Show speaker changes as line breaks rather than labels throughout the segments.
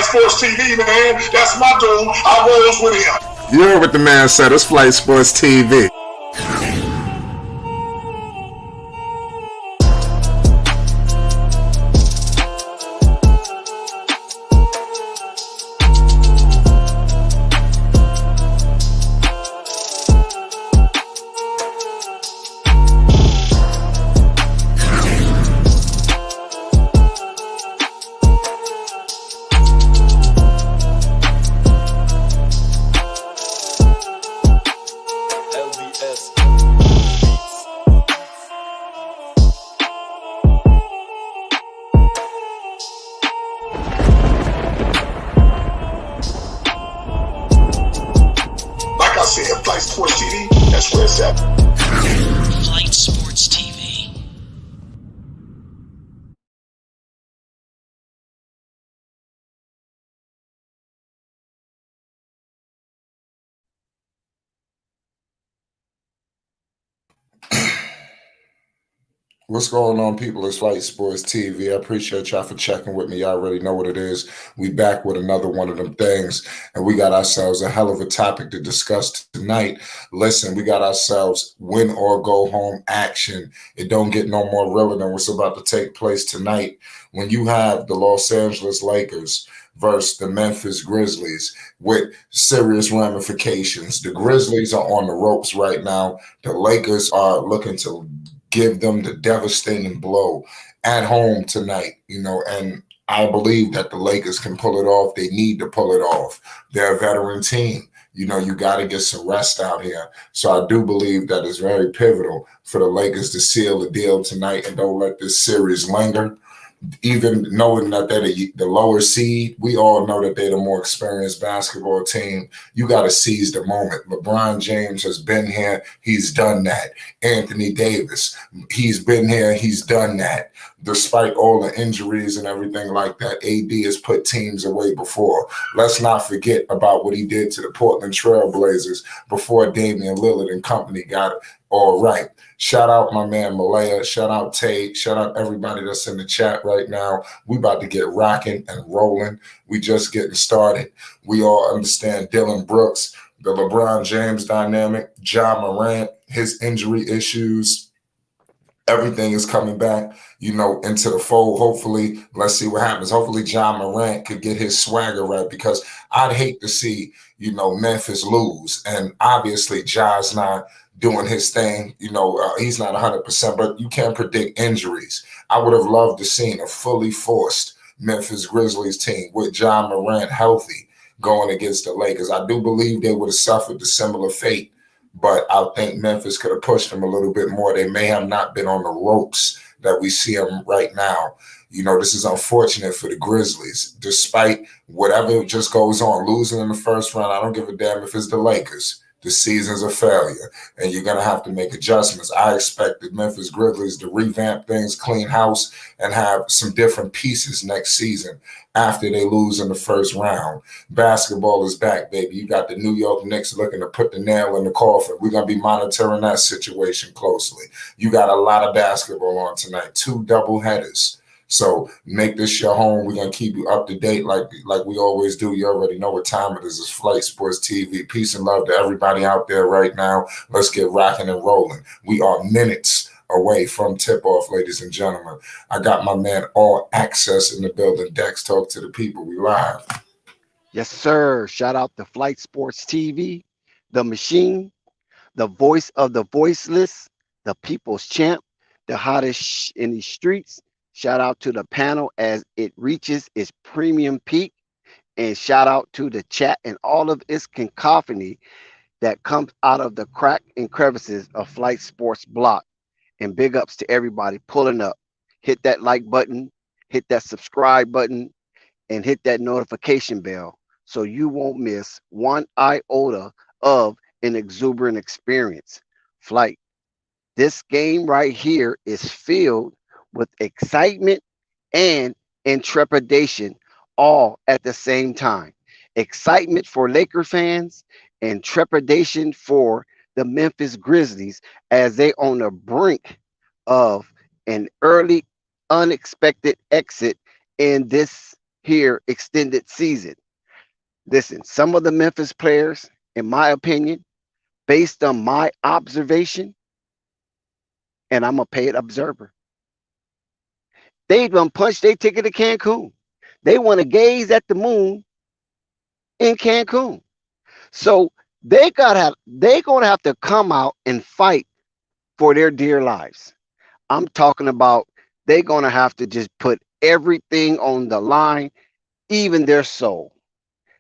Sports TV, man. That's my dude. I rolls with him.
You heard what the man said. It's Flight Sports TV.
Flight Sports TV, that's where it's at.
Flight Sports TV.
What's going on, people? It's Flight Sports TV. I appreciate y'all for checking with me. Y'all already know what it is. We back with another one of them things, and we got ourselves a hell of a topic to discuss tonight. Listen, we got ourselves win or go home action. It don't get no more realer than what's about to take place tonight when you have the Los Angeles Lakers versus the Memphis Grizzlies with serious ramifications. The Grizzlies are on the ropes right now. The Lakers are looking to give them the devastating blow at home tonight, and I believe that the Lakers can pull it off. They need to pull it off. They're a veteran team. You got to get some rest out here. So I do believe that it's very pivotal for the Lakers to seal the deal tonight and don't let this series linger. Even knowing that they're the lower seed, we all know that they're the more experienced basketball team. You got to seize the moment. LeBron James has been here. He's done that. Anthony Davis, he's been here. He's done that. Despite all the injuries and everything like that, AD has put teams away before. Let's not forget about what he did to the Portland Trail Blazers before Damian Lillard and company got it all right. Shout out my man Malaya. Shout out Tate. Shout out everybody that's in the chat right now. We about to get rocking and rolling. We just getting started. We all understand Dylan Brooks, the LeBron James dynamic, Ja Morant, his injury issues. Everything is coming back, into the fold. Hopefully, let's see what happens. Hopefully, Ja Morant could get his swagger right, because I'd hate to see, Memphis lose. And obviously, Ja's not doing his thing. He's not 100%, but you can't predict injuries. I would have loved to seen a fully forced Memphis Grizzlies team with Ja Morant healthy going against the Lakers. I do believe they would have suffered a similar fate, but I think Memphis could have pushed them a little bit more. They may have not been on the ropes that we see them right now. This is unfortunate for the Grizzlies. Despite whatever just goes on, losing in the first round, I don't give a damn if it's the Lakers. The season's a failure, and you're going to have to make adjustments. I expect the Memphis Grizzlies to revamp things, clean house, and have some different pieces next season after they lose in the first round. Basketball is back, baby. You got the New York Knicks looking to put the nail in the coffin. We're going to be monitoring that situation closely. You got a lot of basketball on tonight, 2 doubleheaders. So make this your home. We're going to keep you up to date like we always do. You already know what time it is. It's Flight Sports TV. Peace and love to everybody out there right now. Let's get rocking and rolling. We are minutes away from tip-off, ladies and gentlemen. I got my man All Access in the building. Dex, talk to the people. We live.
Yes, sir. Shout out to Flight Sports TV, the machine, the voice of the voiceless, the people's champ, the hottest in these streets. Shout out to the panel as it reaches its premium peak. And shout out to the chat and all of its cacophony that comes out of the crack and crevices of Flight Sports Block. And big ups to everybody pulling up. Hit that like button, hit that subscribe button, and hit that notification bell so you won't miss one iota of an exuberant experience. Flight. This game right here is filled with excitement and intrepidation all at the same time. Excitement for Laker fans and trepidation for the Memphis Grizzlies as they on the brink of an early unexpected exit in this here extended season. Listen, some of the Memphis players, in my opinion, based on my observation, and I'm a paid observer, they done punched their ticket to Cancun. They want to gaze at the moon in Cancun. So they're gonna have to come out and fight for their dear lives. I'm talking about they're gonna have to just put everything on the line, even their soul.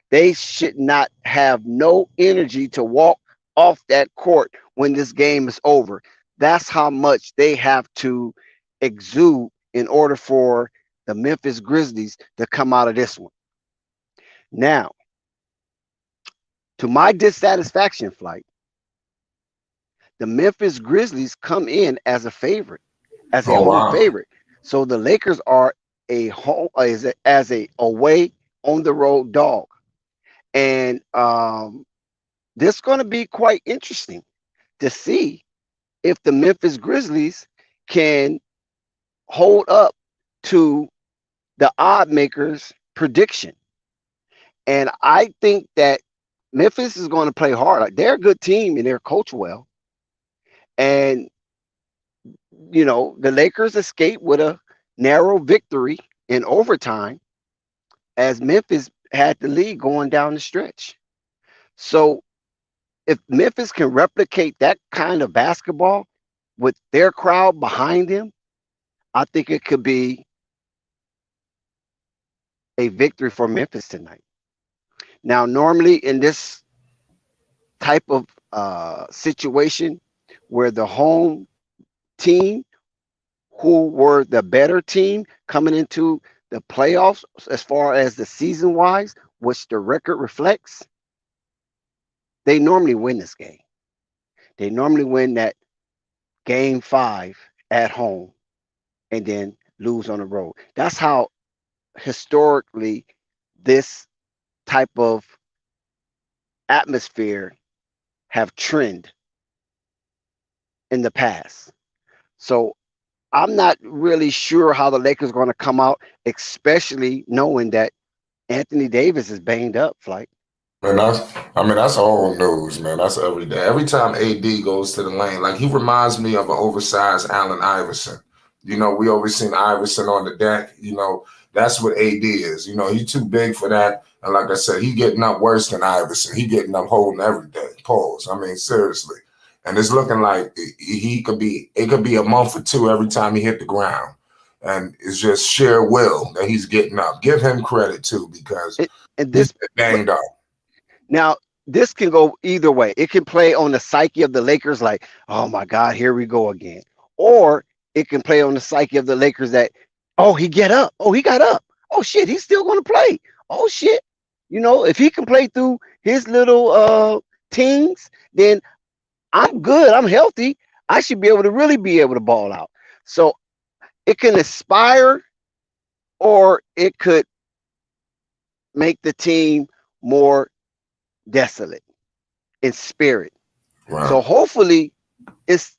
They should not have no energy to walk off that court when this game is over. That's how much they have to exude in order for the Memphis Grizzlies to come out of this one. Now, to my dissatisfaction, Flight, the Memphis Grizzlies come in as a favorite, as a
Oh
home
wow.
favorite. So the Lakers are a home as a away on the road dog. And this is going to be quite interesting to see if the Memphis Grizzlies can hold up to the odd makers' prediction. And I think that Memphis is going to play hard. Like, they're a good team and they're coached well. And, you know, the Lakers escaped with a narrow victory in overtime as Memphis had the lead going down the stretch. So if Memphis can replicate that kind of basketball with their crowd behind them, I think it could be a victory for Memphis tonight. Now, normally in this type of situation where the home team, who were the better team coming into the playoffs as far as the season wise, which the record reflects, they normally win this game. They normally win that game 5 at home and then lose on the road. That's how historically this type of atmosphere have trended in the past. So I'm not really sure how the Lakers are going to come out, especially knowing that Anthony Davis is banged up, Flight.
And that's old news, man. That's every day. Every time AD goes to the lane, like he reminds me of an oversized Allen Iverson. You know, we always seen Iverson on the deck. You know, that's what AD is. You know, he's too big for that. And like I said, he getting up worse than Iverson. He getting up holding every day. Pause. I mean, seriously. And it's looking like it could be a month or two every time he hit the ground. And it's just sheer will that he's getting up. Give him credit too, because
And
he's
this
banged up.
now this can go either way. It can play on the psyche of the Lakers, like, oh my God, here we go again. Or it can play on the psyche of the Lakers that, oh, he get up. Oh, he got up. Oh shit, he's still gonna play. Oh shit. You know, if he can play through his little teens, then I'm good. I'm healthy. I should be able to really be able to ball out. So it can inspire, or it could make the team more desolate in spirit.
Right.
So hopefully it's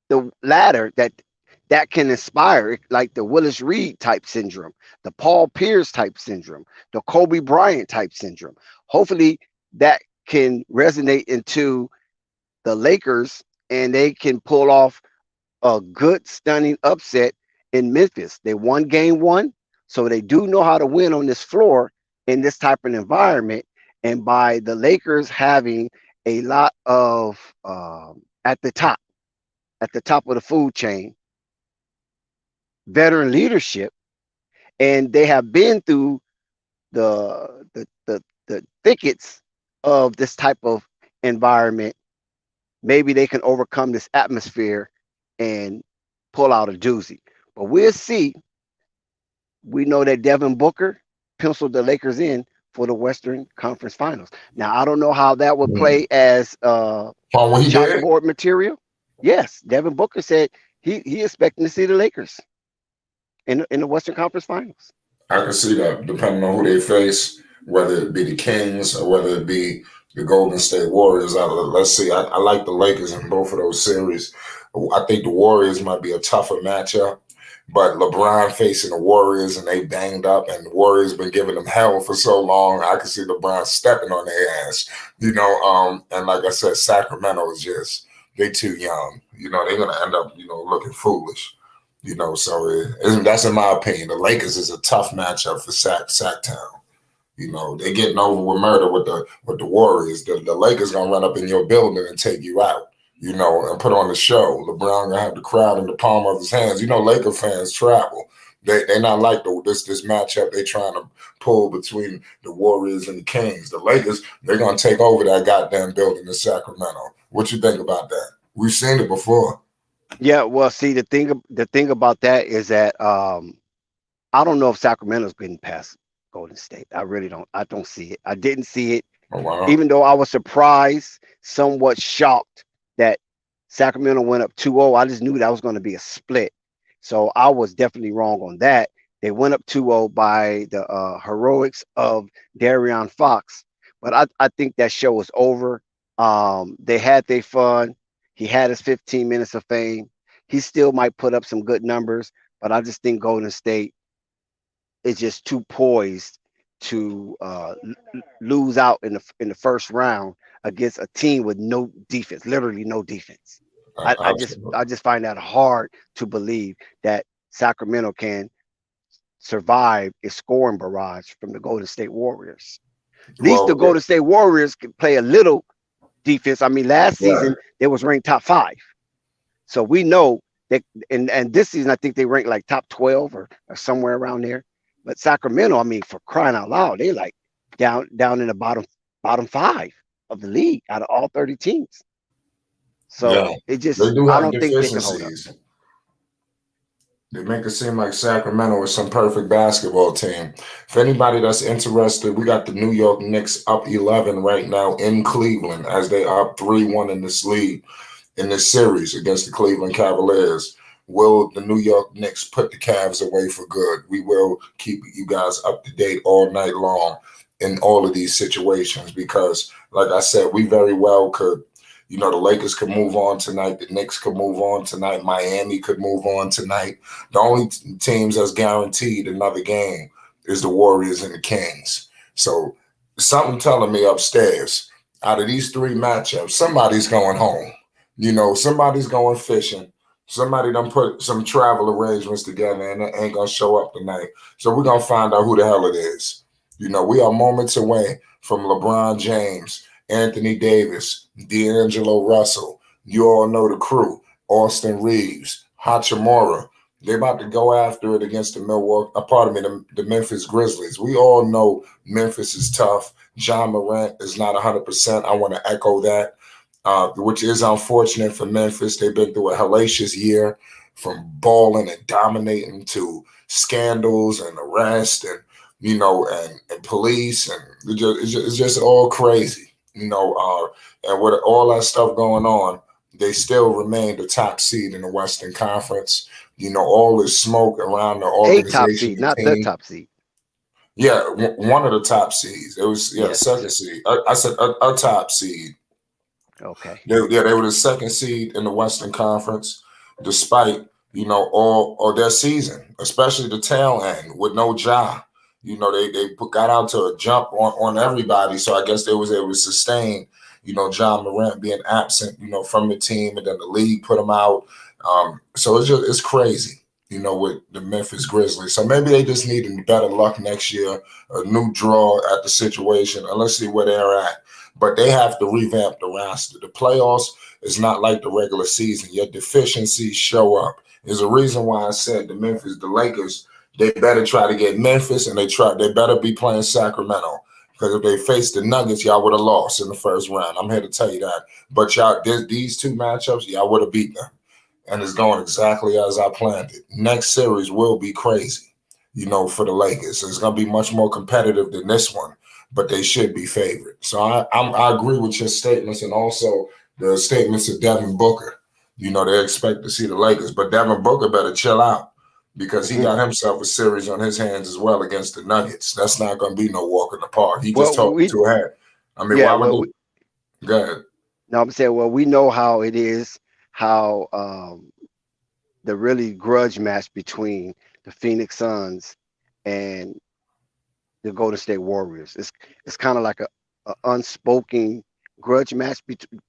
the latter that can inspire, like the Willis Reed type syndrome, the Paul Pierce type syndrome, the Kobe Bryant type syndrome. Hopefully that can resonate into the Lakers and they can pull off a good, stunning upset in Memphis. They won game 1, so they do know how to win on this floor in this type of environment. And by the Lakers having a lot of at the top of the food chain, veteran leadership, and they have been through the thickets of this type of environment, maybe they can overcome this atmosphere and pull out a doozy. But we'll see. We know that Devin Booker penciled the Lakers in for the Western Conference Finals. Now, I don't know how that would play as chalkboard material. Yes, Devin Booker said he expecting to see the Lakers in the Western Conference Finals.
I can see that, depending on who they face, whether it be the Kings or whether it be the Golden State Warriors. Let's see. I like the Lakers in both of those series. I think the Warriors might be a tougher matchup. But LeBron facing the Warriors and they banged up, and the Warriors been giving them hell for so long. I can see LeBron stepping on their ass, and like I said, Sacramento is just they too young. They're gonna end up, looking foolish. That's in my opinion. The Lakers is a tough matchup for Sacktown. They getting over with murder with the Warriors. The Lakers gonna run up in your building and take you out. And put on the show. LeBron gonna have the crowd in the palm of his hands. Laker fans travel. They not like this matchup they trying to pull between the Warriors and the Kings. The Lakers, they're gonna take over that goddamn building in Sacramento. What you think about that? We've seen it before.
Yeah, well, see, the thing about that is that I don't know if Sacramento's getting past Golden State. I really don't. I don't see it. I didn't see it.
Oh, wow.
Even though I was surprised, somewhat shocked that Sacramento went up 2-0. I just knew that was going to be a split. So I was definitely wrong on that. They went up 2-0 by the heroics of De'Aaron Fox. But I think that show was over. They had their fun. He had his 15 minutes of fame. He still might put up some good numbers, but I just think Golden State is just too poised to lose out in the first round against a team with no defense, literally no defense. I just find that hard to believe that Sacramento can survive a scoring barrage from the Golden State Warriors. At least the Golden State Warriors can play a little defense. I mean, last season they was ranked top 5, so we know that. And this season I think they ranked like top 12 or somewhere around there. But Sacramento, I mean, for crying out loud, they like down in the bottom 5 of the league out of all 30 teams. So it just, I don't think they can hold up.
They make it seem like Sacramento is some perfect basketball team. If anybody that's interested, we got the New York Knicks up 11 right now in Cleveland as they are up 3-1 in this league, in this series against the Cleveland Cavaliers. Will the New York Knicks put the Cavs away for good? We will keep you guys up to date all night long in all of these situations because, like I said, we very well could. The Lakers could move on tonight. The Knicks could move on tonight. Miami could move on tonight. The only teams that's guaranteed another game is the Warriors and the Kings. So something telling me upstairs, out of these 3 matchups, somebody's going home. Somebody's going fishing. Somebody done put some travel arrangements together and they ain't going to show up tonight. So we're going to find out who the hell it is. We are moments away from LeBron James, Anthony Davis, D'Angelo Russell. You all know the crew. Austin Reeves, Hachimura. They're about to go after it against the Memphis Grizzlies. We all know Memphis is tough. John Morant is not 100%. I want to echo that, which is unfortunate for Memphis. They've been through a hellacious year, from balling and dominating to scandals and arrest and police, and it's just all crazy. And with all that stuff going on, they still remain the top seed in the Western Conference. All this smoke around the organization.
A top seed, not the top seed.
Yeah, one of the top seeds. It was second seed. I said a top seed.
Okay.
They were the second seed in the Western Conference, despite all their season, especially the tail end with no Ja. They got out to a jump on everybody. So I guess they was able to sustain, John Morant being absent, from the team, and then the league put him out. So it's crazy, with the Memphis Grizzlies. So maybe they just need better luck next year, a new draw at the situation, and let's see where they're at. But they have to revamp the roster. The playoffs is not like the regular season. Your deficiencies show up. There's a reason why I said the Lakers, they better try to get Memphis, and they better be playing Sacramento. Because if they faced the Nuggets, y'all would have lost in the first round. I'm here to tell you that. But y'all, these 2 matchups, y'all would have beat them. And it's going exactly as I planned it. Next series will be crazy, for the Lakers. It's going to be much more competitive than this one, but they should be favored. So I agree with your statements, and also the statements of Devin Booker. They expect to see the Lakers, but Devin Booker better chill out, because he got himself a series on his hands as well against the Nuggets. That's not going to be no walk in the park. He just talked to a head. I mean, why would go ahead.
No, I'm saying, we know how it is, how the really grudge match between the Phoenix Suns and the Golden State Warriors. It's kind of like a unspoken grudge match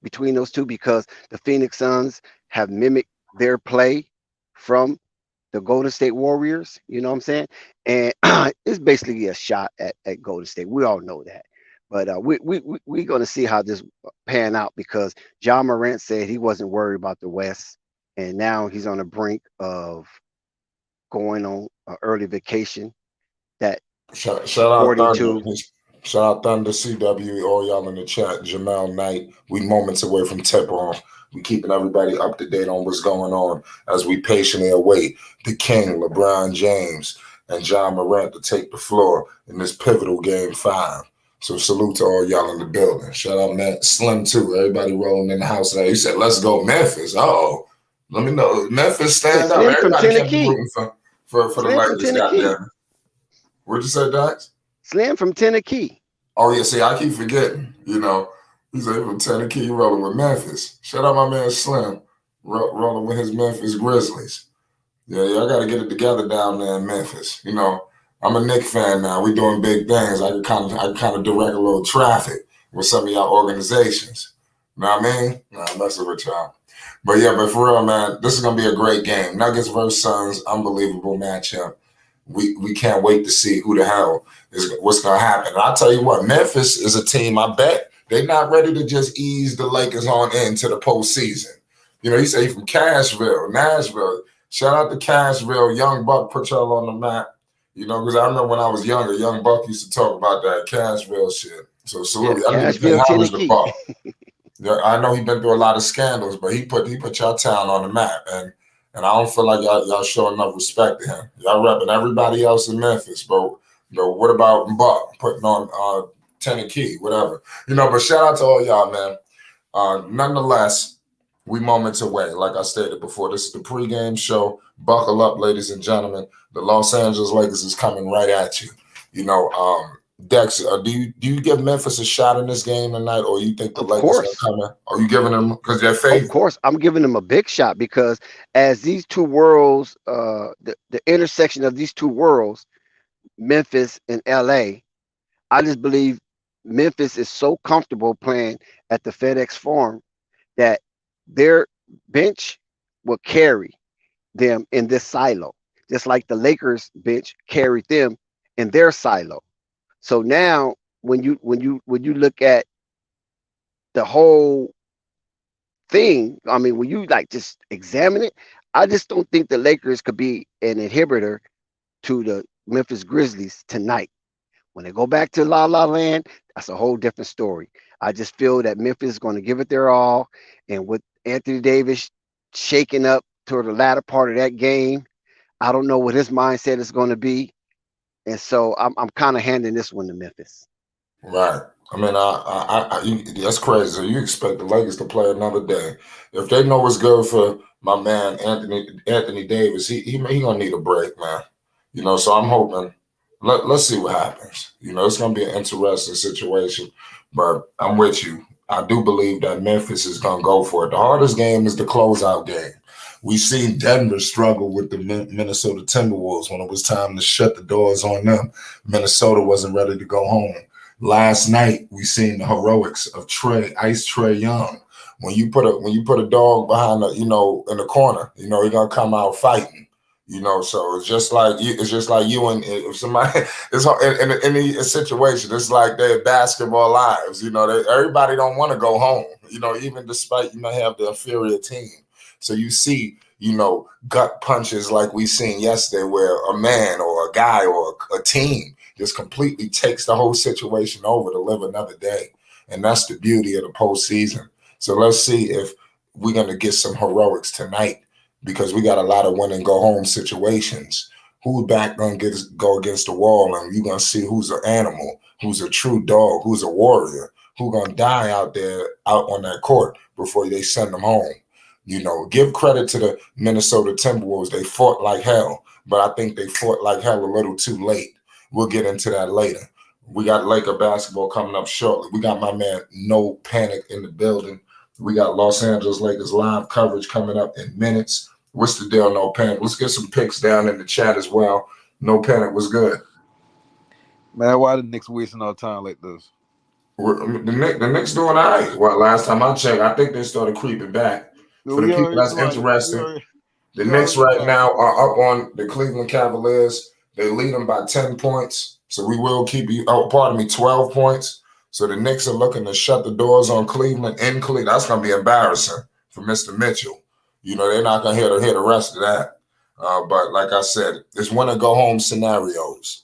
between those two because the Phoenix Suns have mimicked their play from the Golden State Warriors. You know what I'm saying? And it's basically a shot at Golden State. We all know that. But we're going to see how this pan out because John Morant said he wasn't worried about the West, and now he's on the brink of going on an early vacation. That
Shout out
according
Thunder.
to
Shout out Thunder, CW, all y'all in the chat. Jamel Knight. We moments away from tip off. We keeping everybody up to date on what's going on as we patiently await the King, LeBron James, and John Morant to take the floor in this pivotal game 5. So salute to all y'all in the building. Shout out man, Slim too. Everybody rolling in the house today. He said, "Let's go Memphis." Oh, let me know. Memphis stand up.
Slim from
Everybody kept
Tennessee.
rooting for the
Slim from
Lakers.
Tennessee.
Goddamn. What'd you say, Dax?
Slim from Tennessee.
Oh yeah, see, I keep forgetting. You know, he's from Tennessee rolling with Memphis. Shout out my man Slim, rolling with his Memphis Grizzlies. Yeah, I got to get it together down there in Memphis. You know, I'm a Knicks fan now. We doing big things. I can kind of direct a little traffic with some of y'all organizations. You know what I mean? Nah, I'm messing with y'all. But yeah, but for real, man, this is gonna be a great game. Nuggets versus Suns, unbelievable matchup. We can't wait to see who the hell is what's gonna happen. And I'll tell you what, Memphis is a team. I bet they're not ready to just ease the Lakers on into the postseason. You know, he said he's from Cashville, Nashville. Shout out to Cashville. Young Buck put y'all on the map. You know, because I remember when I was younger, Young Buck used to talk about that Cashville shit. So salute.
Yeah,
I need to
Cashville,
how was the
Tennessee.
Buck. Yeah, I know he's been through a lot of scandals, but he put y'all town on the map, and I don't feel like y'all showing enough respect to him. Y'all repping everybody else in Memphis, but what about Buck putting on Tennessee, whatever, you know? But shout out to all y'all, man. Nonetheless, we moments away. Like I stated before, this is the pregame show. Buckle up, ladies and gentlemen. The Los Angeles Lakers is coming right at you. You know, Dex, do you give Memphis a shot in this game tonight, or you think the Lakers are coming? Are you giving them because they're favored?
Of course, I'm giving them a big shot because as these two worlds, the intersection of these two worlds, Memphis and LA, I just believe Memphis is so comfortable playing at the FedEx Forum that their bench will carry them in this silo, just like the Lakers bench carried them in their silo. So now, when you look at the whole thing, I mean, when you like just examine it, I just don't think the Lakers could be an inhibitor to the Memphis Grizzlies tonight. When they go back to La La Land, that's a whole different story. I just feel that Memphis is going to give it their all, and with Anthony Davis shaking up toward the latter part of that game, I don't know what his mindset is going to be. And so I'm kind of handing this one to Memphis.
Right. I mean, that's crazy. So you expect the Lakers to play another day? If they know what's good for my man Anthony Davis, he gonna need a break, man. You know, so I'm hoping. Let's see what happens. You know, it's gonna be an interesting situation, but I'm with you. I do believe that Memphis is gonna go for it. The hardest game is the closeout game. We seen Denver struggle with the Minnesota Timberwolves when it was time to shut the doors on them. Minnesota wasn't ready to go home. Last night we seen the heroics of Ice Trae Young. When you put a dog behind in the corner, you know, he's gonna come out fighting. You know, so it's just like you and if somebody it's in any situation, it's like their basketball lives. You know, everybody don't want to go home. You know, even despite you may have the inferior team. So you see, you know, gut punches like we seen yesterday where a man or a guy or a team just completely takes the whole situation over to live another day. And that's the beauty of the postseason. So let's see if we're going to get some heroics tonight because we got a lot of win and go home situations. Who's back going to go against the wall, and you're going to see who's an animal, who's a true dog, who's a warrior, who's going to die out on that court before they send them home. You know, give credit to the Minnesota Timberwolves. They fought like hell, but I think they fought like hell a little too late. We'll get into that later. We got Laker basketball coming up shortly. We got my man No Panic in the building. We got Los Angeles Lakers live coverage coming up in minutes. What's the deal? No Panic. Let's get some picks down in the chat as well. No Panic was good.
Man, why the Knicks wasting our time like this?
The Knicks doing all right. Well, last time I checked, I think they started creeping back. For the people that's interested, the Knicks right now are up on the Cleveland Cavaliers. They lead them by 10 points. So we will keep you, 12 points. So the Knicks are looking to shut the doors on Cleveland in Cleveland. That's going to be embarrassing for Mr. Mitchell. You know, they're not going to hear the rest of that. But like I said, it's win or go home scenarios.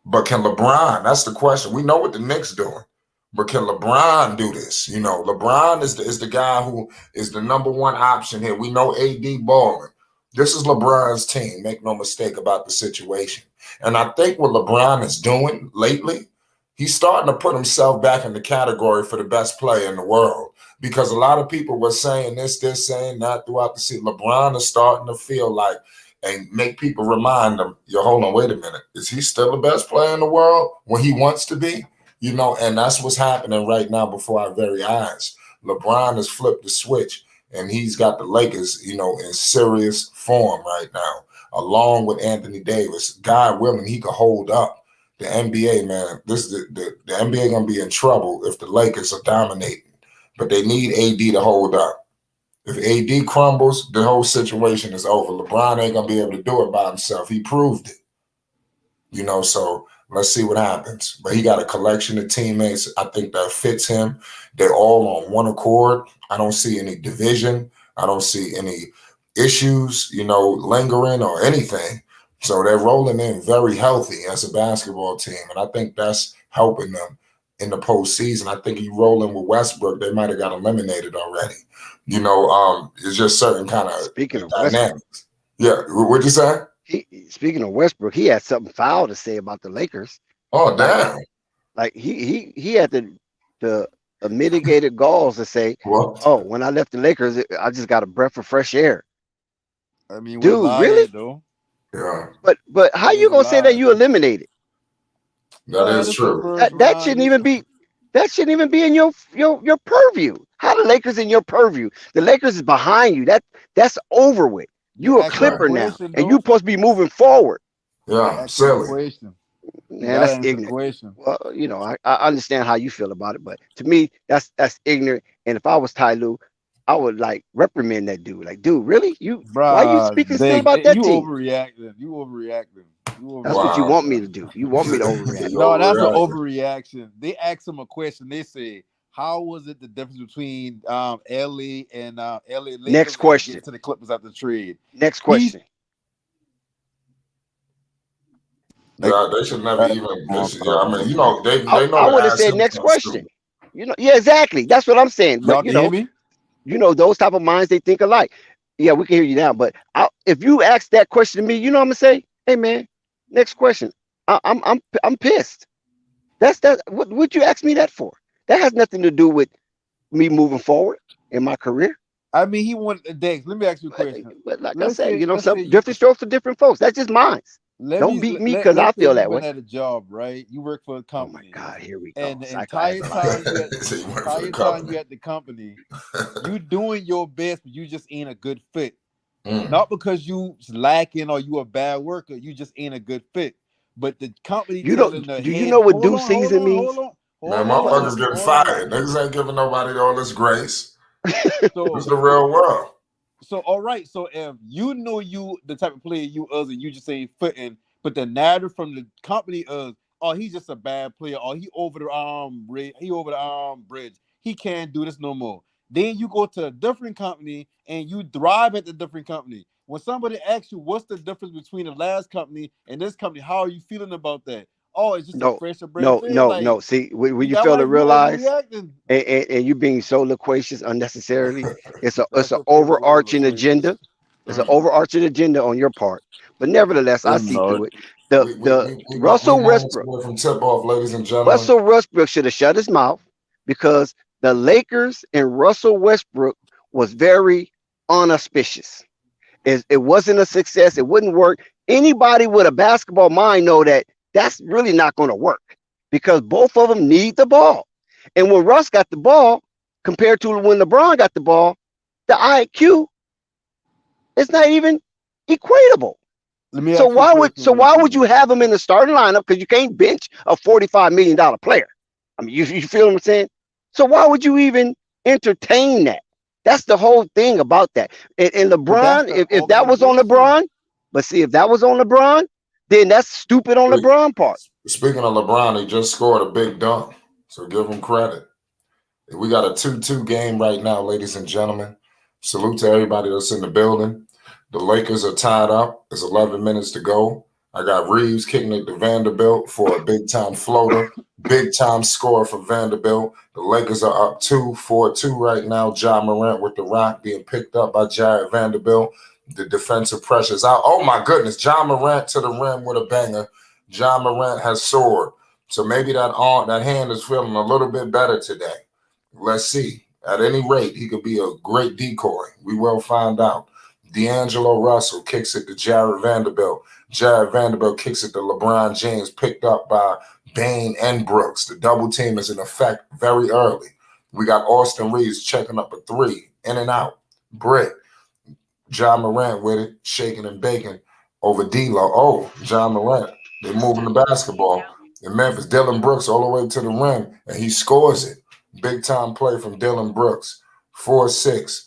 But can LeBron, that's the question. We know what the Knicks doing. But can LeBron do this? You know, LeBron is the guy who is the number one option here. We know AD balling. This is LeBron's team. Make no mistake about the situation. And I think what LeBron is doing lately, he's starting to put himself back in the category for the best player in the world. Because a lot of people were saying this, saying that throughout the season. LeBron is starting to feel like, and make people remind them, hold on, wait a minute. Is he still the best player in the world when he wants to be? You know, and that's what's happening right now before our very eyes. LeBron has flipped the switch, and he's got the Lakers, you know, in serious form right now, along with Anthony Davis. God willing, he could hold up the NBA, man. This is the NBA gonna be in trouble if the Lakers are dominating, but they need AD to hold up. If AD crumbles, the whole situation is over. LeBron ain't gonna be able to do it by himself. He proved it, you know. So let's see what happens. But he got a collection of teammates, I think, that fits him. They're all on one accord. I don't see any division. I don't see any issues, you know, lingering or anything. So they're rolling in very healthy as a basketball team. And I think that's helping them in the postseason. I think you roll in with Westbrook, they might have got eliminated already. You know, it's just certain kind of
Speaking of
dynamics. Yeah, what'd you say?
Speaking of Westbrook, he had something foul to say about the Lakers.
Oh, damn.
Like he had the mitigated galls to say,
What?
oh, when I left the Lakers, I just got a breath of fresh air.
I mean,
dude, really?
Though.
Yeah.
But how you gonna say that you eliminated?
That is true.
That shouldn't even be. That shouldn't even be in your purview. How the Lakers in your purview? The Lakers is behind you. That's over with. You a Clipper now, and you supposed to be moving forward.
Yeah, silly.
Man, that's ignorant. Well, you know, I understand how you feel about it, but to me, that's ignorant. And if I was Ty Lue, I would like reprimand that dude. Like, dude, really? Why are you speaking still about that team?
You overreacting.
That's what you want me to do. You want me to overreact.
No, that's an overreaction. They asked him a question. They said, how was it the difference between LA and LA Lakers?
Next question.
To the Clippers after the trade.
Next question.
Yeah, they should never even. I mean, you know, they know.
I would have said next question. You know, yeah, exactly. That's what I'm saying. But you know, those type of minds, they think alike. Yeah, we can hear you now. But if you ask that question to me, you know, I'm gonna say, hey man, next question. I'm pissed. That's what you ask me that for? That has nothing to do with me moving forward in my career.
I mean, he wanted Dex. Let me ask you a question.
But like I said, you know, some different strokes for different folks. That's just mine. Don't beat me because I feel that way.
At a job, right? You work for a company.
Oh my God, here we go.
And the entire time you at the company, you doing your best, but you just ain't a good fit. Not because you lacking or you a bad worker, you just ain't a good fit. But the company,
do you know what due season means?
Man, motherfuckers getting fired. Niggas ain't giving nobody all this grace. So it's the real world.
So all right, so if you know you the type of player you is and you just ain't fitting, but the narrative from the company is, oh, he's just a bad player, or he over the bridge, he can't do this no more. Then you go to a different company and you thrive at the different company. When somebody asks you what's the difference between the last company and this company, how are you feeling about that? Oh, it's just a fresher breath.
No. See, when you fail to realize, and you being so loquacious unnecessarily, it's an overarching agenda. It's an overarching agenda on your part. But nevertheless, I see through it. The Russell Westbrook
from tip off, ladies and gentlemen.
Russell Westbrook should have shut his mouth because the Lakers and Russell Westbrook was very unauspicious. It wasn't a success. It wouldn't work. Anybody with a basketball mind know that that's really not going to work because both of them need the ball. And when Russ got the ball, compared to when LeBron got the ball, the IQ, It's not even equatable.
Let me
So
ask you a question real
why
quick.
would you have him in the starting lineup? Because you can't bench a $45 million player. I mean, you feel what I'm saying? So why would you even entertain that? That's the whole thing about that. And
But that's
LeBron,
the
if that was on
organization.
LeBron, but see, if that was on LeBron, then that's stupid on LeBron part.
Speaking of LeBron, he just scored a big dunk, so give him credit. We got a 2-2 game right now, ladies and gentlemen. Salute to everybody that's in the building. The Lakers are tied up. There's 11 minutes to go. I got Reeves kicking it to Vanderbilt for a big-time floater. Big-time score for Vanderbilt. The Lakers are up 4-2 right now. Ja Morant with the rock being picked up by Jared Vanderbilt. The defensive pressure's out. Oh, my goodness. Ja Morant to the rim with a banger. Ja Morant has soared. So maybe that hand is feeling a little bit better today. Let's see. At any rate, he could be a great decoy. We will find out. D'Angelo Russell kicks it to Jared Vanderbilt. Jared Vanderbilt kicks it to LeBron James, picked up by Bane and Brooks. The double team is in effect very early. We got Austin Reeves checking up a three, in and out. Brick. John Morant with it, shaking and baking over D'Lo. Oh, John Morant. They're moving the basketball. In Memphis, Dylan Brooks all the way to the rim, and he scores it. Big time play from Dylan Brooks. 4-6.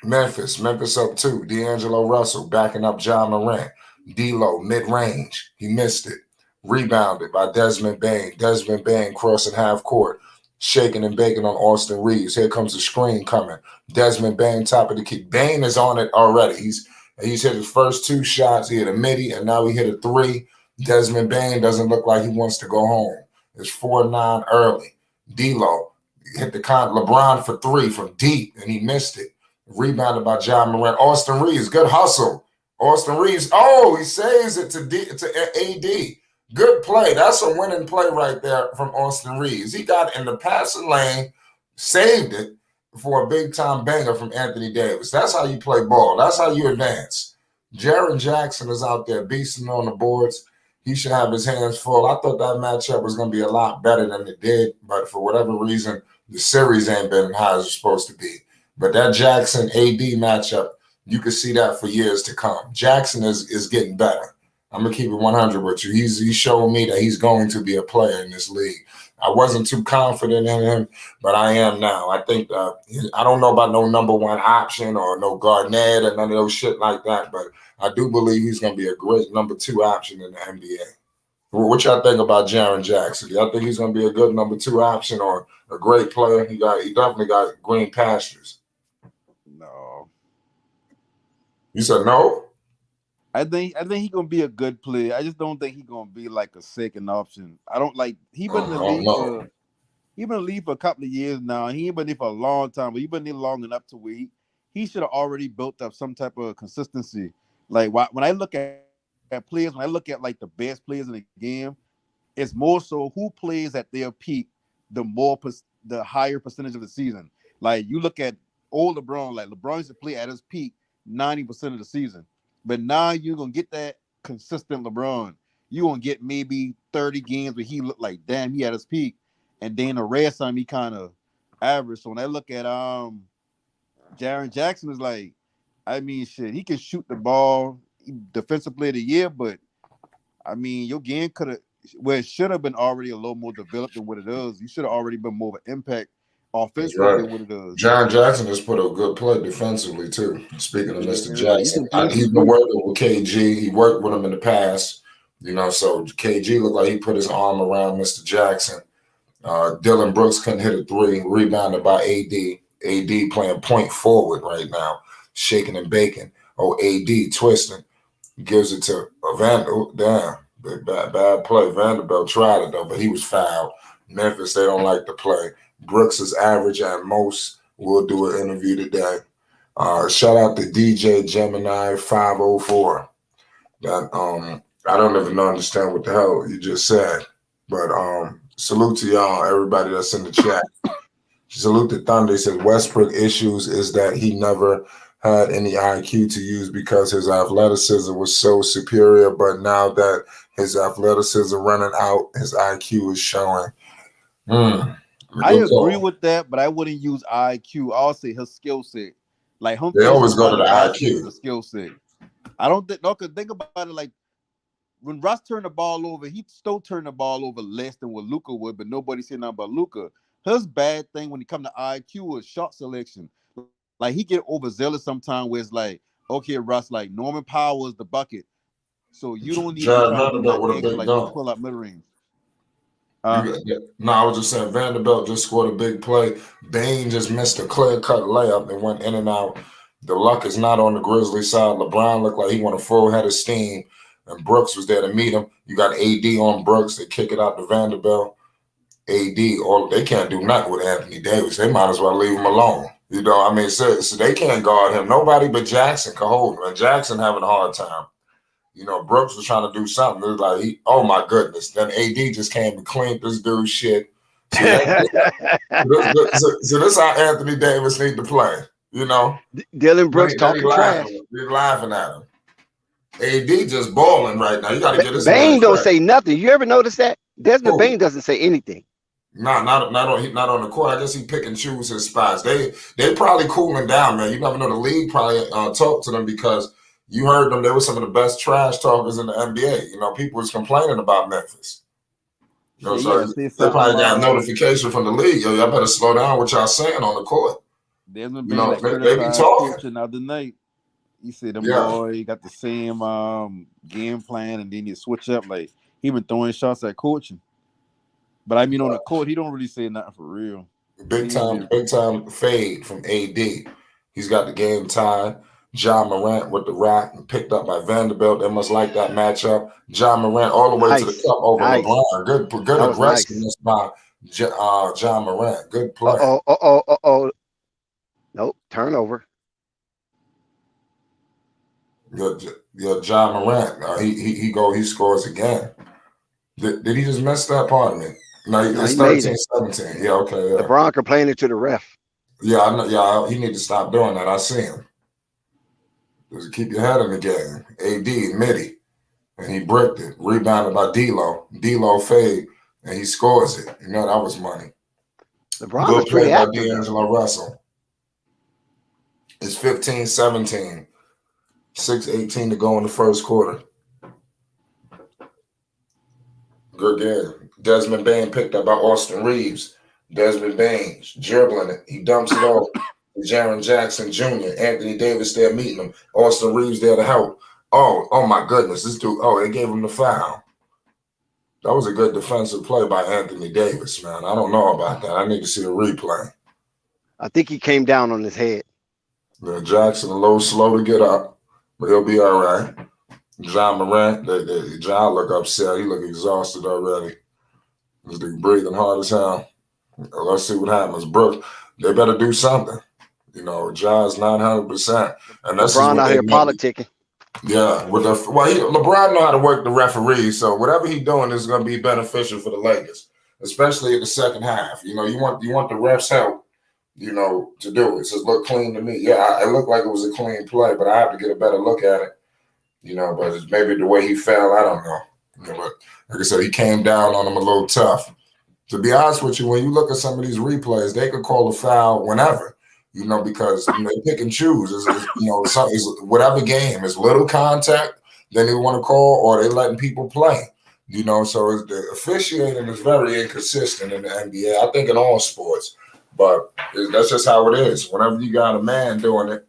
Memphis up 2. D'Angelo Russell backing up John Morant. D'Lo mid-range. He missed it. Rebounded by Desmond Bane. Desmond Bane crossing half court. Shaking and baking on Austin Reeves. Here comes the screen coming. Desmond Bane top of the key. Bane is on it already. He's hit his first 2 shots. He hit a midi, and now he hit a 3. Desmond Bane doesn't look like he wants to go home. It's 4-9 early. D'Lo hit the LeBron for 3 from deep, and he missed it. Rebounded by John Morant. Austin Reeves, good hustle. Austin Reeves, he saves it to AD. Good play. That's a winning play right there from Austin Reeves. He got in the passing lane, saved it for a big-time banger from Anthony Davis. That's how you play ball. That's how you advance. Jaren Jackson is out there beasting on the boards. He should have his hands full. I thought that matchup was going to be a lot better than it did, but for whatever reason, the series ain't been how it's supposed to be. But that Jackson-AD matchup, you could see that for years to come. Jackson is getting better. I'm going to keep it 100 with you. He's showing me that he's going to be a player in this league. I wasn't too confident in him, but I am now. I think I don't know about no number 1 option or no Garnett or none of those shit like that, but I do believe he's going to be a great number 2 option in the NBA. What y'all think about Jaren Jackson? Do y'all think he's going to be a good number 2 option or a great player? He definitely got green pastures.
No.
You said no?
I think he's gonna be a good player. I just don't think he's gonna be like a second option. I don't like he been in the league for he been in the league for a couple of years now. He ain't been there for a long time, but he been there long enough to where he should have already built up some type of consistency. Like when I look at players, when I look at like the best players in the game, it's more so who plays at their peak the higher percentage of the season. Like you look at old LeBron, like LeBron used to play at his peak 90% of the season. But now you're going to get that consistent LeBron. You're going to get maybe 30 games where he looked like, damn, he at his peak. And then the rest time he kind of average. So when I look at Jaren Jackson is like, I mean, shit, he can shoot the ball, defensive player of the year, but I mean, your game could have, where it should have been already a little more developed than what it is. You should have already been more of an impact offensively than what it is.
Jaren Jackson has put a good play defensively, too. Speaking of Mr. Jackson, he's been
good.
working with KG. He worked with him in the past, so KG looked like he put his arm around Mr. Jackson. Dylan Brooks couldn't hit a 3, rebounded by AD. AD playing point forward right now, shaking and baking. Oh, AD twisting. Gives it to Vanderbilt. Damn, bad play. Vanderbilt tried it, though, but he was fouled. Memphis, they don't like to play. Brooks is average at most. We'll do an interview today. Shout out to DJ Gemini 504. That I don't even understand what the hell you just said, but salute to y'all, everybody that's in the chat. Salute to Thunder. He says Westbrook issues is that he never had any IQ to use because his athleticism was so superior, but now that his athleticism running out, his IQ is showing.
I agree with that, but I wouldn't use IQ. I'll say his skill set. Like
They
Humphries
always
is
go
not
to
an
the
asset
IQ.
to the skill set. I don't think. No, cause think about it. Like when Russ turned the ball over, he still turned the ball over less than what Luka would, but nobody said nothing about Luka. His bad thing when it come to IQ is shot selection. Like he get overzealous sometimes where it's like, okay, Russ, like Norman Powell is the bucket. So you don't need to be
Jared
trying to do
Vanderbilt
nothing
with a
extra,
big
like no
dunk.
pull up mid range.
No, I was just saying Vanderbilt just scored a big play. Bain just missed a clear-cut layup and went in and out. The luck is not on the Grizzlies side. LeBron looked like he went a full head of steam, and Brooks was there to meet him. You got AD on Brooks. They kick it out to Vanderbilt. AD, or they can't do nothing with Anthony Davis. They might as well leave him alone. You know, I mean, so they can't guard him. Nobody but Jackson can hold him. And Jackson having a hard time. You know, Brooks was trying to do something. It was like, oh my goodness. Then AD just came and cleaned this dude's shit. So this is how Anthony Davis need to play. You know,
Dylan Brooks
Then
talking trash.
He's laughing at him. AD just balling right now. You got to get this man
Bain don't
credit.
say nothing. You ever notice that? Desmond
Who?
Bain doesn't say anything.
Not on the court. I guess he pick and choose his spots. They probably cooling down, man. You never know. The league probably talked to them because you heard them. They were some of the best trash talkers in the NBA. You know, people was complaining about Memphis. You know, so they probably got a notification from the league. Yo, y'all better slow down what y'all saying on the court.
Desmond
You
Bain
know,
like
they be
criticized
talking.
coaching the other night. He said them
Yeah.
boy got the same game plan, and then you switch up. Like he been throwing shots at coaching. But I mean, on the court, he don't really say nothing for real.
Big time fade from AD. He's got the game tied. John Morant with the rack and picked up by Vanderbilt. They must like that matchup. John Morant all the way to the cup over LeBron. Good aggressiveness by John Morant. Good play.
Nope, turnover.
Yeah, John Morant. He scores again. Did he just mess that? Pardon me. No, it's 13-17. Yeah, okay. Yeah.
LeBron complaining to the ref.
Yeah, I know. Yeah, he need to stop doing that. I see him. Just keep your head in the game. AD, Mitty. And he bricked it. Rebounded by D'Lo. D'Lo fade. And he scores it. You know, that was money.
LeBron
Good
was pretty
play by
active.
D'Angelo Russell. It's 15-17. 6:18 to go in the first quarter. Good game. Desmond Bain picked up by Austin Reeves. Desmond Bain dribbling it. He dumps it off. Jaren Jackson Jr., Anthony Davis there meeting him. Austin Reeves there to help. Oh my goodness. This dude, they gave him the foul. That was a good defensive play by Anthony Davis, man. I don't know about that. I need to see a replay.
I think he came down on his head.
Jackson a little slow to get up, but he'll be all right. John Morant, John look upset. He look exhausted already. This dude breathing hard as hell. Let's see what happens. Brooke, they better do something. You know, John's 900%. And that's
LeBron out here politicking.
Yeah, LeBron know how to work the referee, so whatever he's doing is going to be beneficial for the Lakers, especially in the second half. You know, you want the refs' help, you know, to do it. It says look clean to me. Yeah, it looked like it was a clean play, but I have to get a better look at it. You know, but it's maybe the way he fell, I don't know. You know, but like I said, he came down on him a little tough. To be honest with you, when you look at some of these replays, they could call a foul whenever. You know, because they pick and choose. It's whatever game is little contact, then they want to call, or they letting people play. You know, so the officiating is very inconsistent in the NBA. I think in all sports, but that's just how it is. Whenever you got a man doing it,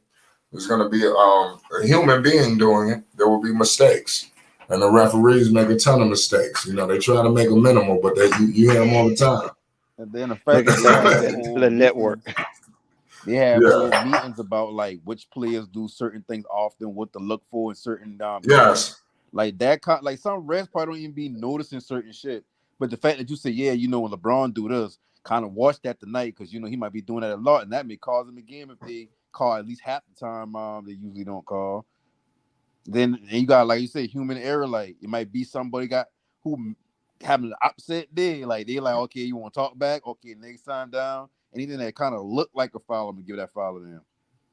there's going to be a human being doing it. There will be mistakes, and the referees make a ton of mistakes. You know, they try to make them minimal, but you hear them all the time.
And then the fact
the network.
They have whole meetings about like which players do certain things often, what to look for in certain
yes,
like that. Like some refs probably don't even be noticing certain shit. But the fact that you say, yeah, you know, when LeBron do this, kind of watch that tonight because you know he might be doing that a lot, and that may cause him a game if they call at least half the time they usually don't call. Then you got, like you say, human error. Like it might be somebody who having an upset day. Like they like, okay, you want to talk back? Okay, next time down. Anything that kind of look like a foul, I'm gonna give that foul to them.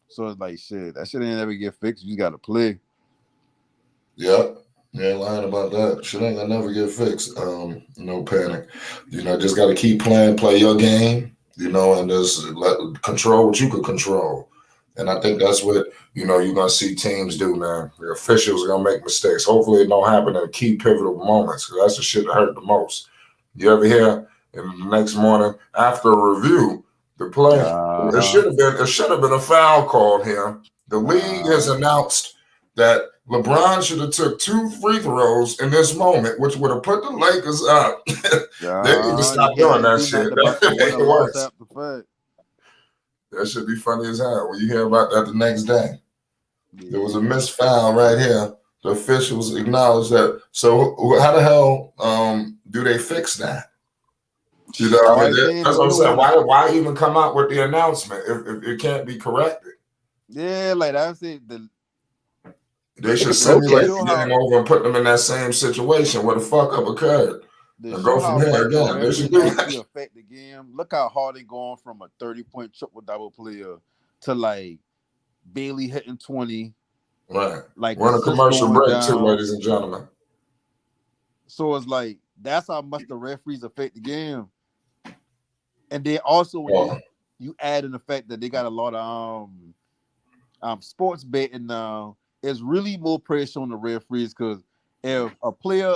So it's like shit. That shit ain't never get fixed. You just gotta play.
Yep. You ain't lying about that. Shit ain't gonna never get fixed. No panic. You know, just gotta keep playing, play your game, you know, and just control what you could control. And I think that's what, you're going to see teams do, man. The officials are going to make mistakes. Hopefully it don't happen in key pivotal moments, because that's the shit that hurt the most. You ever hear in the next morning after a review, the play, it should have been a foul called here. The league has announced that LeBron should have took 2 free throws in this moment, which would have put the Lakers up. They need to stop doing that shit. That should be funny as hell when you hear about that the next day. There was a missed foul right here. The officials acknowledge that. So how the hell do they fix that? You know, that's what I'm saying. Why even come out with the announcement if it can't be corrected?
Yeah, like I said,
they should simulate the game over and put them in that same situation where the fuck up occurred. And go from here again. They should do that.
Affect the game. Look how hard they going from a 30-point triple-double player to like Bailey hitting 20.
Right.
Like
we're on a commercial break too, ladies and gentlemen.
So it's like that's how much the referees affect the game. And then also when you add in the fact that they got a lot of sports betting now, it's really more pressure on the referees, because if a player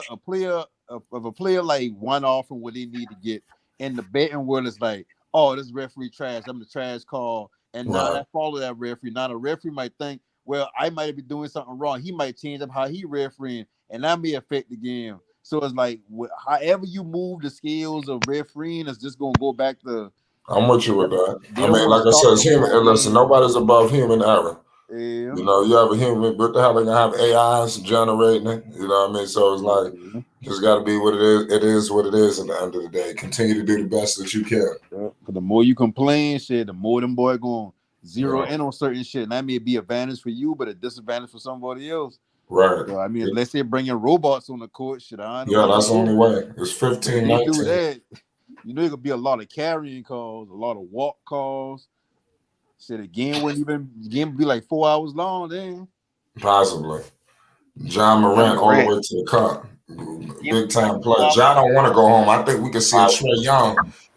like one off from what they need to get, in the betting world is like, oh, this referee trash, I'm the trash call, and now I follow that referee. Now the referee might think, well, I might be doing something wrong. He might change up how he refereeing, and that may affect the game. So it's like, however you move the scales of refereeing, it's just gonna go back to.
I'm with you with that. I mean, like I said, it's human. Listen, nobody's above human error.
Yeah.
You know, you have a human, but the hell they gonna have AIs generating it? You know what I mean? So it's like, just got to be what it is. It is what it is at the end of the day. Continue to do the best that you can.
Yeah. The more you complain, shit, the more them boy going zero in on certain shit. And that may be advantage for you, but a disadvantage for somebody else.
Right.
So, I mean, unless they bring in robots on the court, shit, I
know. Yeah, that's the only way. It's 15, 19.
Do that. You know, it could be a lot of carrying calls, a lot of walk calls. Shit, the game wouldn't be like 4 hours long then.
Possibly. John Morant all the way to the cup. Big time play. John don't want to go home. I think we can see a Trae Young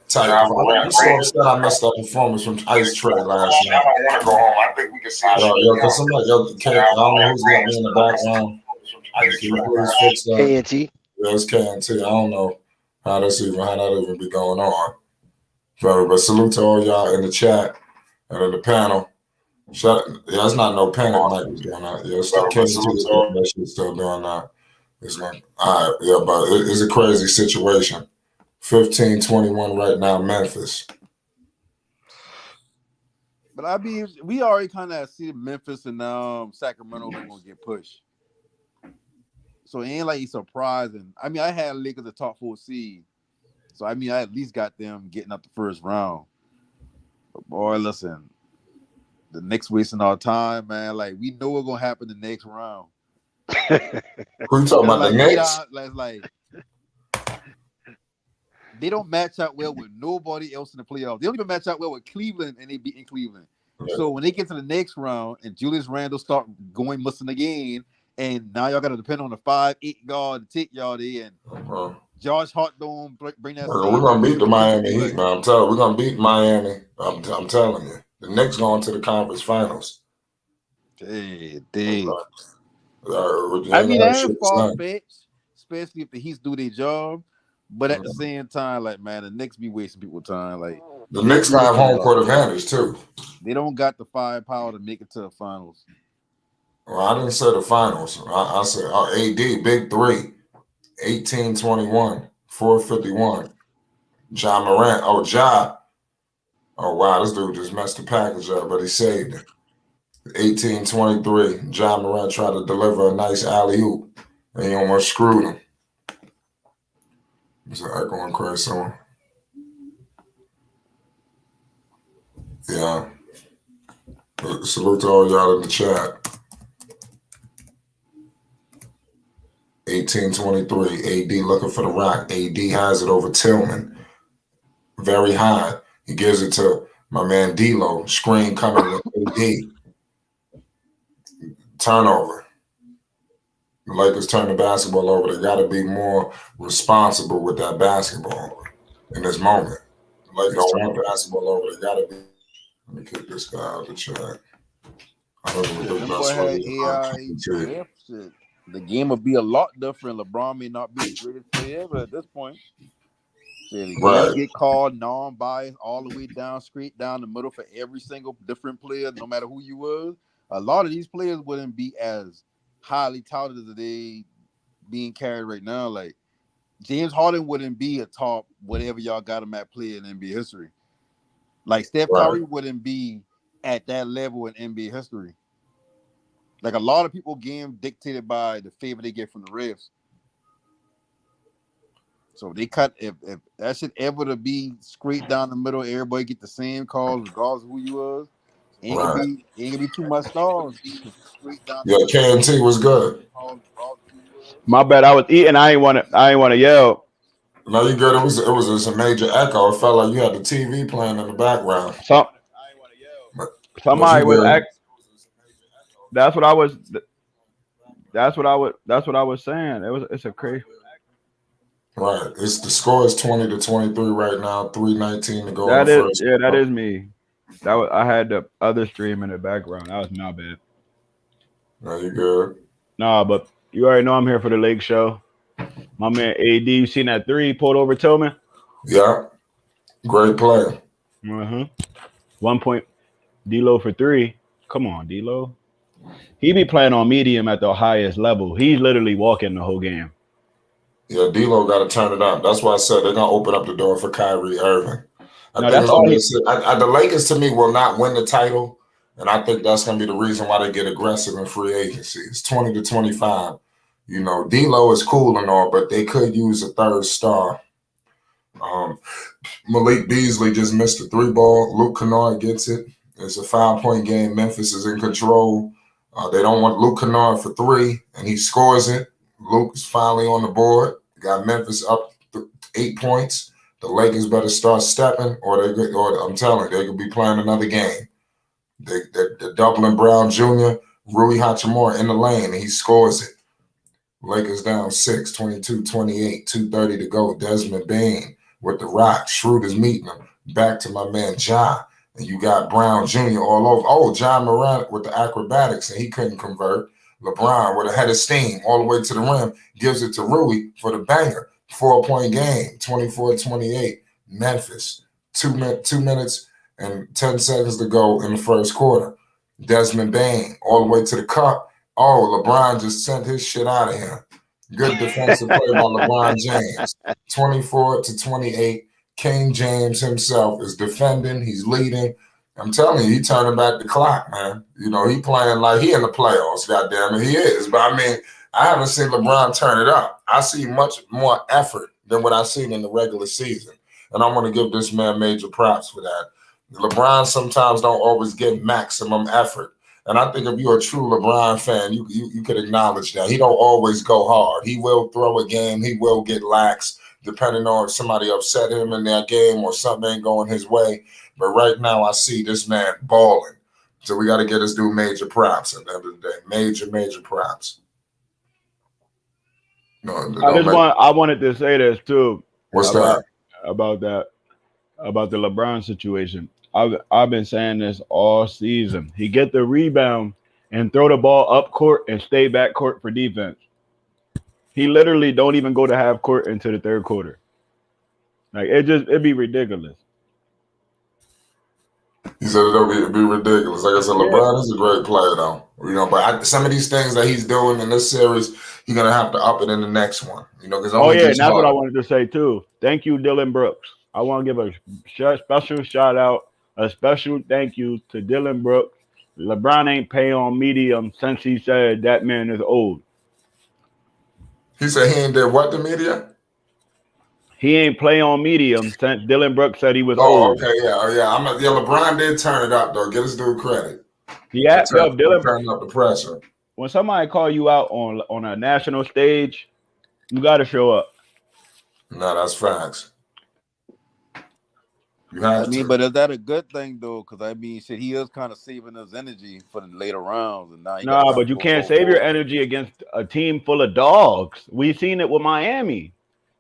type. I'm so upset I missed that performance from Ice Trae last night. I don't want to go home. I think we can see a Trae Young. Somebody, I don't know who's got me in the background. Can you please fix that?
KNT.
Yeah, it's KNT. I don't know how that even be going on. But salute to all y'all in the chat and in the panel. It's not no panic like we doing that. Yeah, that shit's still doing that. It's like, all right, yeah, but it's a crazy situation. 15-21 right now, Memphis.
But we already kind of see Memphis and Sacramento are gonna get pushed. So it ain't like it's surprising. I mean, I had Lakers a top 4 seed. So I mean, I at least got them getting up the first round. But boy, listen. The Knicks wasting our time, man. Like, we know what's gonna happen the next round.
Who you talking about, the Knicks?
Like, they don't match out well with nobody else in the playoffs. They don't even match out well with Cleveland, and they beat in Cleveland. Yeah. So when they get to the next round and Julius Randle start going missing again, and now y'all got to depend on the 5'8" guard to take y'all there, and Josh Hart don't bring that.
We're gonna beat the Miami Heat, man. I'm telling you, we're gonna beat Miami. I'm telling you. The Knicks going to the conference finals.
Hey.
I
mean, that ain't far-fetched, especially if the Heats do their job. But at the same time, like, man, the Knicks be wasting people's time. Like,
the Knicks have home court advantage too.
They don't got the firepower to make it to the finals.
Well, I didn't say the finals. I said AD, big three, 18-21, 451. John Morant, Ja. Oh, wow, this dude just messed the package up, but he saved it. 18-23. John Morant tried to deliver a nice alley-oop, and he almost screwed him. Is that going crazy someone? Yeah. Salute to all y'all in the chat. 18-23. AD looking for the rock. AD has it over Tillman. Very high. He gives it to my man D'Lo. Screen coming with AD. Turnover. The Lakers turn the basketball over. They got to be more responsible with that basketball in this moment. The Lakers turn the basketball over. They got to be. Let me kick this guy out of the chat.
Them boy had AI draft shit. The game would be a lot different. LeBron may not be the greatest player ever at this point. Shit, the game get called non-biased all the way down, straight down the middle for every single different player, no matter who you was. A lot of these players wouldn't be as highly touted as they being carried right now. Like James Harden wouldn't be a top whatever y'all got him at player in NBA history. Like Steph Curry wouldn't be at that level in NBA history. Like a lot of people game dictated by the favor they get from the refs. So they cut if that shit ever to be straight down the middle, everybody get the same calls regardless of who you was. Ain't gonna be too much stars. Straight down the middle.
KMT was good.
My bad. I was eating. I ain't want to yell.
No, you good. It was just a major echo. It felt like you had the TV playing in the background.
Somebody was acting. That's what I was. That's what I was saying. It's a crazy.
Right. It's the score is 20-23 right now. 3:19 to go.
That is that is me. I had the other stream in the background. That was not bad.
No, you good.
Nah, but you already know I'm here for the Lake Show. My man AD, you seen that 3 pulled over Tillman?
Yeah. Great play.
1 point D-Lo for 3. Come on, D-Lo. He be playing on medium at the highest level. He's literally walking the whole game.
Yeah, D-Lo got to turn it up. That's why I said they're going to open up the door for Kyrie Irving. The Lakers, to me, will not win the title, and I think that's going to be the reason why they get aggressive in free agency. It's 20-25. You know, D-Lo is cool and all, but they could use a third star. Malik Beasley just missed a 3-ball. Luke Kennard gets it. It's a 5-point game. Memphis is in control. They don't want Luke Kennard for 3, and he scores it. Luke is finally on the board. Got Memphis up 8 points. The Lakers better start stepping, or I'm telling you, they could be playing another game. They're doubling Brown Jr., Rui Hachimura in the lane, and he scores it. Lakers down 6, 22-28, 2:30 to go. Desmond Bain with the rock. Schroeder's meeting him. Back to my man Ja. And you got Brown Jr. all over. Oh, John Morant with the acrobatics, and he couldn't convert. LeBron with a head of steam all the way to the rim. Gives it to Rui for the banger. 4-point game, 24-28. Memphis. 2 minutes and 10 seconds to go in the first quarter. Desmond Bain all the way to the cup. Oh, LeBron just sent his shit out of here. Good defensive play by LeBron James. 24-28. King James himself is defending. He's leading. I'm telling you, he turning back the clock, man. You know, he playing like he in the playoffs, goddamn it, he is. But I mean, I haven't seen LeBron turn it up. I see much more effort than what I've seen in the regular season. And I want to give this man major props for that. LeBron sometimes don't always get maximum effort. And I think if you're a true LeBron fan, you could acknowledge that. He don't always go hard. He will throw a game. He will get lax, depending on if somebody upset him in that game or something ain't going his way. But right now, I see this man balling. So we got to get this dude major props at the end of the day. Major props.
I wanted to say this too.
What's that?
About the LeBron situation. I've been saying this all season. He get the rebound and throw the ball up court and stay back court for defense. He literally don't even go to half court into the third quarter. Like it'd be ridiculous.
He said it'd be ridiculous. Like I said, LeBron is a great player though. You know, but some of these things that he's doing in this series, you're gonna have to up it in the next one. You know, because
and that's what I wanted to say too. Thank you, Dylan Brooks. I want to give a special shout out. A special thank you to Dylan Brooks. LeBron ain't pay on medium since he said that man is old.
He said he ain't did what to media?
He ain't play on medium since Dylan Brooks said he was
Oh,
old.
okay, yeah. LeBron did turn it up though. Give this dude credit.
Dylan
turning up the pressure.
When somebody call you out on a national stage, you got to show up.
No, that's facts.
But is that a good thing though? Because I mean, shit, he is kind of saving his energy for the later rounds, and now
but you can't save your energy against a team full of dogs. We've seen it with Miami.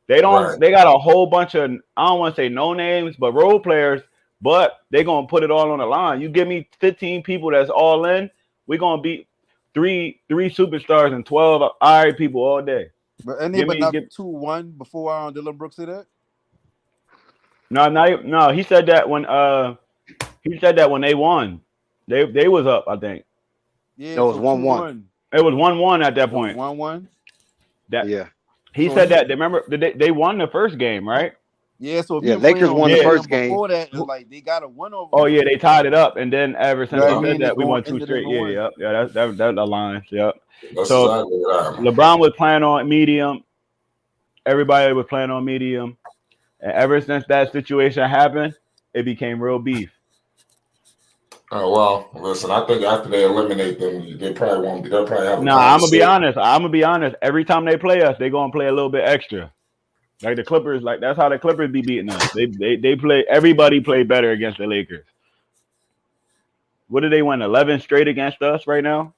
They don't. Right. They got a whole bunch of, I don't want to say no names, but role players. But they're gonna put it all on the line. You give me 15 people that's all in. We're gonna beat three superstars and 12 all right people all day.
But and they
Give
but
me
not
give
2-1 before Dylan Brooks said that.
no. He said that when they won. They was up, I think.
Yeah,
It was
so
1-1.
2-1.
It was 1-1 at that
It was
point.
1-1.
That
Yeah.
he
So
said that. Remember they won the first game, right?
Yeah, so if
Yeah,
you playing
Lakers
on
won the
Yeah.
first
medium
game.
before that, it's like they got a win over
Oh
them.
yeah, they tied it up, and then ever since
That
he
Yeah,
said
mean it's
that, we
going
won 2
into the
straight.
number
Yeah,
one.
that aligns. Yep.
that's
So
exactly what happened.
LeBron was playing on medium. Everybody was playing on medium, and ever since that situation happened, it became real beef.
Oh well, listen. I think after they eliminate them, they probably won't be. They'll probably have a
Nah, I'm gonna be
conversation.
honest. Every time they play us, they gonna play a little bit extra. Like the Clippers, like that's how the Clippers be beating us. They play. Everybody play better against the Lakers. What did they win? 11 straight against us right now.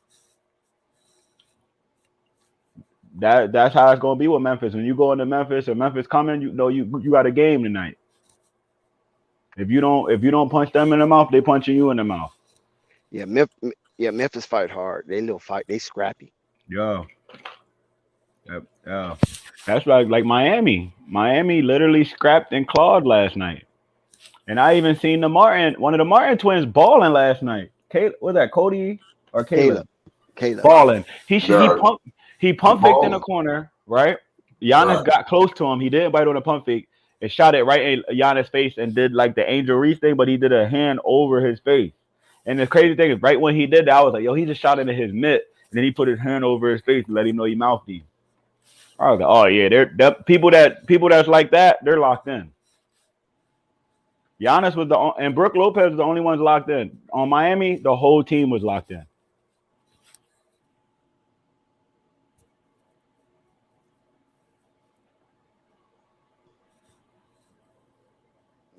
That's how it's gonna be with Memphis. When you go into Memphis or Memphis coming, you know you got a game tonight. If you don't punch them in the mouth, they punching you in the mouth.
Yeah, Memphis fight hard. They little fight. They scrappy.
Yeah. Yeah. That's like Miami. Miami literally scrapped and clawed last night. And I even seen one of the Martin twins balling last night. Was that Cody or Caleb?
Caleb.
Balling. He
Yeah.
pump faked in the
Balling.
corner, right? Giannis
Right.
got close to him. He didn't bite on a pump fake and shot it right in Giannis' face and did like the Angel Reese thing, but he did a hand over his face. And the crazy thing is, right when he did that, I was like, yo, he just shot into his mitt, and then he put his hand over his face to let him know he mouthed him. I was like, oh yeah, they're people that's like that, they're locked in. Giannis was and Brooke Lopez was the only ones locked in. On Miami, the whole team was locked in.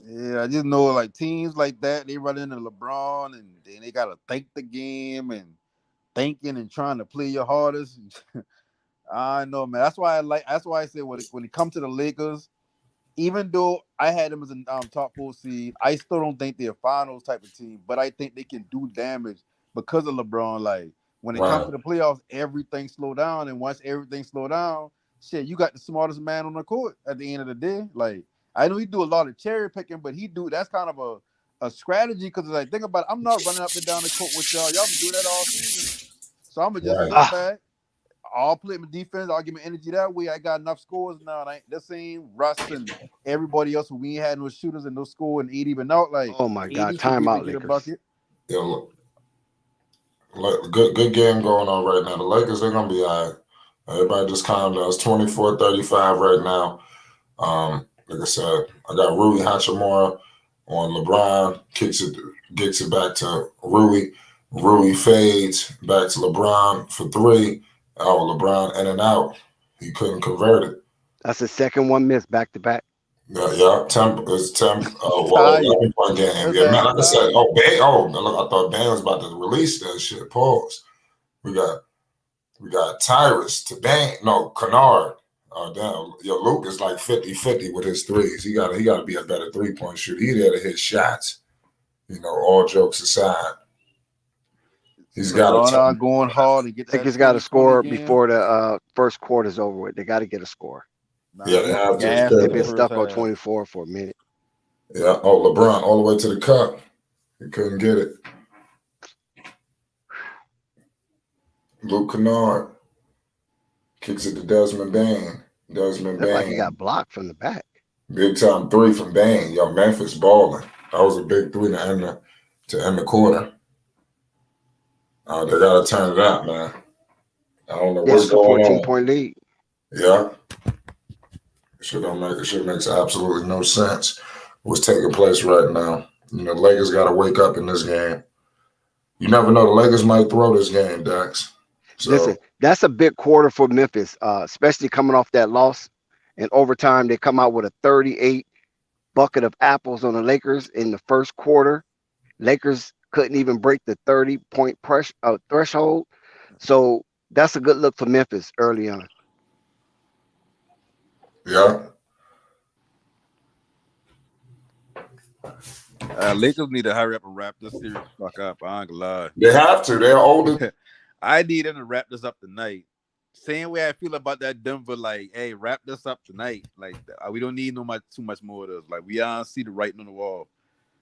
Yeah, I just know like teams like that, they run into LeBron and then they gotta think the game and thinking and trying to play your hardest. I know, man. That's why I said when it comes to the Lakers, even though I had them as a top 4 seed, I still don't think they're a finals type of team. But I think they can do damage because of LeBron. Like when it comes to the playoffs, everything slow down, and once everything slow down, shit, you got the smartest man on the court at the end of the day. Like I know he do a lot of cherry picking, but that's kind of a strategy because like think about it, I'm not running up and down the court with y'all. Y'all been doing that all season, so I'm gonna just sit back. I'll play my defense. I'll give my energy that way. I got enough scores now. The same Russ and everybody else. We ain't had no shooters and no score and 8 even out. Like,
Oh my God,
80 should be able
timeout,
to get a
Lakers.
bucket.
Yeah, look, good game going on right now. The Lakers, they're gonna be all right. Everybody just calm down. It's 24-35 right now. Like I said, I got Rui Hachimura on LeBron, gets it back to Rui. Rui fades back to LeBron for 3. Oh, LeBron in and out. He couldn't convert it.
That's the second one missed back to back.
Yeah, it's 10. 11-point game.
That's
Yeah, man.
that
Like I said,
tired.
look, I thought Dan was about to release that shit. Pause. We got Tyrus to Dan. No, Kennard. Damn, Luke is like 50-50 with his threes. He gotta be a better 3-point shooter. He there to hit shots. All jokes aside. He's got
LeBron going hard and get that.
Lakers got to score before the first quarter's over with. They got to get a score.
Yeah, they have to.
They've been stuck on 24 for a minute.
Yeah. Oh, LeBron all the way to the cup. He couldn't get it. Luke Kennard kicks it to Desmond Bain.
Looks like he got blocked from the back.
Big time 3 from Bain. Memphis balling. That was a big 3 to end the quarter. They gotta turn it up, man. I don't know what's going on.
14-point lead.
Yeah. It should make absolutely no sense what's taking place right now. The Lakers got to wake up in this game. You never know. The Lakers might throw this game, Dax. So,
listen, that's a big quarter for Memphis, especially coming off that loss. In overtime, they come out with a 38 bucket of apples on the Lakers in the first quarter. Lakers couldn't even break the 30-point threshold. So that's a good look for Memphis early on.
Yeah.
Lakers need to hurry up and wrap this series the fuck up. I ain't gonna lie.
They have to. They're older.
I need them to wrap this up tonight. Same way I feel about that Denver, like, hey, wrap this up tonight. Like, we don't need too much more of this. Like, we all see the writing on the wall.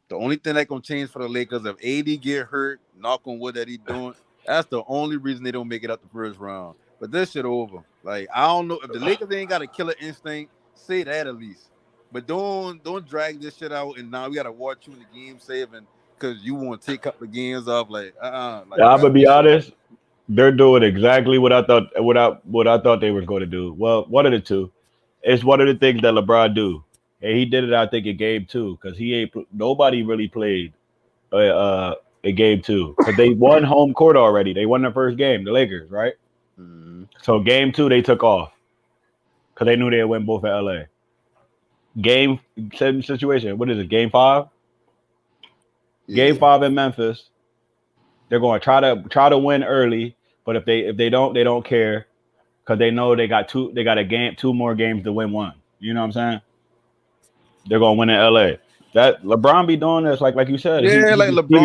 The only thing that gonna change for the Lakers if AD get hurt, knock on wood that he doing. That's the only reason they don't make it up the first round. But this shit over. Like, I don't know if the Lakers ain't got a killer instinct. Say that at least. But don't drag this shit out and now we gotta watch you in the game 7 because you want to take a couple of games off. Like,
I'm gonna be honest. They're doing exactly what I thought they were going to do. Well, one of the two. It's one of the things that LeBron do, and he did it. I think in game 2 because nobody really played in game 2 because they won home court already. They won their first game, the Lakers, right? Mm-hmm. So game 2 they took off because they knew they'd win both at LA. Game 7 situation. What is it? Game 5. Yeah. Game 5 in Memphis. They're going to try to win early. But if they don't, they don't care because they know they got two more games to win one. You know what I'm saying? They're gonna win in LA. That LeBron be doing this like you said.
Yeah, like LeBron.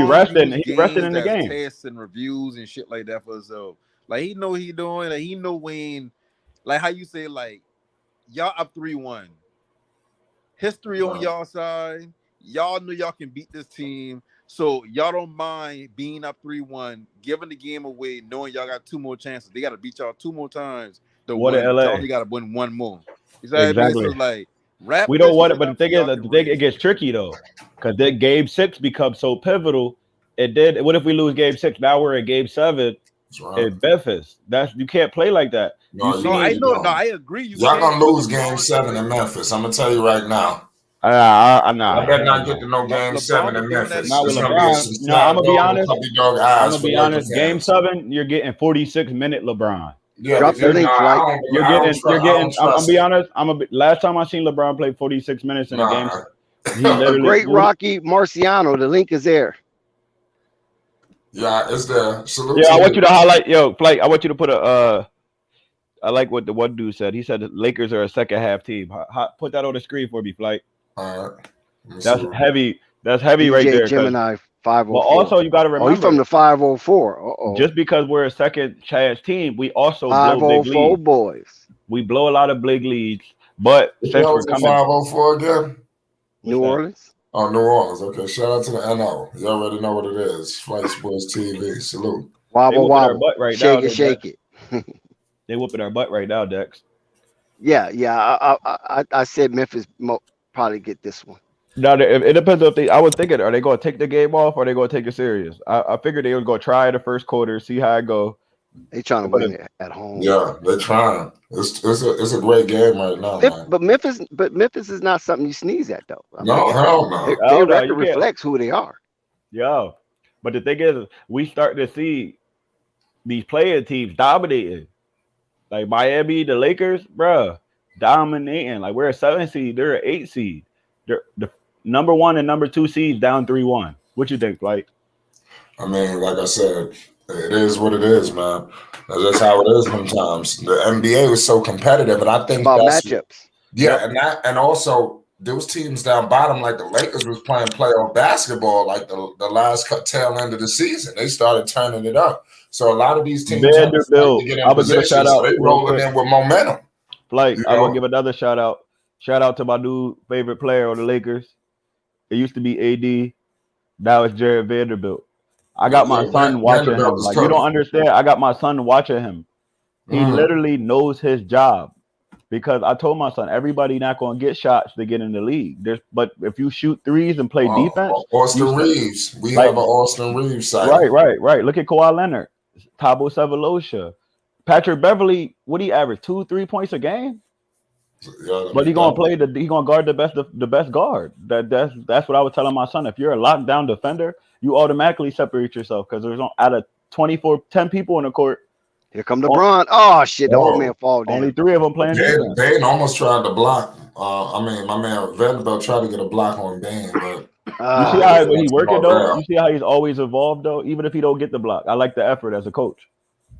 He resting in the game.
Tests and reviews and shit like that for himself. Like he know he doing. Like he know when. Like how you say like y'all up 3-1. History on y'all side. Y'all know y'all can beat this team. So y'all don't mind being up 3-1, giving the game away, knowing y'all got 2 more chances. They got to beat y'all 2 more times.
What in LA?
You got to win 1 more. Exactly. So like,
we don't want it, but the thing is, it gets tricky though, because then game 6 becomes so pivotal. It did. What if we lose game 6? Now we're in game 7 in Memphis. You can't play like that.
I agree.
Y'all gonna lose game 7 in Memphis. I'm gonna tell you right now.
I'm not.
I better not get to no game 7 in Memphis.
Not with LeBron. No, I'm gonna be honest. Game 7, you're getting 46-minute LeBron.
Yeah,
drop the link, right?
You're getting. I'm be honest. Last time I seen LeBron play 46 minutes in a game,
the great Rocky Marciano. The link is there.
Yeah, it's there. Salute.
Yeah, I want you to highlight. Yo, Flake, I want you to put a. I like what the one dude said. He said the Lakers are a second half team. Put that on the screen for me, Flake.
All right.
That's heavy. That's heavy right there.
Gemini 504.
But also, you got to remember.
He's from the 504.
Just because we're a second chance team, we also
504 boys.
We blow a lot of big leads. But since we're coming
504 again.
New Orleans.
Oh, New Orleans. Okay. Shout out to the NO. You already know what it is. Flight Sports TV. Salute.
Wobble wobble.
Right
shake
now,
it, shake it.
They whooping our butt right now, Dex.
Yeah. I said Memphis probably get this one.
Now it depends if I was thinking, are they going to take the game off or are they going to take it serious? I figured they would go try the first quarter, see how it go.
They trying to win it at home.
Yeah, they're trying. It's a great game right now, man.
But Memphis is not something you sneeze at though.
Hell no.
Their record reflects who they are.
Yeah, but the thing is, we start to see these playing teams dominating. Like Miami, the Lakers, bruh, dominating. Like we're a 7 seed, they're an 8 seed. They're the number 1 and number 2 seeds down 3-1. What you think, Blake?
I mean, like I said, it is what it is, man. That's how it is sometimes. The NBA was so competitive, and I think
about matchups.
Yeah, and also those teams down bottom, like the Lakers, was playing playoff basketball like the last tail end of the season. They started turning it up. So a lot of these teams
Vanderbilt.
I would give a shout out. They rolling in with momentum.
Like I will give another shout out. Shout out to my new favorite player on the Lakers. It used to be AD. Now it's Jared Vanderbilt. I got my son watching him. Like you don't understand. I got my son watching him. He literally knows his job. Because I told my son, everybody not going to get shots to get in the league. But if you shoot threes and play defense.
Austin Reeves. We have an Austin Reeves side.
Right. Look at Kawhi Leonard. Thabo Sefolosha. Patrick Beverly, what do he average? 2-3 points a game? Yeah, but he's gonna guard the best guard. That's what I was telling my son. If you're a lockdown defender, you automatically separate yourself because there's out of 10 people in the court.
Here come LeBron. Oh shit, the old man fall down.
Only 3 of them playing.
Bane almost tried to block. My man Vanderbilt tried to get a block on Bane, but
you see how he's working though? You see how he's always involved though, even if he don't get the block. I like the effort as a coach.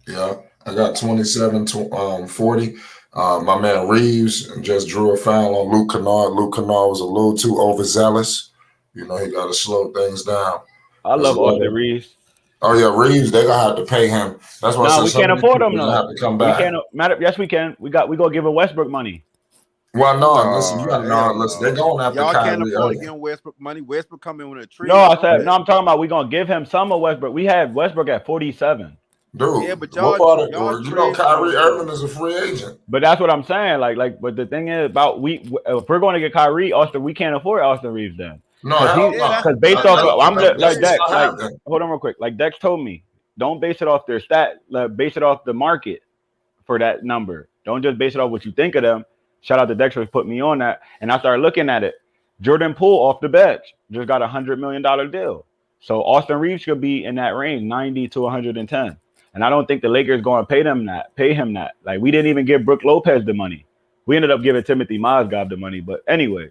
Yeah, I got 27 to 40. My man Reeves just drew a foul on Luke Kennard. Luke Kennard was a little too overzealous. You know, he got to slow things down.
I love Austin Reeves.
Oh yeah, Reeves. They gonna have to pay him. That's why
No, we can't afford him.
No, have to come
we
back.
can't. Matter. Yes, we can. We gonna give him Westbrook money.
Well, no, listen, you gotta know. Listen, they're going after
y'all
Kyrie
can't afford to
Irving.
give him Westbrook money. Westbrook coming with a trade.
No, I said no. I'm talking about we gonna give him some of Westbrook. We had Westbrook at 47.
Dude,
Yeah, but
what
y'all
part you know Kyrie Irving is a free agent.
But that's what I'm saying. But the thing is about if we're going to get Kyrie, we can't afford Austin Reeves then.
No,
because based off of I'm just like Dex. Hold on real quick. Like Dex told me, don't base it off their stat. Base it off the market for that number. Don't just base it off what you think of them. Shout out to Dex for putting me on that. And I started looking at it. Jordan Poole off the bench just got $100 million deal. So Austin Reeves should be in that range, 90 to 110. And I don't think the Lakers going to pay him that. Like, we didn't even give Brook Lopez the money. We ended up giving Timothy Mozgov the money. But anyway,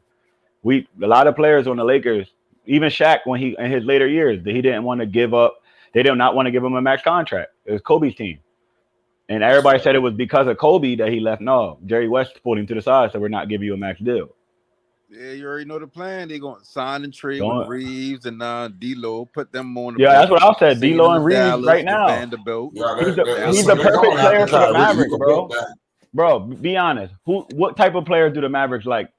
a lot of players on the Lakers, even Shaq, when he in his later years, he didn't want to give up. They did not want to give him a max contract. It was Kobe's team. And everybody said it was because of Kobe that he left. No, Jerry West pulled him to the side, so we're not giving you a max deal.
Yeah, you already know the plan. They're going to sign and trade with Reeves and D'Lo, put them on the
bench. That's what I said. D'Lo and Reeves Dallas, right now.
Vanderbilt.
Yeah,
he's the perfect player for the Mavericks, bro. Bro, be honest. What type of players do the Mavericks like?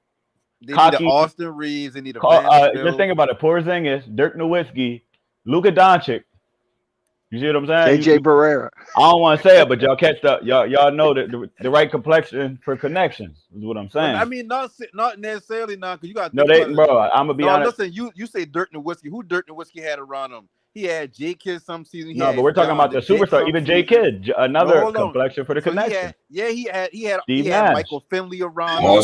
They need an Austin Reeves. They need a
just think about it. Porzingis, Dirk Nowitzki, Luka Doncic. You see what I'm saying?
JJ Barrera.
I don't want to say it, but y'all catch y'all know that the right complexion for connections is what I'm saying.
I mean, not necessarily now, because you got
bro. I'm gonna be honest.
Listen, you say Dirk Nowitzki. Who Dirk Nowitzki had around him? He had J Kidd some season.
But we're talking about the superstar. Even J Kidd, another complexion for the connection.
He had
Nash.
Michael Finley around him.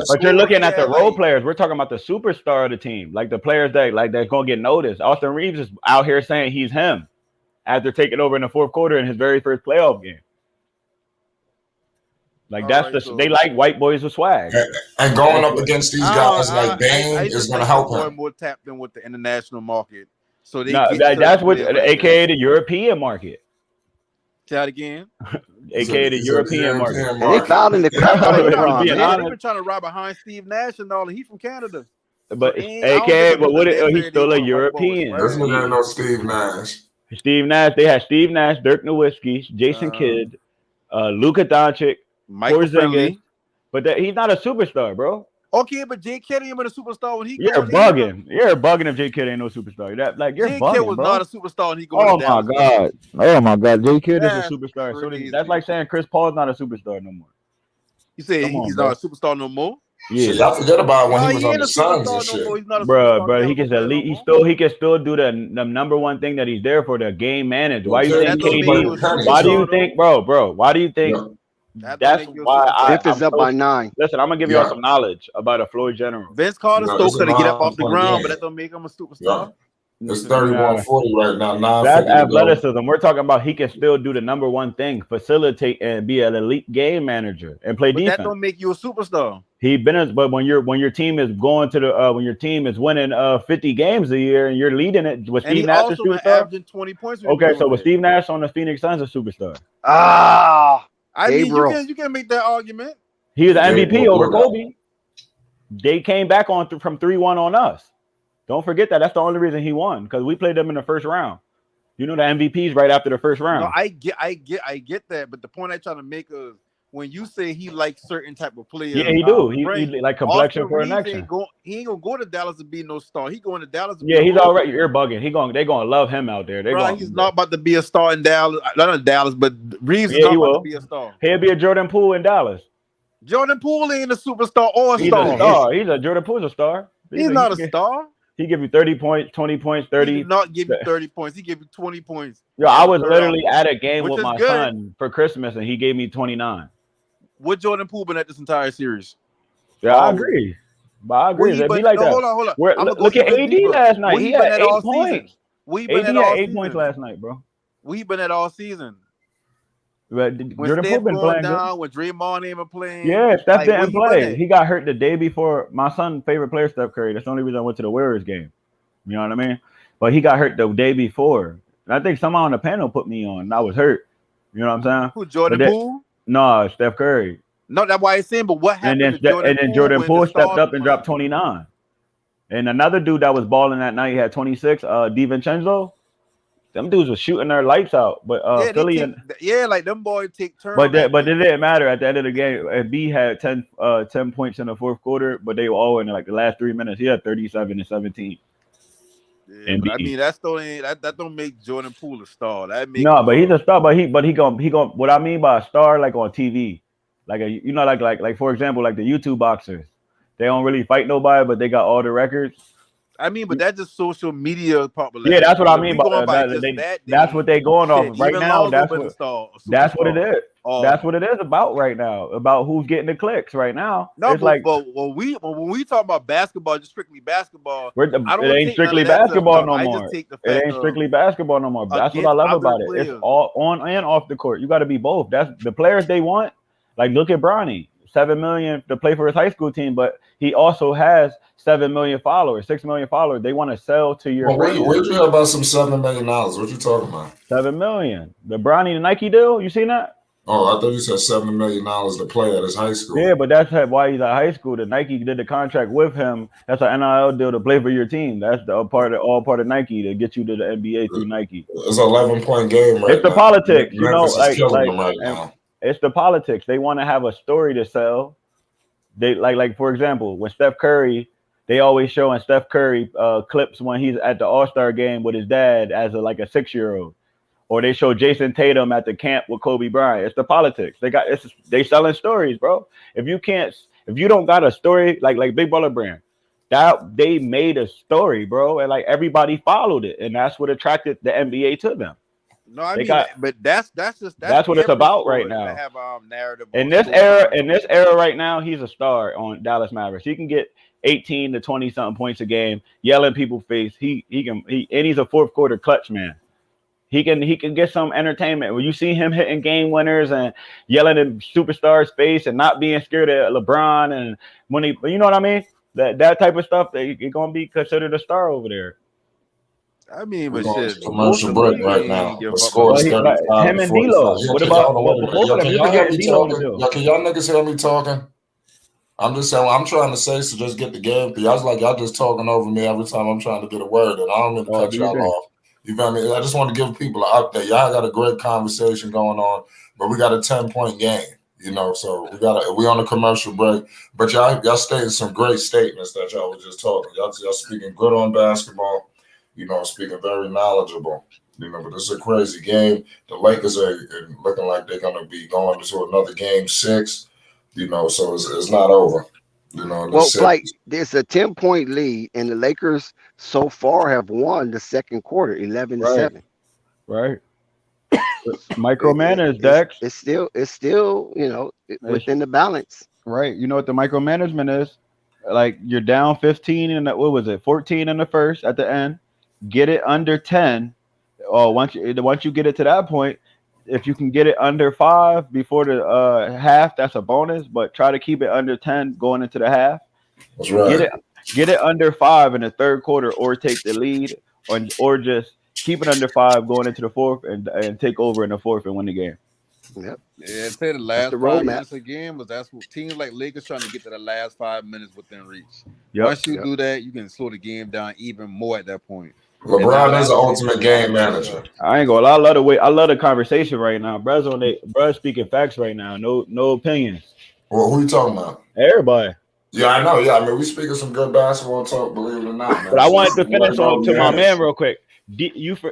But you're looking at the role players. We're talking about the superstar of the team, like the players that's gonna get noticed. Austin Reeves is out here saying he's him after taking over in the fourth quarter in his very first playoff game. Like they like white boys with swag.
And going up against these guys like Bane is going to help him.
More tapped in with the international market, so
that's what AKA the European market.
Say that again.
AKA the European market.
They found in the cup.
They've been trying to ride behind Steve Nash and all. He's from Canada.
But AKA, he's still a European.
There's no Steve Nash.
Steve Nash. They had Steve Nash, Dirk Nowitzki, Jason Kidd, Luka Doncic,
Porzingis.
But he's not a superstar, bro.
Okay, but J Kidd ain't been a superstar when he.
You're bugging. You're bugging if J Kidd ain't no superstar. You're
J
bugging,
Kidd was
bro.
not a superstar when he going to Dallas.
Oh my god, J Kidd is a superstar. So that's like saying Chris Paul's not a superstar no more.
You say he's not a superstar no more?
Yeah, y'all forget about when he was on the Suns and shit.
Bro, he can elite. He can still do the number one thing that he's there for, the game manage. Why you think KD? Why do you think, bro? Why do you think? That's why
Memphis up by 9.
Listen, I'm gonna give y'all some knowledge about a Floyd General.
Vince Carter still could get up off the ground, but that don't make him a superstar.
It's 31-40 right now.
That's athleticism. We're talking about he can still do the number one thing, facilitate and be an elite game manager and play defense.
That don't make you a superstar.
But when your team is going to the when your team is winning 50 games a year and you're leading it with Steve Nash, a superstar.
Averaging 20 points.
Okay, so with Steve Nash on the Phoenix Suns, a superstar.
I mean, you can make that argument.
He was the MVP over Kobe. They came back from 3-1 on us. Don't forget that. That's the only reason he won, because we played them in the first round. You know, the MVP's right after the first round.
No, I get that, but the point I try to make is when you say he likes certain type of players.
Yeah, he do. He like complexion for an action.
He ain't gonna go to Dallas to be no star. He going to Dallas.
He's already. You're bugging. They gonna love him out there.
He's not about to be a star in Dallas. Not in Dallas, but Reeves is not about to be a star.
He'll be a Jordan Poole in Dallas.
Jordan Poole ain't a superstar or a star.
He's a star. Jordan Poole's a star.
He's not a star.
He give you 30 points, 20 points, 30.
He did not give you 30 points. He gave you 20 points.
Yo, I was literally at a game with my son for Christmas, and he gave me 29.
What Jordan Poole been at this entire series?
Yeah, I agree. But I agree. It'd be like that. Hold on. Look at AD last night. He had 8 points. AD had 8 points last night, bro.
We've been at all season.
But
when
Jordan Poole been playing
down, when Draymond ain't been playing.
Yeah, Steph didn't play. He got hurt the day before. My son's favorite player, Steph Curry. That's the only reason I went to the Warriors game. You know what I mean? But he got hurt the day before. And I think someone on the panel put me on, and I was hurt. You know what I'm saying?
Who, Jordan Poole?
No, Steph Curry.
No, that's why I'm saying. But what happened?
And then Jordan Poole stepped up and dropped 29. And another dude that was balling that night, he had 26, DiVincenzo. Them dudes was shooting their lights out. But
Yeah,
Philly
like them boys take turns.
but it didn't matter at the end of the game. B had 10 points in the fourth quarter, but they were all in like the last 3 minutes. He had 37 and 17.
Yeah, but I mean that don't make Jordan Poole a star.
No, but he's a star. But he gonna what I mean by a star, like on TV, like like for example, like the YouTube boxers, they don't really fight nobody, but they got all the records.
I mean, but that's just social media popularity.
Yeah, that's what I mean. That's what they going off right now. That's what it is. That's what it is about right now. About who's getting the clicks right now.
No,
it's like
when we talk about basketball, just strictly basketball.
It ain't strictly basketball no more. It ain't strictly basketball no more. That's what I love about it. It's all on and off the court. You got to be both. That's the players they want. Like look at Bronny, $7 million to play for his high school team, but he also has 7 million followers, 6 million followers. They want to sell to your.
Where'd you hear about some $7 million? What you talking about?
7 million. The Bronny the Nike deal. You seen that?
Oh, I thought you said $7 million to play at his high school.
Yeah, but that's why he's at high school. The Nike did the contract with him. That's an NIL deal to play for your team. That's all part of Nike to get you to the NBA through Nike.
It's an 11-point game right
It's the
now.
politics, you know,
now.
It's the politics. They want to have a story to sell. They like for example, when Steph Curry, they always showing Steph Curry clips when he's at the All-Star game with his dad as a 6-year-old. Or they show Jason Tatum at the camp with Kobe Bryant. It's the politics. They selling stories, bro. If you don't got a story like Big Baller Brand, that they made a story, bro, and like everybody followed it, and that's what attracted the NBA to them.
No, I mean, but that's
what it's about right now.
Have narrative
in this era right now, he's a star on Dallas Mavericks. He can get 18 to 20 something points a game, yelling people's face. He's a fourth quarter clutch man. He can get some entertainment. When you see him hitting game winners and yelling in superstars' face and not being scared of LeBron, and when you know what I mean, that type of stuff, you're gonna be considered a star over there.
I mean, but
shit, commercial break right now. The score is 35.
Him and D'Lo. What about both of them? You forget D'Lo to do.
Can y'all niggas hear me talking? I'm just saying what I'm trying to say, so just get the game. Y'all like y'all just talking over me every time I'm trying to get a word, and I don't mean to cut y'all off. You feel me? I just want to give people an update. Y'all got a great conversation going on, but we got a 10-point game, you know. So we on a commercial break. But y'all stated some great statements that y'all was just talking. Y'all speaking good on basketball, you know, speaking very knowledgeable. You know, but this is a crazy game. The Lakers are looking like they're gonna be going to another game 6, you know, so it's not over. You know,
well, like there's a 10-point lead, and the Lakers so far have won the second quarter, 11-7.
Right. Micromanage, Dex.
It's still, you know, within the balance.
Right. You know what the micromanagement is? Like you're down 15 and what was it? 14 in the first at the end. Get it under 10. Or once you get it to that point, if you can get it under 5 before the half, that's a bonus. But try to keep it under 10 going into the half.
That's right.
Get it under 5 in the third quarter, or take the lead, or just keep it under 5 going into the fourth and take over in the fourth and win the game.
Yep.
Yeah, I'd say the last 5 minutes of the game that's what teams like Lakers trying to get to the last 5 minutes within reach.
Yep.
Once you do that, you can slow the game down even more at that point.
LeBron is the ultimate game manager.
I ain't gonna lie. I love the conversation right now. Bruh's speaking facts right now. No opinions.
Well, who you talking about?
Everybody.
Yeah, I know. Yeah, I mean, we speaking some good basketball talk, believe it or not, man.
But I wanted to finish on to my man real quick.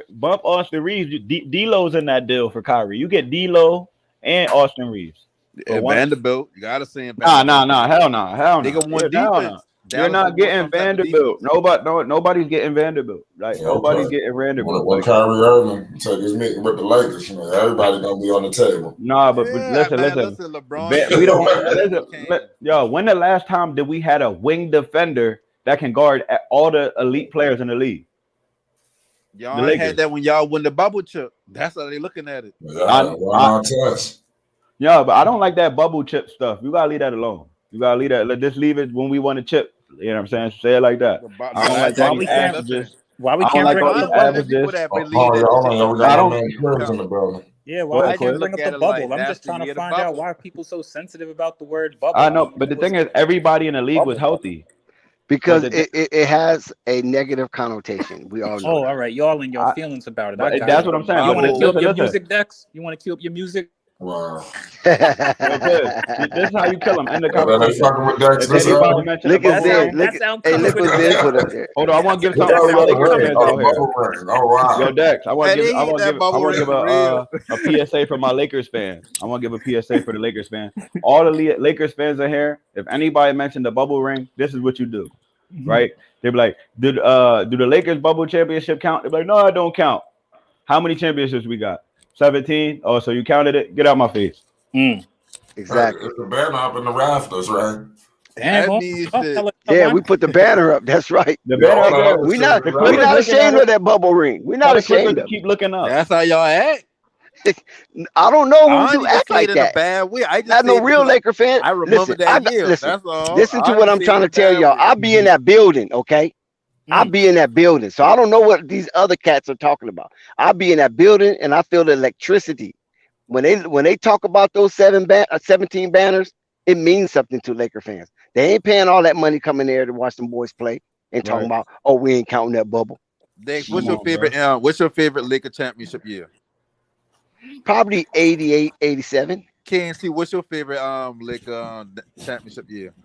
Bump Austin Reeves. D'Lo's in that deal for Kyrie. You get D'Lo and Austin Reeves.
And Vanderbilt, you gotta say
Nah, hell no.
Nigga want defense.
You're not getting Vanderbilt. Nobody's getting Vanderbilt. Like nobody's getting Vanderbilt.
When Kyrie Irving take his meeting with the Lakers, you know, everybody gonna be on the table.
Nah, but listen,
LeBron.
We don't. Yo, when the last time did we had a wing defender that can guard all the elite players in the league?
Y'all had that when y'all win the bubble chip. That's how they looking at it.
Yeah, but I don't like that bubble chip stuff. You gotta leave that alone. You gotta leave that. Just leave it when we want to chip. You know what I'm saying? Say it like that. I don't like that.
Why we can't bring up the
bubble?
Yeah, why can't bring up the bubble? I'm just trying to find out why are people so sensitive about the word bubble.
I know, but the thing is, everybody in the league was healthy.
Because it has a negative connotation. We all know.
Oh, all right. Y'all in your feelings about it. I got
that's
it.
what I'm saying.
You want to
But
cue up your
listen.
music, Dex? You want to cue up your music?
Wow.
This is how you kill them in the
They
conversation.
fucking with Dex.
If anybody mentioned the
Look at
bubble
Zen.
ring,
Look at Zen put up there.
hold on, I want to give
Oh,
something to the Lakers
ring.
fans
Oh,
out here.
bubble ring. Oh, wow.
Yo, Dex, I want
Hey,
to
they
give, I
hate
want
that
to give, I
bubble
want to
ring
give
for
a PSA for my Lakers fans. I want to give a PSA for the Lakers fans. All the Lakers fans are here. If anybody mentioned the bubble ring, this is what you do, right? They'd be like, do the Lakers bubble championship count? They're like, no, it don't count. How many championships we got? 17. Oh, so you counted it? Get out my face.
Exactly.
It's the banner up in the rafters, right?
Damn.
That means shit.
Yeah, we put the banner up. That's right.
The banner up there.
We're not
looking
ashamed
at
of that bubble ring. We're not
The
ashamed
Clippers
of it.
keep looking up.
That's how y'all act.
I don't know
I
who
don't
you
even
act
say
like
it in a
that.
bad way. I just
Not no
say it
real
because
Laker fan.
I remember
Listen,
that year.
listen,
That's all.
listen to
I
what
don't
I'm
say it
trying
in
to
a
tell
bad
y'all.
way.
I'll be in that building, okay? I'll be in that building. So I don't know what these other cats are talking about. I'll be in that building and I feel the electricity. When they talk about those 17 banners, it means something to Laker fans. They ain't paying all that money coming there to watch them boys play and talking about, oh, we ain't counting that bubble.
Dex, what's your favorite? What's your favorite Laker championship year?
Probably 88, 87.
KNC, what's your favorite Laker championship year?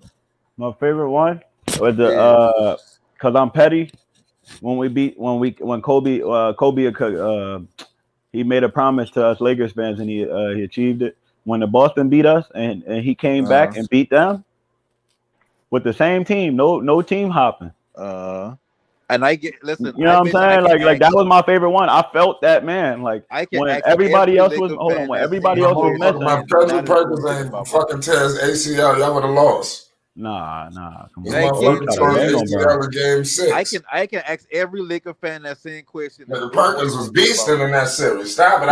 My favorite one was the because I'm petty. When Kobe he made a promise to us Lakers fans and he achieved it. When the Boston beat us and he came back and beat them with the same team, no team hopping.
And I get listen.
You know what I'm saying? Like that was my favorite one. I felt that, man. Like when everybody else was when everybody else was missing.
Frederick Perkins ain't fucking tear his ACL. Y'all would have lost.
Nah. Come
on. ACL in game 6.
I can ask every Laker fan that same question.
The Perkins was beasting in that series. Stop it.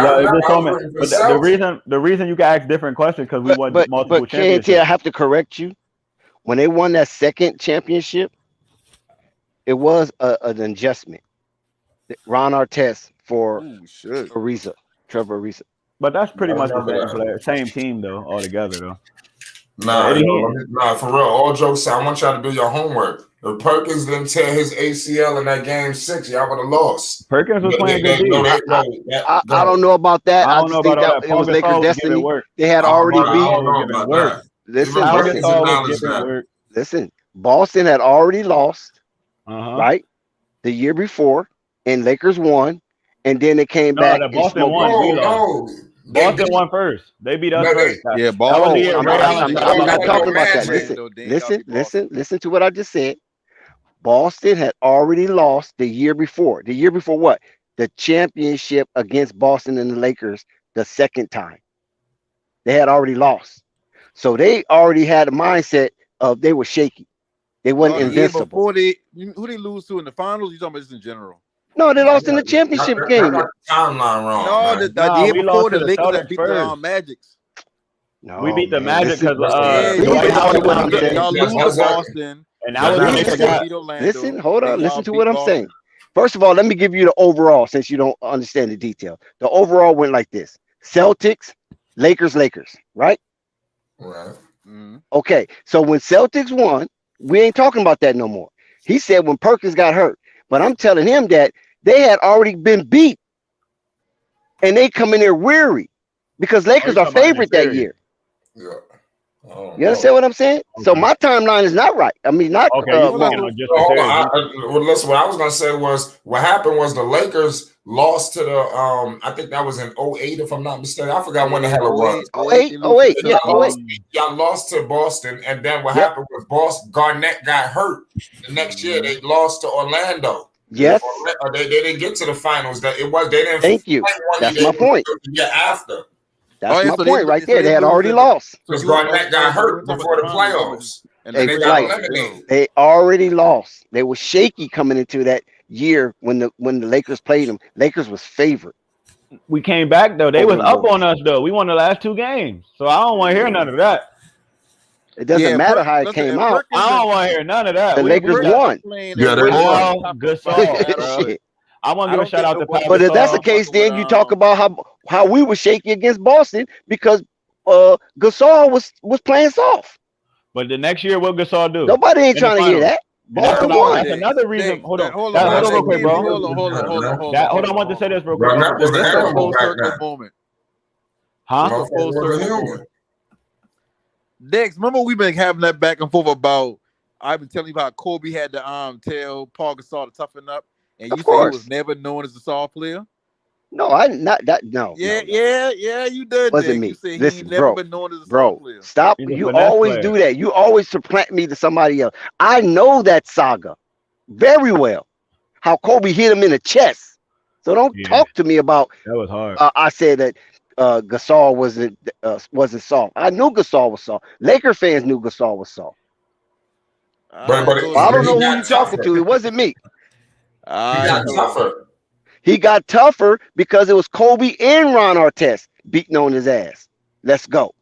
The reason you can ask different questions because we won multiple championships.
But I have to correct you. When they won that second championship, it was an adjustment. Ron Artest for Trevor Ariza.
But that's pretty much the same player, same team though, altogether though.
Nah, for real. All jokes aside, I want y'all to do your homework. If Perkins didn't tear his ACL in that game 6, y'all would have lost.
Perkins was playing good.
I don't know about that. I just think that it was Lakers' destiny. They had already beat. Listen, Boston had already lost. Right, the year before, and Lakers won, and then they came back.
Boston won. Boston won first. They beat us first.
Yeah,
Boston. I'm not talking about that. Listen to what I just said. Boston had already lost the year before. The year before what? The championship against Boston and the Lakers the second time. They had already lost, so they already had a mindset of they were shaky. They wasn't invincible.
Who they lose to in the finals? You talking about this in general?
No, they lost in the championship game.
Timeline wrong.
No, the year before the Lakers had beat the Magics.
No, we beat the Magic because
y'all lose to Boston.
And that was
Listen, hold on. Listen to what I'm saying. First of all, let me give you the overall since you don't understand the detail. The overall went like this: Celtics, Lakers, right?
Right.
Okay, so when Celtics won, we ain't talking about that no more. He said when Perkins got hurt, but I'm telling him that they had already been beat, and they come in there weary because Lakers are favorite that year.
Yeah.
You understand what I'm saying? Okay. So my timeline is not right. I mean, not
Listen, what I was gonna say was what happened was the Lakers lost to the I think that was in 08, if I'm not mistaken. I forgot when the hell it was.
08, yeah. 08.
Y'all lost to Boston, and then what happened was Garnett got hurt. The next year they lost to Orlando.
Yes.
They didn't get to the finals. They didn't.
Thank you. That's my point.
Yeah, after.
That's my point right there. They had already lost.
Because Garnett got hurt before the playoffs. And then they got eliminated.
They already lost. They were shaky coming into that year when the Lakers played them. Lakers was favored.
We came back though. They was up on us though. We won the last 2 games. So I don't want to hear none of that.
It doesn't matter how it came out.
I don't want to hear none of that.
The Lakers won.
Yeah, they won.
Good song. I want to give a shout out to Pat.
But if that's the case, then you talk about how we were shaky against Boston because Gasol was playing soft.
But the next year, what Gasol do?
Nobody ain't trying to hear that. Boston
That's
won.
another reason.
Nick,
Hold on.
hold
Hold
on,
on real quick, bro.
hold on.
Hold on. I want to say this real quick.
Bro, that was a
This is a
animal
full
back
circle
then.
moment.
Huh?
This is a full
Motherfucker was a
circle
human.
moment. Next, remember we've been having that back and forth about. I've been telling you about Kobe had to tell Paul Gasol to toughen up, and you
Of
said he
course.
was never known as a soft player.
No, I not that. No.
Yeah,
no.
yeah, you did.
Wasn't
Nick.
me.
You said
Listen,
he never been known as a
bro,
soft player.
stop.
He's a
You
finesse
always
player.
do that. You always supplant me to somebody else. I know that saga very well. How Kobe hit him in the chest. So don't
Yeah.
talk to me about.
That was hard.
I said that Gasol wasn't soft. I knew Gasol was soft. Laker fans knew Gasol was soft.
But
I don't know
he
who
got
you're talking
tougher.
to. It wasn't me.
He got tougher.
He got tougher because it was Kobe and Ron Artest beating on his ass. Let's go.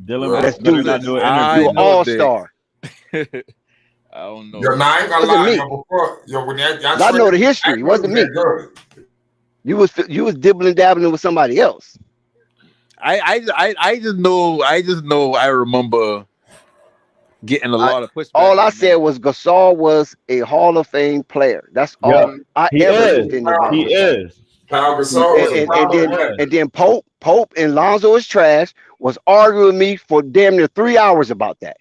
Dylan
Let's
Brooks
do
better
this.
not do an
I
You
interview.
an
know,
all-star.
I don't know.
Yo, nah, I ain't gonna
Wasn't
lie.
me.
Yo, before, yo, when y'all
I know the history. It wasn't me.
Good.
You was dibbling dabbling with somebody else.
I just know. I remember getting a lot of pushback.
All I
on
said
that.
was Gasol was a Hall of Fame player. That's all I
He
ever
is.
defended about
He
Gasol.
is.
Pau Gasol was a problem.
And then Pope and Lonzo is trash was arguing with me for damn near 3 hours about that.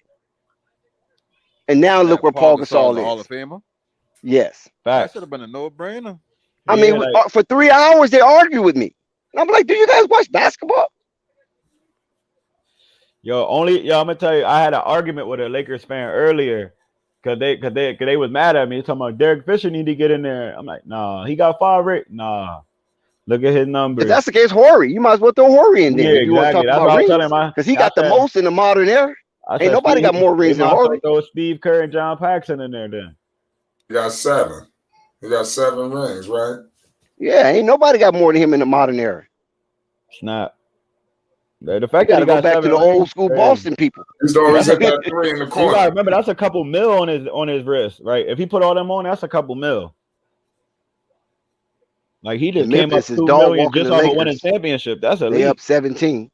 And now
That
look where Paul
is
Gasol
a Hall
is.
of Famer.
Yes.
That
Facts.
should have been a no-brainer.
I mean, for 3 hours they argue with me. And I'm like, do you guys watch basketball?
I'm gonna tell you, I had an argument with a Lakers fan earlier because they was mad at me. Talking about Derek Fisher need to get in there. I'm like, nah, he got 5 rings. Nah, look at his numbers.
If that's the case, Horry, you might as well throw Horry in there.
Yeah,
if you want to talk
exactly. That's
about
what I was
rings,
telling him.
because he got the most in the modern era. Ain't nobody got more rings than Horry.
Throw Steve Kerr and John Paxson in there then.
He got 7. He got 7 rings, right?
Yeah, ain't nobody got more than him in the modern era.
Snap. The fact
You
that he
gotta
got
go back to
7
the old
rings,
school
crazy.
Boston people.
He's always hit that 3 in the
You
corner.
gotta remember that's a couple mil on his wrist, right? If he put all them on, that's a couple mil. Like he just came up
Memphis is
2
dog
million
walking
just
the
off of
Lakers.
winning championship. That's elite.
They up 17.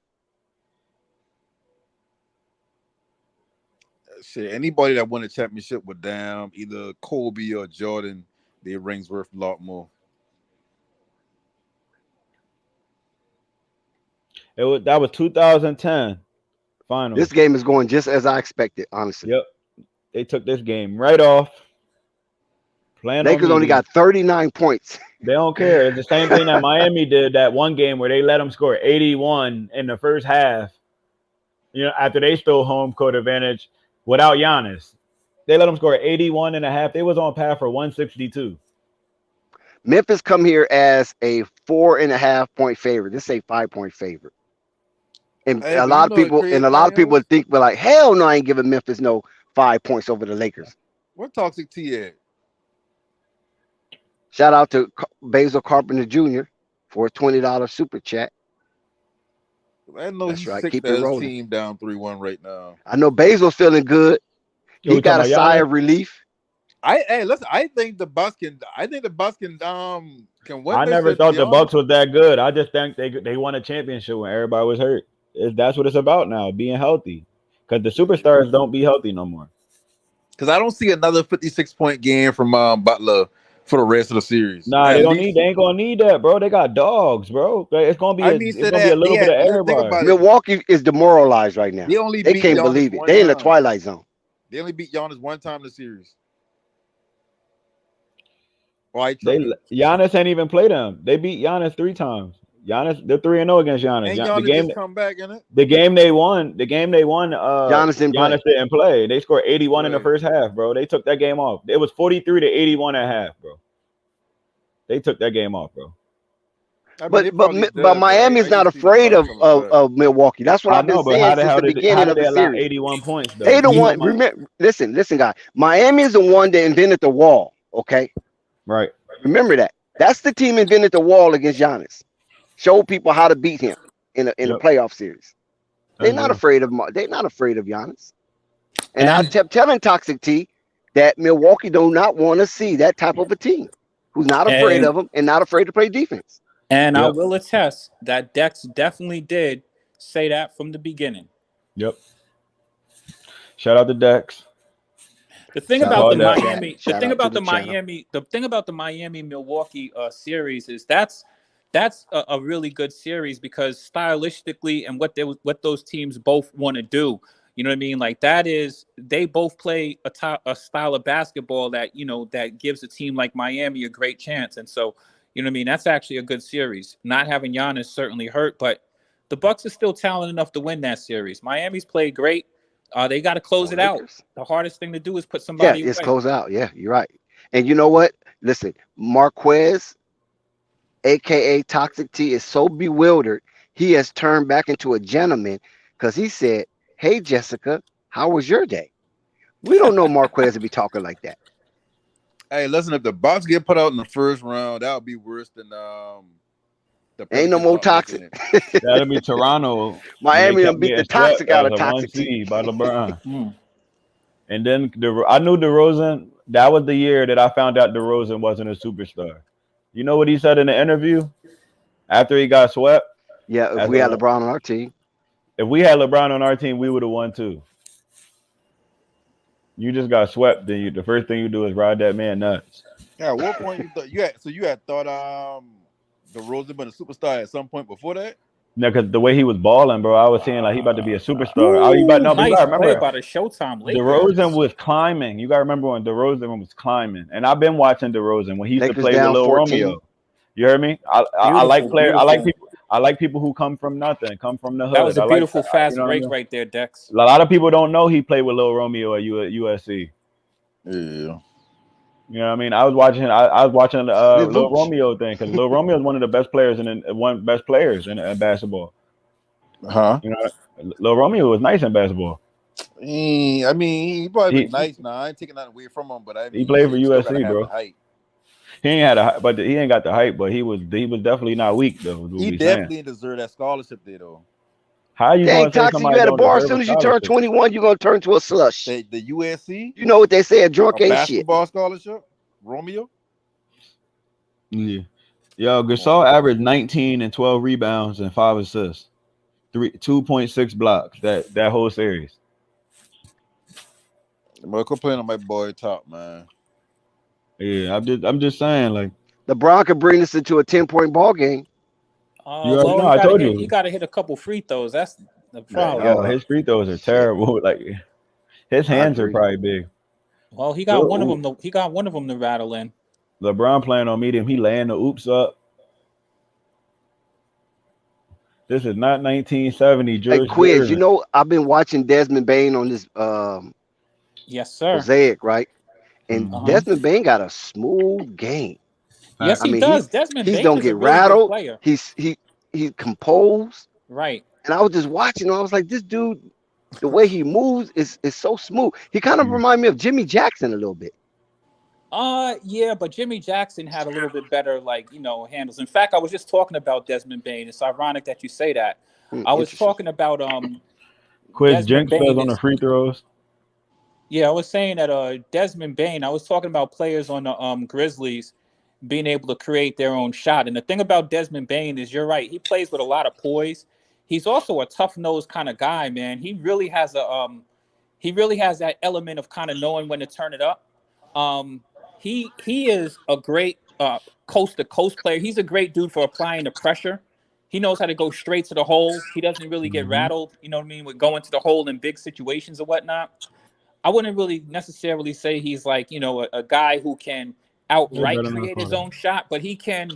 Shit, anybody that won a championship with damn either Kobe or Jordan, their rings worth a lot more.
That was 2010 finals.
This game is going just as I expected, honestly.
Yep. They took this game right off.
Lakers only got 39 points.
They don't care. It's the same thing that Miami did that one game where they let them score 81 in the first half. You know, after they stole home court advantage without Giannis. They let them score 81 and a half. They was on path for 162.
Memphis come here as a 4.5 point favorite. This is a 5-point favorite. And
Hey,
a
but
lot
you
of
know the
people
crazy thing is?
think we're like, hell no, I ain't giving Memphis no 5 points over the Lakers.
Where Toxic T at?
Shout out to Basil Carpenter Jr. for a $20 super chat.
I know
That's
he's
right.
sick
Keep
that
it
his
rolling.
team down 3-1 right now.
I know Basil's feeling good.
Yo,
He got a sigh of relief.
Listen, I think the Bucks can win.
I never thought the Bucks was that good. I just think they won a championship when everybody was hurt. That's what it's about now, being healthy. Because the superstars don't be healthy no more.
Because I don't see another 56-point game from Butler for the rest of the series.
Nah, they ain't gonna need that, bro. They got dogs, bro. It's gonna be a little bit of everybody.
Milwaukee is demoralized right now. They can't
Giannis
believe it.
one
They in the
time.
twilight zone.
They only beat Giannis one time in the series.
Giannis ain't even played them. They beat Giannis 3 times. Giannis, they're 3-0 against Giannis.
And Giannis just come back in it.
The game they won. Giannis didn't play. They scored 81 in the first half, bro. They took that game off. It was 43 to 81 at half, bro. They took that game off, bro.
But Miami's not afraid of Milwaukee. That's what I've been saying since the beginning of the series.
81 points, though.
They the one. Remember, listen, guys. Miami is the one that invented the wall. Okay,
right.
Remember that. That's the team invented the wall against Giannis. Showed people how to beat him in a playoff series. They're not afraid of. They're not afraid of Giannis. And I kept telling Toxic T that Milwaukee do not want to see that type of a team who's not afraid of him and not afraid to play defense.
And I will attest that Dex definitely did say that from the beginning.
Yep. Shout out to Dex.
The thing
Shout
about
out
the
to the
chat.
Miami, the
Shout
thing
out to
about
the
the
channel.
Miami, the thing about the Miami Milwaukee series is that's a really good series because stylistically and what those teams both want to do. You know what I mean? Like that is they both play a style of basketball that that gives a team like Miami a great chance. And so you know what I mean? That's actually a good series. Not having Giannis certainly hurt, but the Bucks are still talented enough to win that series. Miami's played great. They got to close
Oh,
it out.
Lakers.
The hardest thing to do is put
Yeah,
somebody
it's
away.
close out. Yeah, you're right. And you know what? Listen, Marquez, aka Toxic T, is so bewildered. He has turned back into a gentleman because he said, "Hey, Jessica, how was your day?" We don't know Marquez to be talking like that.
Hey, listen, if the Bucks get put out in the first round, that would be worse than the
Ain't no
Pelicans
more
not making
toxic.
it.
That'll be Toronto when they
Miami
kept
done beat the
getting swept
toxic out
as
of
a one
Toxic T.
seed by LeBron.
Mm.
And then I knew DeRozan. That was the year that I found out DeRozan wasn't a superstar. You know what he said in the interview after he got swept?
Yeah, if
As
we had
a,
LeBron on our team,
if we had LeBron on our team, we would have won too. You just got swept. Then the first thing you do is ride that man nuts.
Yeah, at what point you thought you had thought the Rose been a superstar at some point before that?
No, because the way he was balling, bro, I was saying like he about to be a superstar.
Ooh,
But you
nice
gotta
play
remember,
by the Showtime
DeRozan
Lakers.
was climbing. You gotta remember when DeRozan was climbing, and I've been watching DeRozan when he used to
Lakers
play with
down
Lil
14.
Romeo. You heard me? I like
Beautiful,
player.
beautiful.
I like people who come from nothing, come from the
That was
hood.
a
I like
beautiful
you
fast
know what I
break
mean.
right there, Dex.
A lot of people don't know he played with Lil Romeo at USC.
Yeah.
You know what I mean? I was watching
The
Lil
Vooch.
Romeo thing because Lil Romeo is one of the best players in basketball.
Huh?
You know, Lil Romeo was nice in basketball.
I mean, he probably been
He
nice now. I ain't taking that away from him, but I
he
mean,
played for
shit, you still gotta
USC,
have the
bro.
height.
He ain't got the hype, but he was definitely not weak though. Is what
He
we saying.
definitely deserved that scholarship there, though.
How you
Dang,
gonna say
Toxic, you
somebody
had a
don't
bar. As
deserve
soon
a
as you turn
scholarship?
21, you're going to turn to a slush.
The USC,
You know what they say, a drunk
a
ain't shit.
basketball scholarship, Romeo.
Yeah. Yo, Gasol averaged 19 and 12 rebounds and 5 assists, 2.6 blocks that whole series.
But quit playing on my boy top, man.
Yeah, I'm just saying, like
LeBron could bring this into a 10-point ball game.
you already
Well,
know. I told
he
you.
gotta hit a couple free throws. That's the
Man,
problem.
Yo, his free throws are
shit.
terrible. Like his
I
hands are
agree.
probably big.
Well, he got one of them. He got one of them to rattle in.
LeBron playing on medium. He laying the oops up. This is not 1970
Hey,
George
Quiz, you
Jordan.
know, I've been watching Desmond Bain on this
Yes, sir.
Mosaic, right? And
Mhm.
Desmond Bain got a smooth game.
Yes,
I
he
mean,
does. Desmond
he
Bain
don't
is a
get
really good
rattled.
player.
He's composed.
Right.
And I was just watching him. I was like, this dude, the way he moves is so smooth. He kind of reminds me of Jimmy Jackson a little bit.
Yeah, but Jimmy Jackson had a little bit better, handles. In fact, I was just talking about Desmond Bain. It's ironic that you say that. I was
Interesting.
talking about
Quiz
Desmond
Jinx does
Bain
on the free throws.
Yeah, I was saying that Desmond Bain. I was talking about players on the Grizzlies being able to create their own shot. And the thing about Desmond Bain is, you're right. He plays with a lot of poise. He's also a tough nosed kind of guy, man. He really has that element of kind of knowing when to turn it up. He is a great coast to coast player. He's a great dude for applying the pressure. He knows how to go straight to the hole. He doesn't really get rattled, you know what I mean, with going to the hole in big situations or whatnot. I wouldn't really necessarily say he's like, a guy who can outright create his own shot, but he can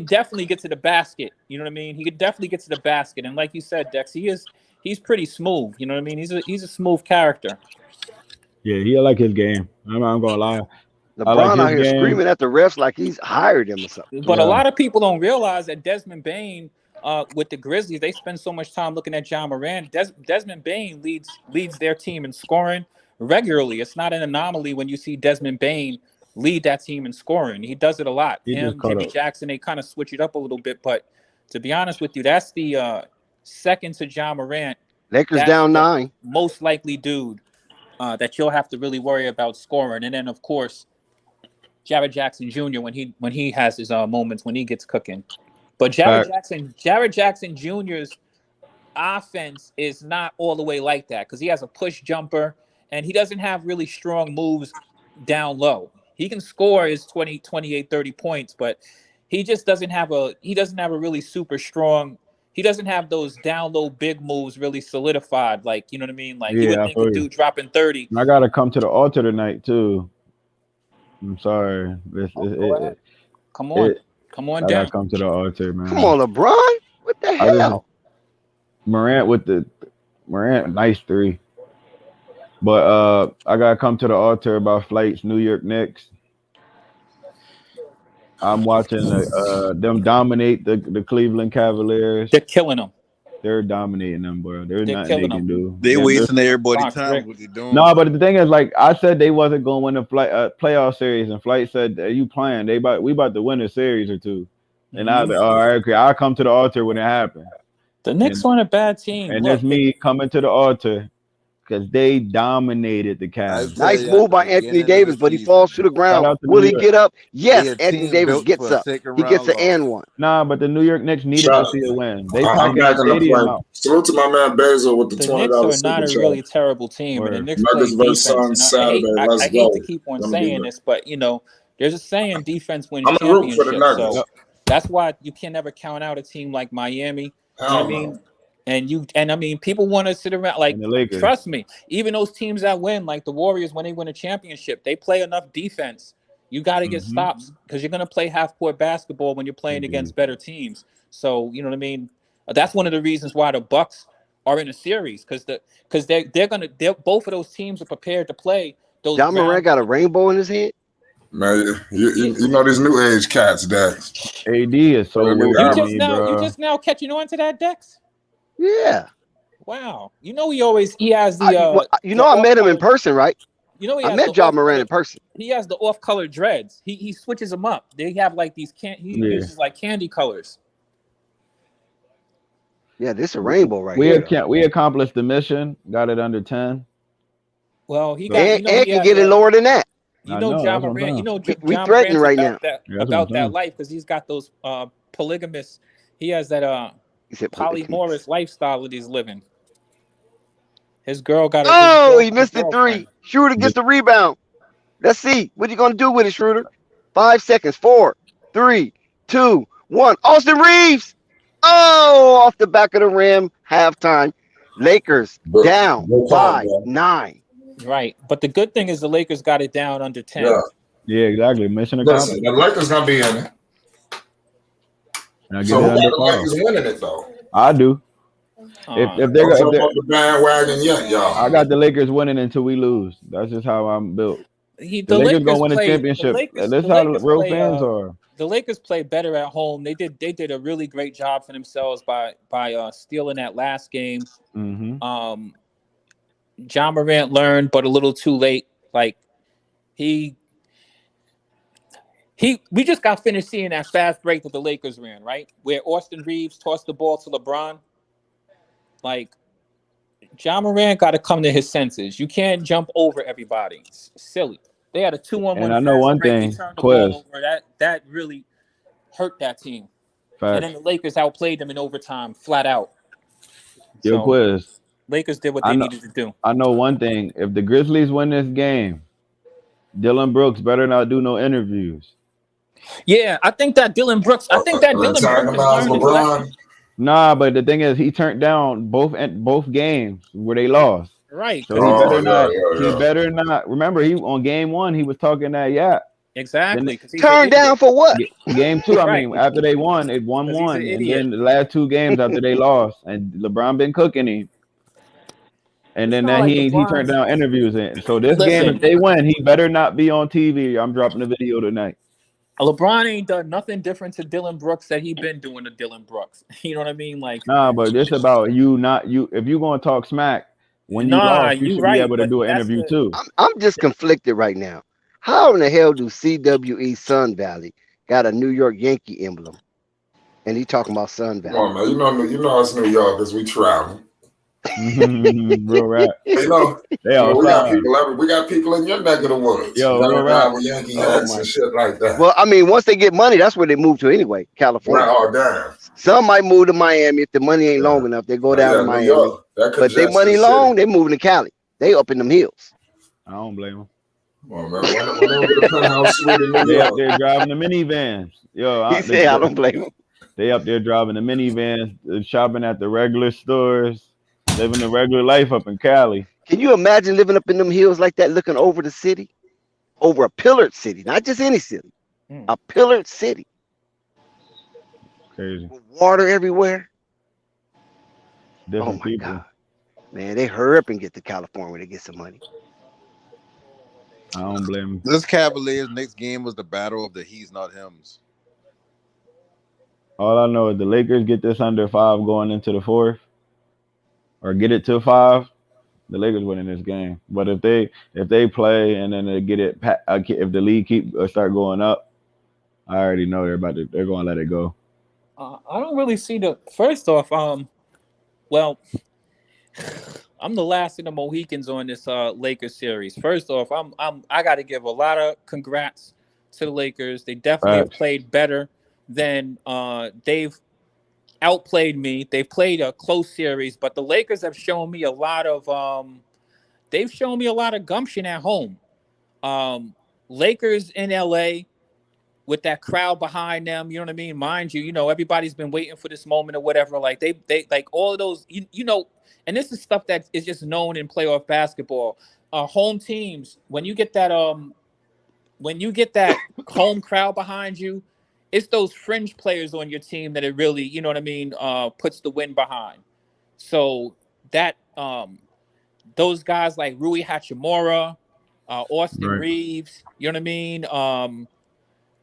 definitely get to the basket. You know what I mean? He could definitely get to the basket. And like you said, Dex, he's pretty smooth. You know what I mean? He's a smooth character.
Yeah, he like his game. I'm not gonna lie. I like
LeBron
his
out here
game.
screaming at the refs like he's hired him or something.
But a
Yeah.
lot of people don't realize that Desmond Bain, with the Grizzlies, they spend so much time looking at John Moran. Desmond Bain leads their team in scoring regularly. It's not an anomaly when you see Desmond Bain lead that team in scoring. He does it a lot.
He just
Him,
caught
Jimmy
up.
Jackson, they kind of switch it up a little bit. But to be honest with you, that's the second to John Morant.
Lakers
That's
down
the
9.
most likely dude that you'll have to really worry about scoring. And then, of course, Jared Jackson Jr. when he has his moments when he gets cooking. But Jared Jackson Jr.'s offense is not all the way like that because he has a push jumper and he doesn't have really strong moves down low. He can score his 20, 28, 30 points, but he just doesn't have a really super strong. He doesn't have those down low big moves really solidified. Like, you know what I mean? Like, you would
Yeah, I
think a
feel you.
dude dropping 30.
And I gotta come to the altar tonight too. I'm sorry.
Go ahead. Come on. Come on
I
down.
gotta come to the altar, man.
Come on, LeBron. What the hell?
Morant, nice three. But I gotta come to the altar about flights, New York Knicks. I'm watching them dominate the Cleveland Cavaliers.
They're killing them.
They're dominating them, bro. There's
They're
nothing they
killing
can do.
They wasting everybody's
Fox,
time
Rick.
with what they doing.
No, but the thing is, like I said, they wasn't going to win the playoff series, and Flight said, "Are you playing? We about to win a series or two." And I was like, "All right, okay, I'll come to the altar when it happens."
The Knicks aren't a bad team.
And
Look,
that's me coming to the altar because they dominated the Cavs.
Nice move by Anthony Davis, but he falls to the ground.
out to
Will
New
he
York.
get up? Yes,
They a
Anthony
team
Davis
built
gets
for a
up.
second
He gets an
round
and
loss.
one.
Nah, but the New York Knicks needed
Shut
to see a win. They
I'm
packing
back
the
in the
stadium
play.
out.
Salute to my man Basil with the
the
$20
Knicks are not a
super
really
chat.
terrible team, and the
Word.
Knicks play
Nuggets versus
defense.
Suns
And I
Saturday. Let's
hate
go.
to keep on
Let me do
saying
that.
this, but you know, there's a saying: defense wins
I'm a root for the
championships.
Nuggets.
So that's why you can never count out a team like Miami. You know
Hell
what I mean? And I mean, people want to sit around like,
And the Lakers.
trust me, even those teams that win, like the Warriors, when they win a championship, they play enough defense. You got to get stops because you're going to play half-court basketball when you're playing against better teams. So, you know what I mean? That's one of the reasons why the Bucks are in a series because they're both of those teams are prepared to play those.
John Morant got a rainbow in his head.
Man, you know these new age cats, Dax.
AD is so
You
low
just
to me, bro.
you just now catching on to that, Dex?
Yeah.
Wow. You know he has the
I met him in person, right?
You know
I met John Morant in person.
He has the off-color dreads. He switches them up. They have like these uses like candy colors.
Yeah, this is a rainbow right here.
We accomplished the mission. Got it under 10.
Well, he got
And can get it lower than that.
You know, John Morant. You know,
we
John
threatening
Morant's
right now.
about that life because he's got those polygamous. He has that polyamorous lifestyle that he's living. His girl got.
He missed the three. Schroeder gets the rebound. Let's see what you gonna do with it, Schroeder. 5 seconds. 4, 3, 2, 1. Austin Reeves. Oh, off the back of the rim. Halftime. Lakers down by 9.
Right, but the good thing is the Lakers got it down under 10.
Yeah, exactly. Mission
Listen,
accomplished.
the Lakers gonna be in it. So who got the Lakers winning it though?
I do. If they're
the bandwagon yet, y'all.
I got the Lakers winning until we lose. That's just how I'm built.
The
Lakers gonna win a championship. That's how the real fans are.
The Lakers play better at home. They did a really great job for themselves by stealing that last game.
Mm-hmm.
John Morant learned, but a little too late. Like we just got finished seeing that fast break that the Lakers ran, right? Where Austin Reeves tossed the ball to LeBron. Like John Morant got to come to his senses. You can't jump over everybody. It's silly. They had a 2-on-1.
And I know one thing,
Quiz. That really hurt that team.
Fact.
And then the Lakers outplayed them in overtime, flat out.
Yo, Quiz.
Lakers did what they needed to do.
I know one thing. If the Grizzlies win this game, Dylan Brooks better not do no interviews.
Yeah, I think that Dylan Brooks.
Nah, but the thing is, he turned down both games where they lost.
Right.
So he better not. Remember, he on game 1 he was talking that
Exactly.
Turned down for what?
Game 2, I mean, after they won, it 1-1, and then the last 2 games after they lost, and LeBron been cooking him. And then he turned down interviews. So this game, if they win, he better not be on TV. I'm dropping the video tonight.
LeBron ain't done nothing different to Dylan Brooks that he been doing to Dylan Brooks. You know what I mean? Like,
nah, but this about you, not you. If you gonna talk smack when you lost, you should be able to do an interview too.
I'm just conflicted right now. How in the hell do CWE Sun Valley got a New York Yankee emblem, and he talking about Sun Valley?
Come on, man. You know us New Yorkers, we travel.
Real rap.
You know, we got people in your neck of the woods.
Yo,
real rap with Yankee hats and shit like that.
Well, I mean, once they get money, that's where they move to anyway, California.
Oh, damn.
Some might move to Miami if the money ain't long enough. They go down to Miami. But they money long, they moving to Cali. They up in them hills.
I don't blame them.
Come on, man. Went over the penthouse suite in New
They up
York.
there driving the minivans. Yo,
He said, I don't blame him.
They up there driving the minivans, shopping at the regular stores, living a regular life up in Cali.
Can you imagine living up in them hills like that, looking over the city? Over a pillared city, not just any city. A pillared city.
Crazy.
With water everywhere.
Different
Oh my
people.
God. Man, they hurry up and get to California to get some money.
I don't blame them.
This Cavaliers next game was the battle of the he's not hims.
All I know is the Lakers get this under 5 going into the 4th, or get it to 5. The Lakers winning this game. But if they play and then they get it, if the league start going up, I already know they're going to let it go.
I don't really see the. First off, well, I'm the last of the Mohicans on this Lakers series. First off, I got to give a lot of congrats to the Lakers. They definitely have played better than they've outplayed me. They've played a close series, but the Lakers have shown me a lot of gumption at home. Lakers in LA with that crowd behind them, you know what I mean? Mind you, everybody's been waiting for this moment or whatever. Like they like all of those, and this is stuff that is just known in playoff basketball. Home teams, when you get that home crowd behind you, it's those fringe players on your team that it really, you know what I mean, puts the wind behind. So that those guys like Rui Hachimura, Austin Reeves, you know what I mean,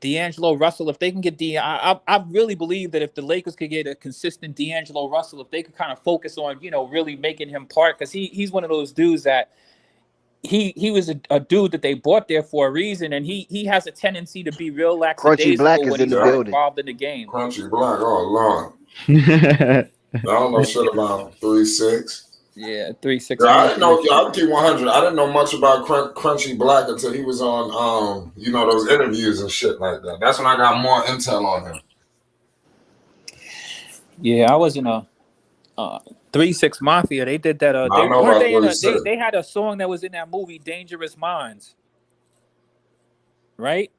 D'Angelo Russell, if they can get I really believe that if the Lakers could get a consistent D'Angelo Russell, if they could kind of focus on, really making him part, because he's one of those dudes that he was a dude that they bought there for a reason, and he has a tendency to be real
Crunchy Black is
when
in
he's
the building.
involved in the game.
Crunchy Black, oh Lord. I don't know shit about 3-6.
Yeah, 3-6.
Yeah, I didn't know. I'll keep 100. I didn't know much about Crunchy Black until he was on, those interviews and shit like that. That's when I got more intel on him.
Yeah, I was in a 3-6 Mafia. They did that. They had a song that was in that movie, Dangerous Minds. Right?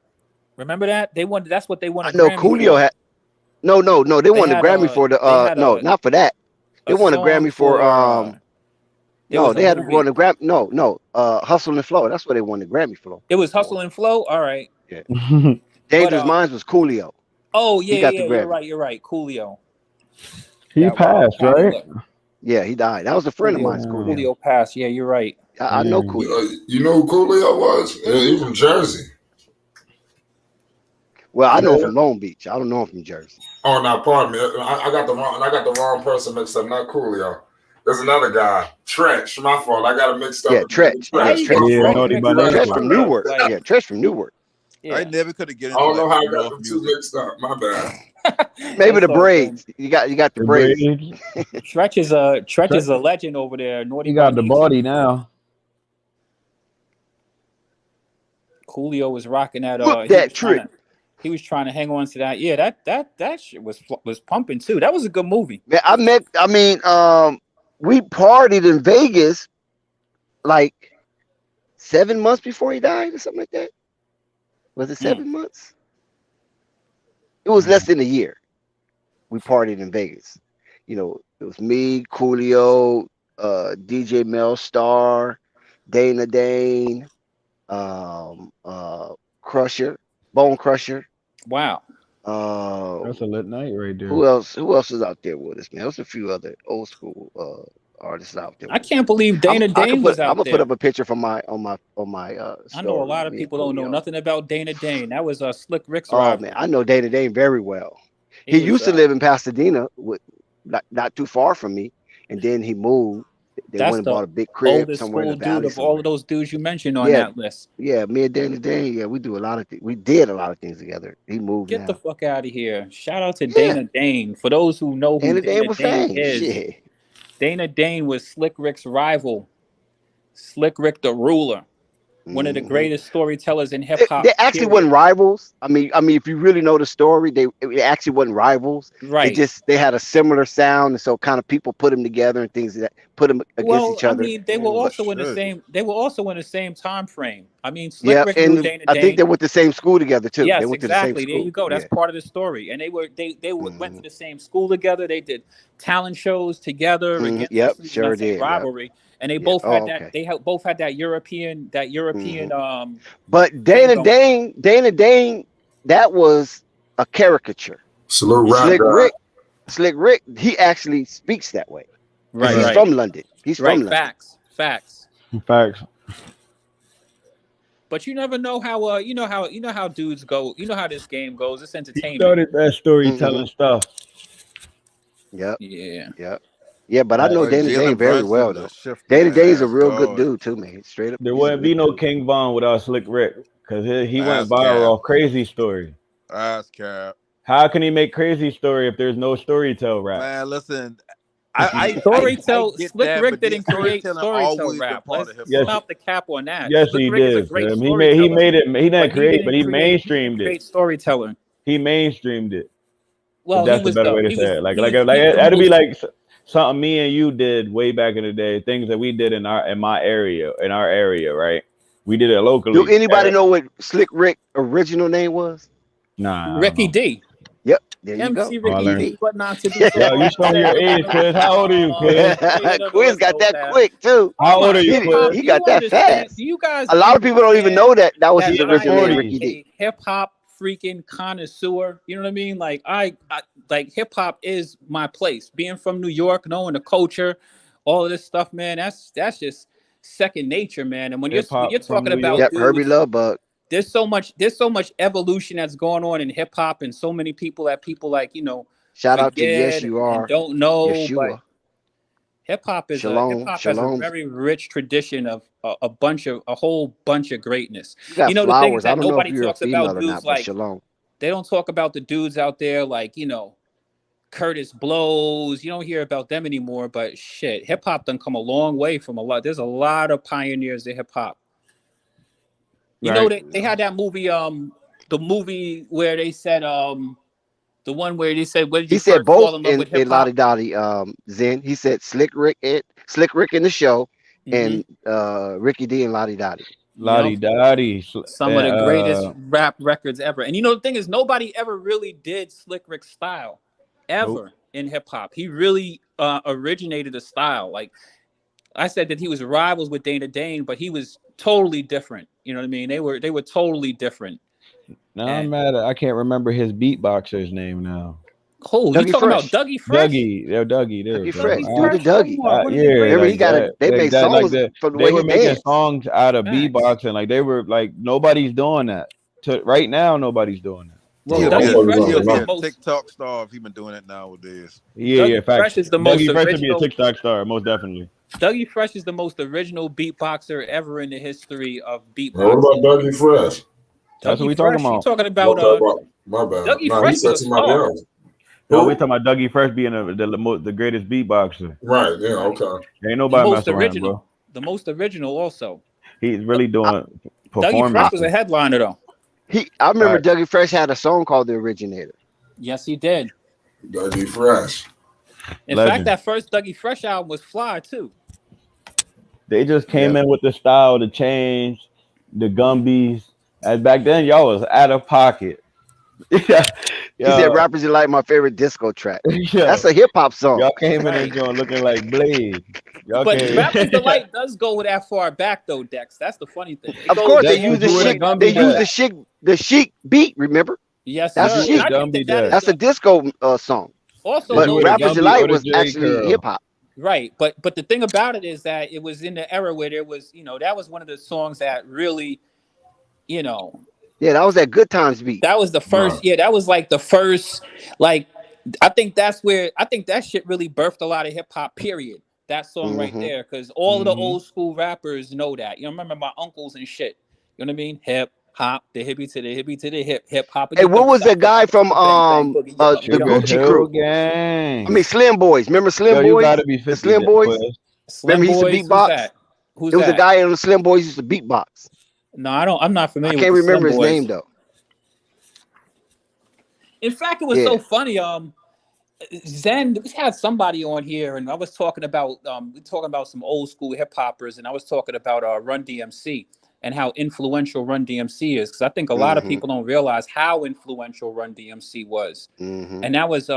Remember that? That's what they wanted.
I know Coolio had. No. They won the Grammy for the. Not for that. They won a Grammy for. They had won the Grammy. No. Hustle and Flow. That's what they won the Grammy for.
It was Hustle and Flow. All right.
Yeah. Dangerous Minds was Coolio.
Oh yeah, you're right. Coolio.
He passed, right?
Yeah, he died. That was a friend of mine.
Coolio passed. Yeah, you're right.
I know Coolio.
You know who Coolio was? He's from Jersey.
Well, I know him from Long Beach. I don't know him from Jersey.
Oh, no, pardon me. I got the wrong person mixed up. Not Coolio. There's another guy, Trench. My fault. I got it mixed up.
Yeah, Trench. Trench from Newark. Yeah, Trench from Newark.
Yeah. I never could have get into
I don't know how I got them two mixed up. My bad.
Maybe the braids. You got the braids.
Tretch is a legend over there.
He got the body now.
Coolio was rocking that.
That trick.
He was trying to hang on to that. Yeah, that shit was pumping too. That was a good movie.
Man, we partied in Vegas like 7 months before he died or something like that. Was it 7 months? It was less than a year. We partied in Vegas. It was me, Coolio, DJ Mel Star, Dana Dane, Crusher, Bone Crusher.
Wow.
That's a lit night right there.
Who else is out there with us, man? There's a few other old school artists out there.
I can't believe Dana Dane was out there.
I'm gonna put up a picture from my on my
I know a lot of people don't know nothing about Dana Dane. That was Slick Rick's
rival. Man, I know Dana Dane very well. He used to live in Pasadena, not too far from me, and then he moved. They went and bought a big crib somewhere in the valley.
Dude of all of those dudes you mentioned on that list.
Yeah, me and Dana Dane. Yeah, we do a lot of things. We did a lot of things together. He moved.
Get the fuck out of here! Shout out to Dana Dane. For those who know who Dana Dane is, Dana Dane was Slick Rick's rival. Slick Rick the Ruler. One of the
Mhm.
greatest storytellers in hip
They,
hop.
they actually wasn't rivals. I mean, if you really know the story, it actually wasn't rivals.
Right.
They had a similar sound, and so kind of people put them together and things that put them against
Well,
each
I
other.
mean, they were
Oh
also in the
shit.
same. They were also in the same time frame. I mean, Slick
Yeah,
Rick knew
and
Dana
I think
Dane.
they went to the same school together too. They
Yes,
went to the same
exactly. There you
school.
go. That's
Yeah.
part of the story. And went to
Mhm.
the same school together. They did talent shows together
Mhm.
against.
Yep,
When I
sure
say
did. Yep.
rivalry, and they
Yeah.
both had
Oh,
that.
okay.
Both had that European
Mhm. But
thing going.
Dana Dane, that was a caricature.
Salute rap
Slick
God.
Rick, Slick Rick, he actually speaks that way because
Right,
he's
Right.
right,
from London. He's
right.
from London.
Facts.
Facts.
But you never know how. You know how dudes go. You know how this game goes. It's
He
entertainment.
started that storytelling
Mhm.
stuff.
Yep.
Yeah.
Yep. Yeah, but I know
But
Dana Dane
Jalen
very well
Brunson, the
though.
shift
Dana Dane's a
ass
real good
guard.
dude too, man. Straight up,
There
he's a
wouldn't be
good
no
dude.
King Von without Slick Rick because he went
Ass
viral
cap.
off Crazy Story.
Ass cap.
How can he make Crazy Story if there's no storytell rap?
Man, listen, I get
Slick
that,
Rick
but then
didn't create
storytelling
storytell
always been
rap.
part
Let's
of hip
Yes,
hop.
stop the cap on that.
yes,
Slick
he
Rick is a
did.
great
He made
storyteller,
it. He
but
didn't
he
create, but
didn't
he
create. He didn't
mainstreamed it.
create storytelling.
He mainstreamed it. If
Well,
that's the better way to say it. Like
he was the
that'd be
most.
like something me and you did way back in the day. Things that we did in our area, right? We did it
Do
locally.
anybody know what Slick Rick original name was?
Nah, I don't
Ricky
know.
D.
Yep, there you go.
MC
Oh, I
Ricky
learned.
D. But not to be so
Yo, you showing your age, Quiz. How old are you, Quiz?
Quiz got that quick too.
How old are you,
Hip hop.
Quiz?
He
Do you
got that
understand?
fast.
Do you guys?
A lot of people don't even know that was
that
his
in the
original name,
40s.
Ricky D.
a hip hop freaking connoisseur. You know what I mean? Like I like hip hop is my place. Being from New York, knowing the culture, all of this stuff, man. That's just second nature, man. And when
Hip
you're
hop from
talking
New
about
York.
Yep, Herbie
dudes,
Lovebug.
there's so much evolution that's going on in hip hop, and so many people like
Shout out to Yes
forget
You
and
Are.
don't know, but
Yeshua.
hip hop has
Shalom.
a very rich tradition of a whole bunch of greatness.
You got
The thing is
flowers. I
that
don't know if
nobody
you're a
talks about
female or
dudes
not, but
like
shalom.
they don't talk about the dudes out there like Curtis Blows. You don't hear about them anymore. But shit, hip hop done come a long way from a lot. There's a lot of pioneers in hip hop. You know they had that movie the movie where they said the one where they said, "When did
He
you
said
first fall
both
in love
in
with hip hop?"
Lottie Dottie Zen. He said Slick Rick in the show and Ricky D and Lottie Dottie.
Lottie Dottie.
Some of the greatest rap records ever. And the thing is, nobody ever really did Slick Rick's style ever in hip hop. He really originated a style. Like I said that he was rivals with Dana Dane, but he was totally different. You know what I mean? They were totally different.
No, I'm mad. I can't remember his beatboxer's name now.
Oh, you talking about Dougie Fresh?
Dougie.
Dougie Fresh. Do the Dougie.
Yeah,
remember he got they made songs from the way
they were
he
making
danced.
songs out of beatboxing. Like they were like nobody's doing that. Right now, nobody's doing that.
Well,
Yeah,
Dougie Fresh
motherfuckers
is
are
the
not.
most
TikTok star if he been doing it nowadays.
Yeah, facts.
Fresh is the most
Dougie Fresh would be a
original.
TikTok star, most definitely.
Dougie Fresh is the most original beatboxer ever in the history of beatboxing.
What about Dougie Fresh?
That's what we talking about.
You talking about
my bad.
Dougie
No,
Fresh
he said
is a
somebody
star.
else.
No, we're talking about Dougie Fresh being the greatest beatboxer.
Right, yeah, okay.
Ain't nobody
most
messing around,
original.
bro.
The most original also.
He's really doing
Dougie
performance.
Fresh was a headliner though.
I remember
Right.
Dougie Fresh had a song called The Originator.
Yes, he did.
Dougie Fresh.
In
Legend.
fact, that first Dougie Fresh album was fly too.
They just came in with the style, the change, the Gumbies. As back then, y'all was out of pocket. Yeah,
He said Rappers You Like, my favorite disco track.
yeah.
That's a hip hop song.
Y'all came in and joint looking like Blade. Y'all
But
came.
Rappers Delight does go that far back though, Dex. That's the funny thing. It
Of
goes
course,
That's
they use the
who the
chic.
Gumby
They use
does.
the chic beat. Remember,
Yes,
That's
sir.
chic.
And I think
Gumby
that is
that's a disco song.
also
But
do it
Rappers
Gumby
Delight
or the
was
J.
actually
Curl.
hip hop.
right. But the thing about it is that it was in the era where there was, that was one of the songs that really,
Yeah, that was that Good Times beat.
that was the first.
Right.
Yeah, that was like the first. Like, I think that shit really birthed a lot of hip hop. Period. That song right
Mhm.
there, because all of the old school rappers know that. Remember my uncles and shit. You know what I mean? Hip hop, the hippie to the hip hop.
Hey, what was that guy from the
Sugar
Gucci
Hill
Crew?
Gang.
I mean, Slim Boys. Remember Slim
Yo, you
Boys?
gotta be 50.
The Slim Boys.
Quiz.
Slim
Remember he used to
Boys,
beatbox?
Who's
There was
that?
a guy in the Slim Boys used to beatbox.
No, I don't. I'm not
I
familiar
can't
with the
remember
Slim
his
Boys.
name though.
In fact, it was
Yeah.
so funny. Zen, we had somebody on here, and I was talking about some old school hip hoppers, and I was talking about Run DMC and how influential Run DMC is, because I think a lot of people don't realize how influential Run DMC was, and that was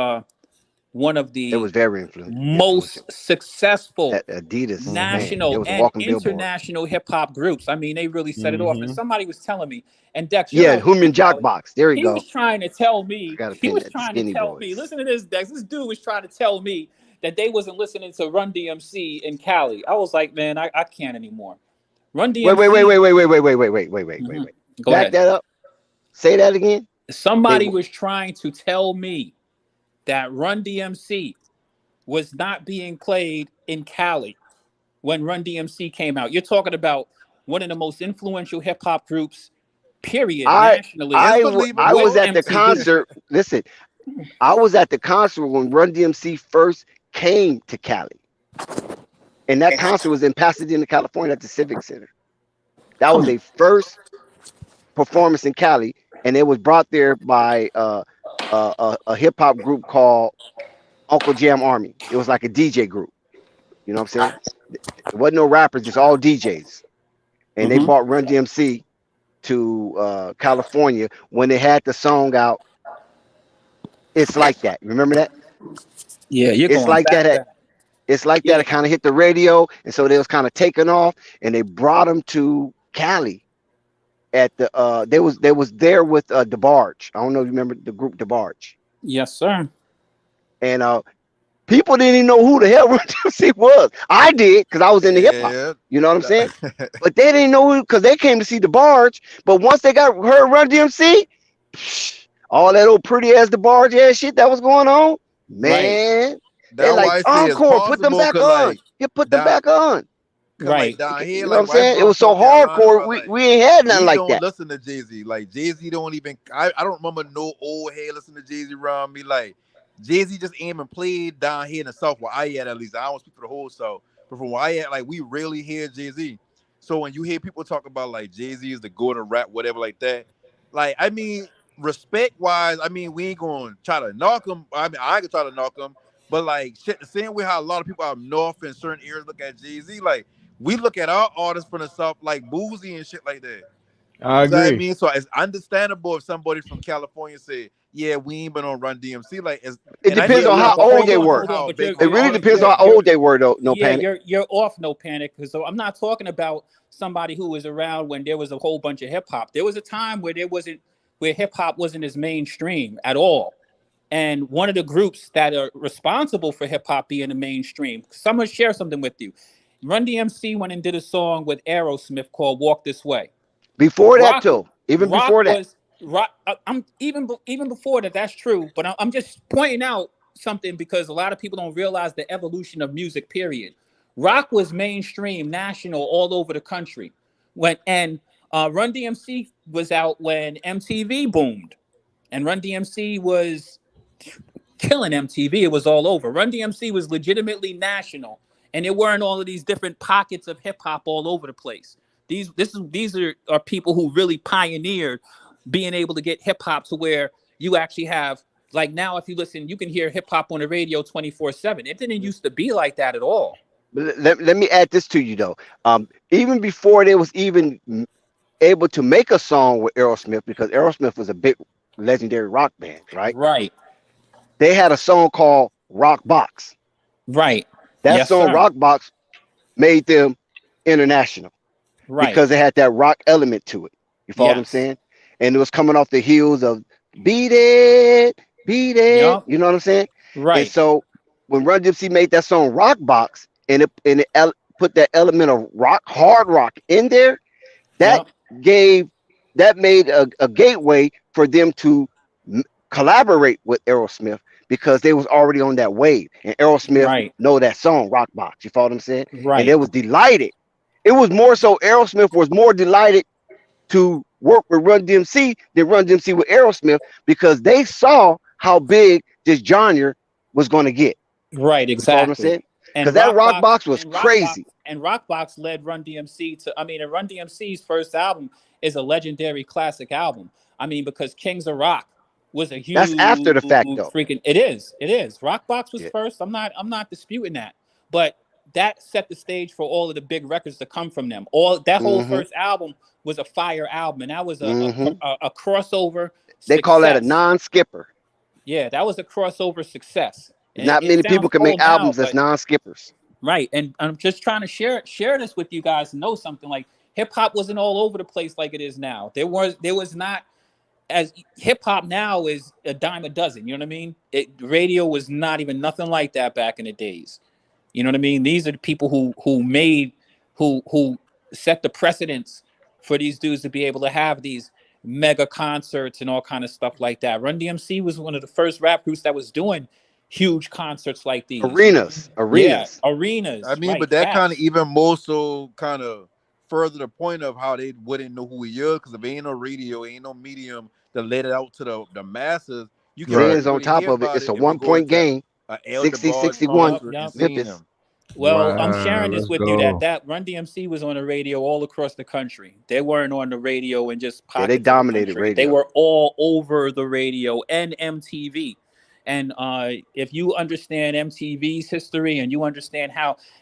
one of
It
the
was very influential.
most successful
That Adidas, man,
national
it was a
and
walking billboard.
international hip hop groups. I mean, they really set it off. And somebody was telling me, and Dex,
Yeah,
you know,
Human Jock Box. There you
he
go.
was trying to tell me.
Gotta
He
pin
was
that,
trying to
Skinny
tell me.
Boys.
Listen to this, Dex. This dude was trying to tell me that they wasn't listening to Run DMC in Cali. I was like, man, I can't anymore. Run DMC.
Wait.
Go
Back
ahead.
that up. Say that again.
Somebody was trying to tell me that Run DMC was not being played in Cali when Run DMC came out. You're talking about one of the most influential hip hop groups, period, nationally.
I was at the
MTV.
concert. Listen, I was at the concert when Run DMC first came to Cali. And that concert was in Pasadena, California at the Civic Center. That was a first performance in Cali, and it was brought there by a hip hop group called Uncle Jam Army. It was like a DJ group. You know what I'm saying? It wasn't no rappers, just all DJs. And they brought Run DMC to California when they had the song out. It's Like That. Remember that?
Yeah, you're
It's
going
like
back.
that. It's Like That. It kind of hit the radio, and so they was kind of taking off, and they brought them to Cali. At the they was there with DeBarge. I don't know if you remember the group DeBarge.
Yes, sir.
And people didn't even know who the hell Run DMC was. I did, because I was in the hip hop. You know what I'm saying? But they didn't know who, because they came to see DeBarge. But once they heard Run DMC, all that old pretty ass DeBarge ass shit that was going on, man. They're like, encore, put them back on. You put them back on.
Right.
Down here,
You know what I'm saying? It was so hardcore. We ain't had nothing like that.
Listen to Jay-Z. Like Jay-Z don't even. I don't remember no old head listening to Jay-Z around me. Like Jay-Z just aim and played down here in the South where I at least. I don't speak for the whole South, but from where I at, like we rarely hear Jay-Z. So when you hear people talk about like Jay-Z is the go to rap, whatever like that, like I mean, respect wise, I mean we ain't gonna try to knock him. I mean I ain't gonna try to knock him, but like shit, the same way how a lot of people out north in certain areas look at Jay-Z, like. We look at our artists from the South like Boozy and shit like that.
I agree.
I mean, so it's understandable if somebody from California say, "Yeah, we ain't been on Run DMC." Like,
it depends on how old they were. It really depends on how old they were, though. No panic.
You're off. No panic. Because I'm not talking about somebody who was around when there was a whole bunch of hip hop. There was a time where hip hop wasn't as mainstream at all. And one of the groups that are responsible for hip hop being the mainstream. Someone share something with you. Run DMC went and did a song with Aerosmith called "Walk This Way."
Before that, too, even before that,
I'm even before that. That's true, but I'm just pointing out something because a lot of people don't realize the evolution of music. Period. Rock was mainstream, national, all over the country. Run DMC was out when MTV boomed, and Run DMC was killing MTV. It was all over. Run DMC was legitimately national. And there weren't all of these different pockets of hip hop all over the place. These are people who really pioneered being able to get hip hop to where you actually have, like now, if you listen, you can hear hip hop on the radio 24/7. It didn't used to be like that at all.
Let me add this to you though. Even before they was even able to make a song with Aerosmith, because Aerosmith was a big legendary rock band, right?
Right.
They had a song called Rock Box.
Right.
That song,
sir.
Rock Box, made them international.
Right.
Because they had that rock element to it. You follow what I'm saying? And it was coming off the heels of Beat It. Yep. You know what I'm saying?
Right.
And so when Run DMC made that song Rock Box and it put that element of rock, hard rock in there, that made a gateway for them to collaborate with Aerosmith. Because they was already on that wave, and Aerosmith know that song Rock Box. You follow what I'm saying?
Right.
And they was delighted. It was more so Aerosmith was more delighted to work with Run DMC than Run DMC with Aerosmith because they saw how big this genre was going to get.
Right. Exactly.
You know what I'm saying? Because that Rock Box was crazy.
And Rockbox led Run DMC to, I mean, and Run DMC's first album is a legendary classic album. I mean, because Kings of Rock was a huge.
That's after the fact, though.
Freaking, it is. Rockbox was first. I'm not disputing that, but that set the stage for all of the big records to come from them. All that whole first album was a fire album, and that was a crossover.
They call that a non-skipper.
Yeah, that was a crossover success.
Not many people can make albums as non-skippers.
Right, and I'm just trying to share this with you guys to know something. Like, hip hop wasn't all over the place like it is now. There was not, as hip hop now is a dime a dozen. You know what I mean? Radio was not even nothing like that back in the days. You know what I mean? These are the people who set the precedence for these dudes to be able to have these mega concerts and all kind of stuff like that. Run DMC was one of the first rap groups that was doing huge concerts like these.
Arenas.
Yeah, arenas.
I mean,
right,
but that kind of even more so kind of further the point of how they wouldn't know who he is, because if ain't no radio, ain't no medium to let it out to the masses, you can't
Fans on top of it. It's a 1-point game. 60-61 Memphis.
Well, I'm sharing this with you that Run DMC was on the radio all across the country. They weren't on the radio and just
they dominated radio.
They were all over the radio and MTV. And if you understand MTV's history and you understand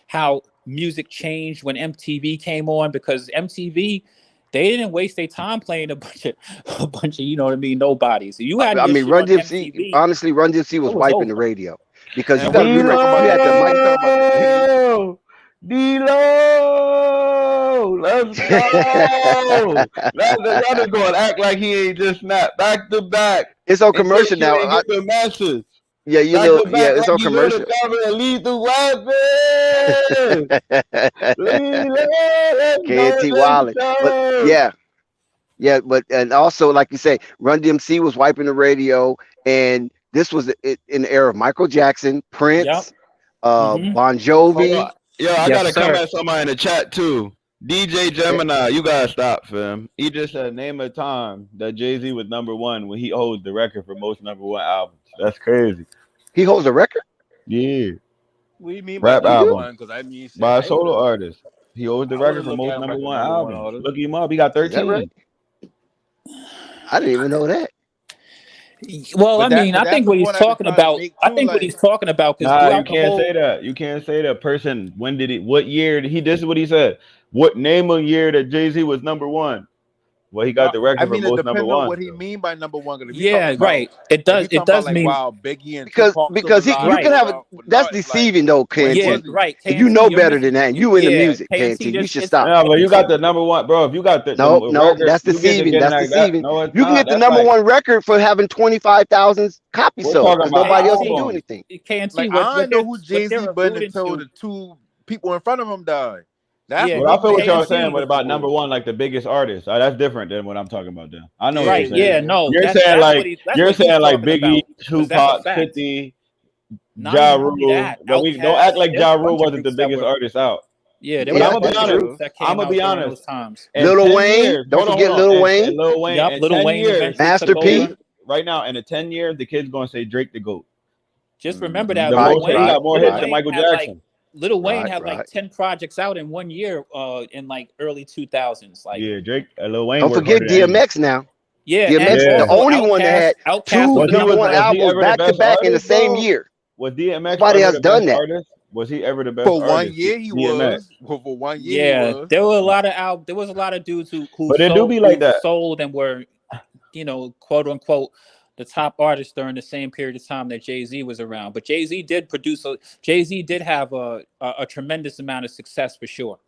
how music changed when MTV came on, because MTV, they didn't waste their time playing a bunch of you know what I mean, nobodies. You had
Run DMC.
MTV,
honestly, Run DMC was wiping the radio. Because you got to remember,
you had the mic. D-Lo, let's go. Y'all just going to act like he ain't just snapped back to back.
It's on commercial now.
The message.
Yeah, it's on commercial.
Lead the weapon.
KNT Wallet. But yeah, but and also, like you say, Run DMC was wiping the radio, and this was in the era of Michael Jackson, Prince, Bon Jovi.
I gotta comment somebody in the chat too. DJ Gemini, you gotta stop, fam. He just said name a time that Jay-Z was #1 when he holds the record for most #1 albums. That's crazy.
He holds a record?
Yeah.
What do you mean
rap
by
album?
Because I mean,
by a solo artist. He holds the record for most #1 albums. Look him up. He got 13.
Right? I didn't even know that.
Well, I mean, I think what he's talking about. I think what he's talking about.
Nah, you can't say that. You can't say that. Person, when did he? What year did he? This is what he said. What name a year that Jay-Z was #1? Well, he got the record for most
it depends
#1.
on what he mean by #1.
Yeah, right. It does. It does mean
wow, Biggie and
because you can have that's deceiving though, KNT.
Yeah, right.
KNT, you know better than that. You in the music, KNT. You should stop.
Yeah, but you got the #1, bro. If you got the
no, that's deceiving. That's deceiving. You can get the #1 record for having 25,000 copies sold. Nobody else can do anything.
KNT.
I know who Jay-Z but until the two people in front of him died.
That's I feel what y'all saying, but about #1, like the biggest artist. That's different than what I'm talking about. Then I know.
Right? Yeah. No.
You're saying like Biggie, Tupac, 50, Ja Rule. But we don't act like Ja Rule wasn't the biggest artist out.
Yeah,
but I'm gonna be honest.
Lil Wayne, don't forget Lil Wayne.
Lil Wayne.
Yep, Lil Wayne.
Master P.
Right now, in the 10 years, the kid's gonna say Drake the GOAT.
Just remember that.
He got more hits than Michael Jackson.
Lil Wayne had like 10 projects out in 1 year in like early 2000s. Like,
yeah, Drake, Lil Wayne.
Don't forget DMX now.
Yeah,
DMX, the only one that had two #1 albums back to back in the same year.
Was DMX?
Nobody has done that.
Was he ever the best?
For 1 year, he was. For 1 year, he was.
There were a lot of there was a lot of dudes who
but it do be like that.
Sold and were, quote unquote, the top artists during the same period of time that Jay-Z was around. But Jay-Z did have a tremendous amount of success for sure.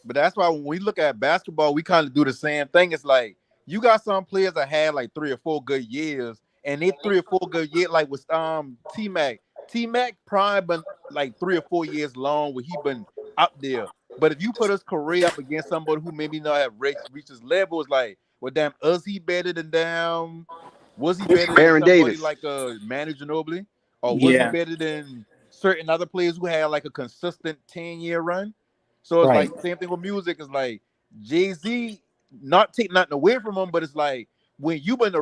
But that's why when we look at basketball, we kind of do the same thing. It's like you got some players that had like 3 or 4 good years, and they 3 or 4 good years, like with T-Mac. T-Mac probably been like 3 or 4 years long where he been up there. But if you put his career up against somebody who maybe not have reached his level, it's like, well, damn, is he better than them? Was he better than somebody
Davis,
like Manu Ginobili? Or was he better than certain other players who had like a consistent 10-year run? So it's like same thing with music. It's like Jay-Z, not take nothing away from him, but it's like when you've been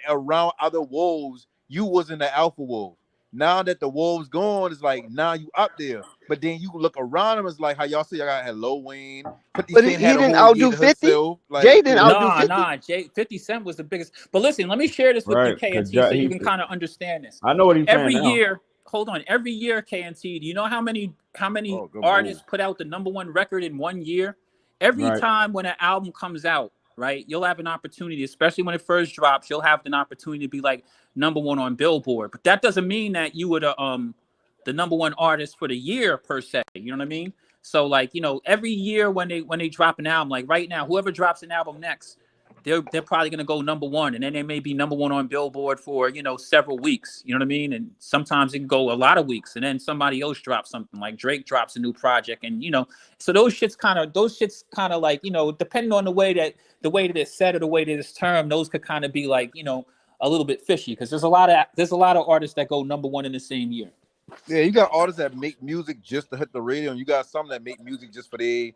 around other wolves, you wasn't the alpha wolf. Now that the Wolves gone, it's like now you up there. But then you look around him, it's like how y'all say y'all got had Lil Wayne, 50
But
Cent
he
had a
didn't
whole year
outdo
to
50.
herself. Like,
Jay didn't outdo
Nah,
50.
nah. 50 Cent was the biggest. But listen, let me share this with you,
Right. Because
KNT, so you can kind of understand this.
I know what he's saying
Every
now.
year, hold on. Every year, KNT, do you know how many
Oh, good
artists
move.
put out the #1 record in 1 year? Every
Right.
time when an album comes out, right, you'll have an opportunity, especially when it first drops, you'll have an opportunity to be like #1 on Billboard. But that doesn't mean that you were the #1 artist for the year per se. You know what I mean? So like, every year when they drop an album, like right now, whoever drops an album next, they're probably gonna go #1, and then they may be #1 on Billboard for several weeks. You know what I mean? And sometimes it can go a lot of weeks, and then somebody else drops something. Like Drake drops a new project, and so those shits kind of like depending on the way that it's said or the way that it's termed, those could kind of be like a little bit fishy because there's a lot of artists that go #1 in the same year.
Yeah, you got artists that make music just to hit the radio, and you got some that make music just for their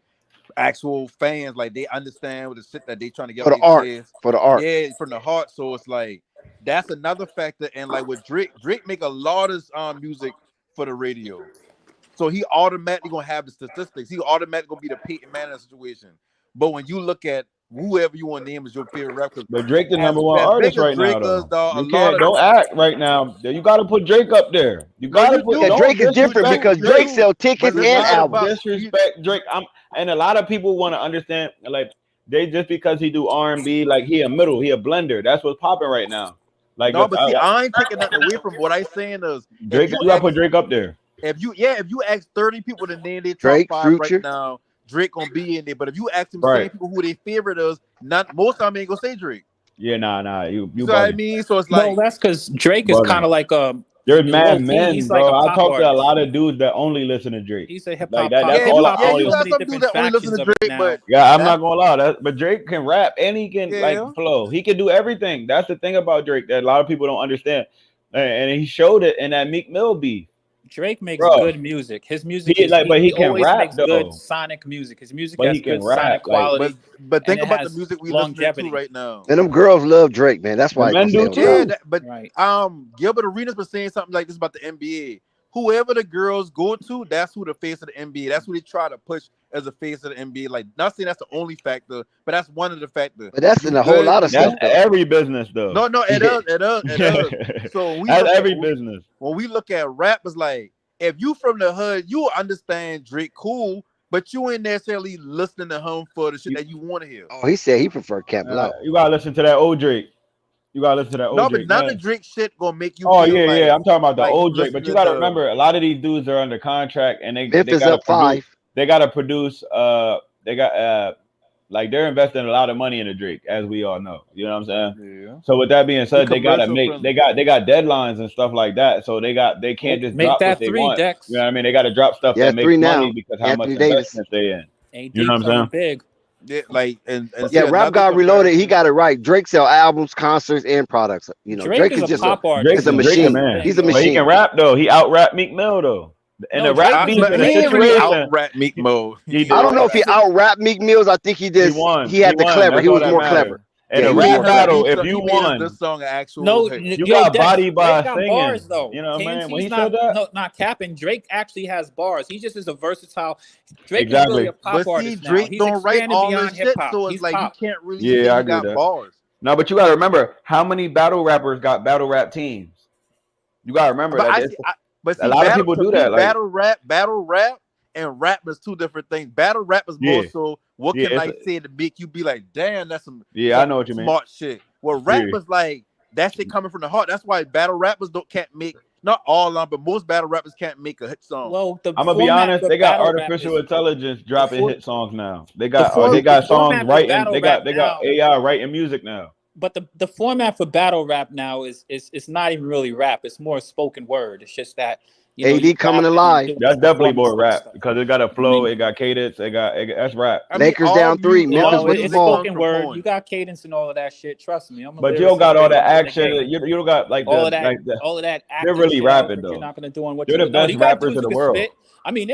actual fans. Like they understand with the shit that they trying to get
For the
off their
art.
chest.
For the art.
Yeah, from the heart. So it's like that's another factor. And like with Drake make a lot of music for the radio. So he automatically gonna have the statistics. He automatically gonna be the Peyton Manning situation. But when you look at whoever you want to name as your favorite rapper,
But Drake the
as
#1 artist
big as
right
Drake
now,
is,
though.
dog,
You can't don't act right now. You got to put Drake up there. You
No,
got to
you
put.
do.
Yeah,
Don't
Drake is different
disrespect
because Drake sell tickets
But
and
let's talk
albums.
about-
disrespect Drake. And a lot of people want to understand, like they just because he do R&B, like he a blender. That's what's popping right now. Like
No, but see, I ain't taking nothing away from what I saying is
Drake. You got to put Drake up there.
If you ask 30 people to name their top
Drake,
5
Future.
right now, Drake gonna be in there. But if you ask them
Right.
same people who their favorite is, not most of them ain't gonna say Drake.
Yeah, nah. You
You know what I
bugging.
mean? So it's
Well,
like
that's because Drake is
Bugging.
kind of like
There's
low
mad
key,
men,
he's
bro.
like a
I
pop
talk to a
artist.
lot of dudes that only listen to Drake.
He's a hip
Like
hop.
that. That's
yeah,
all
you
I always.
got some dudes that only listen to Drake, but
Yeah, I'm
That-
not gonna lie. But Drake can rap and he can like
Yeah.
flow. He can do everything. That's the thing about Drake that a lot of people don't understand. And he showed it in that Meek Mill beef.
Drake makes
Bro.
good music. His music
He-
is
like, but he can
always
rap,
makes
though.
good sonic music. His music
But
has
he can
good
rap,
sonic
like-
quality.
but think
and it
about the
has
music we
longevity.
listening to right now.
And them girls love Drake, man. That's why
The men
I can
do
say
too.
Yeah,
him.
but
Right.
Gilbert Arenas was saying something like this about the NBA. Whoever the girls go to, that's who the face of the NBA. That's who they try to push as a face of the NBA. Like, not saying that's the only factor, but that's one of the factors.
But that's
You
in a whole
good,
lot of
That's
stuff. though.
every business though.
No, it does. It does. So when we
That's
look at-
every business.
when we look at rap, it's like if you from the hood, you understand Drake cool, but you ain't necessarily listening to him for the shit that you want to hear.
Oh, he said he preferred Camp Low.
You gotta listen to that old Drake. You gotta listen to that old
No,
Drake.
but none
man.
of Drake shit gonna make you.
Oh
feel
yeah,
like,
yeah. I'm talking about the
like
old
you
Drake, but you
listening
gotta
to-
remember a lot of these dudes are under contract and they
Memphis
gotta
up 5.
They gotta produce. They got like they're investing a lot of money into Drake, as we all know. You know what I'm saying?
Yeah.
So with that being said, they gotta
commercial
make.
friendly.
They got deadlines and stuff like that. So they can't just
Make
drop
that
what they
3,
want.
Dex.
You know what I mean? They gotta drop stuff
Yeah,
that makes
3
money
now.
because how
Anthony
much
Davis.
investment they in.
AD
You know what I'm
coming
saying?
big.
Yeah, like and
Yeah,
see,
Rap
another
God Reloaded, he
comparison-
got it right. Drake sell albums, concerts, and products. You know, Drake is
a
just
pop
a
artist.
He's a
Drake's
machine.
man.
He's a
But he
machine.
can rap though. He out rap Meek Mill though. In
No,
the rap
Drake
beef
is
in
a
the
he ain't really
situation,
out rap Meek Mill.
He did.
I don't know if he out rap Meek Mills. I think he just
won.
he had the
won.
clever.
That's
He
all
was
that
more
matters.
clever.
In
Yeah,
a
he was
rap
more
battle,
He
if
made
you
this
won,
song an actual
No,
hit.
you
yo,
got
Dex,
body by
Drake got
singing.
bars though.
You know what I mean? When he
not,
said that,
no, not capping. Drake actually has bars. He just is a versatile. Drake
Exactly.
is really a pop
But see,
artist now.
Drake
He's
don't write
expanded
all
beyond
this
hip
shit,
hop.
so it's
He's
like
pop.
you can't really
Yeah,
say
I
he
agree with
got
that.
bars.
no, but you got to remember how many battle rappers got battle rap teams. You got to remember
But
that.
see,
a lot of
battle-
people
to
do
me,
that, like-
battle rap, and rap is two different things. Battle rap is more
Yeah.
so what
Yeah,
can I
it's
say to make you be like, damn, that's some
Yeah, I know what you mean.
smart shit. Well, rap
Yeah.
is like that shit coming from the heart. That's why battle rappers can't make, not all of them, but most battle rappers can't make a hit song.
Well, the
I'm gonna be
format
honest.
for
They got
battle rap
artificial
is-
intelligence dropping
for-
hit songs now. They got
for-
they got
the
songs
format for
writing.
battle
They got
rap now-
AI writing music now.
But the format for battle rap now is not even really rap. It's more spoken word. It's just that
AD coming
rapping and
alive.
doing
That's definitely
performance
more rap
stuff.
because it got a flow,
I mean-
it got cadence, that's rap.
I mean,
Lakers
all
down 3,
music-
Memphis
all
with the
It's
music
ball.
spoken
comes from
word.
points.
You got cadence and all of that shit. Trust me. I'm a
But you don't got
lyricist,
all the
big up in the
action.
game.
You don't got like
all
the
of that,
like the,
all of that.
They're
acting
really
shit
rapping,
that
though.
You're not gonna do on what
They're
you
the
do. No,
best
you got
rappers
dudes
in
who
the
can
world.
spit. I mean,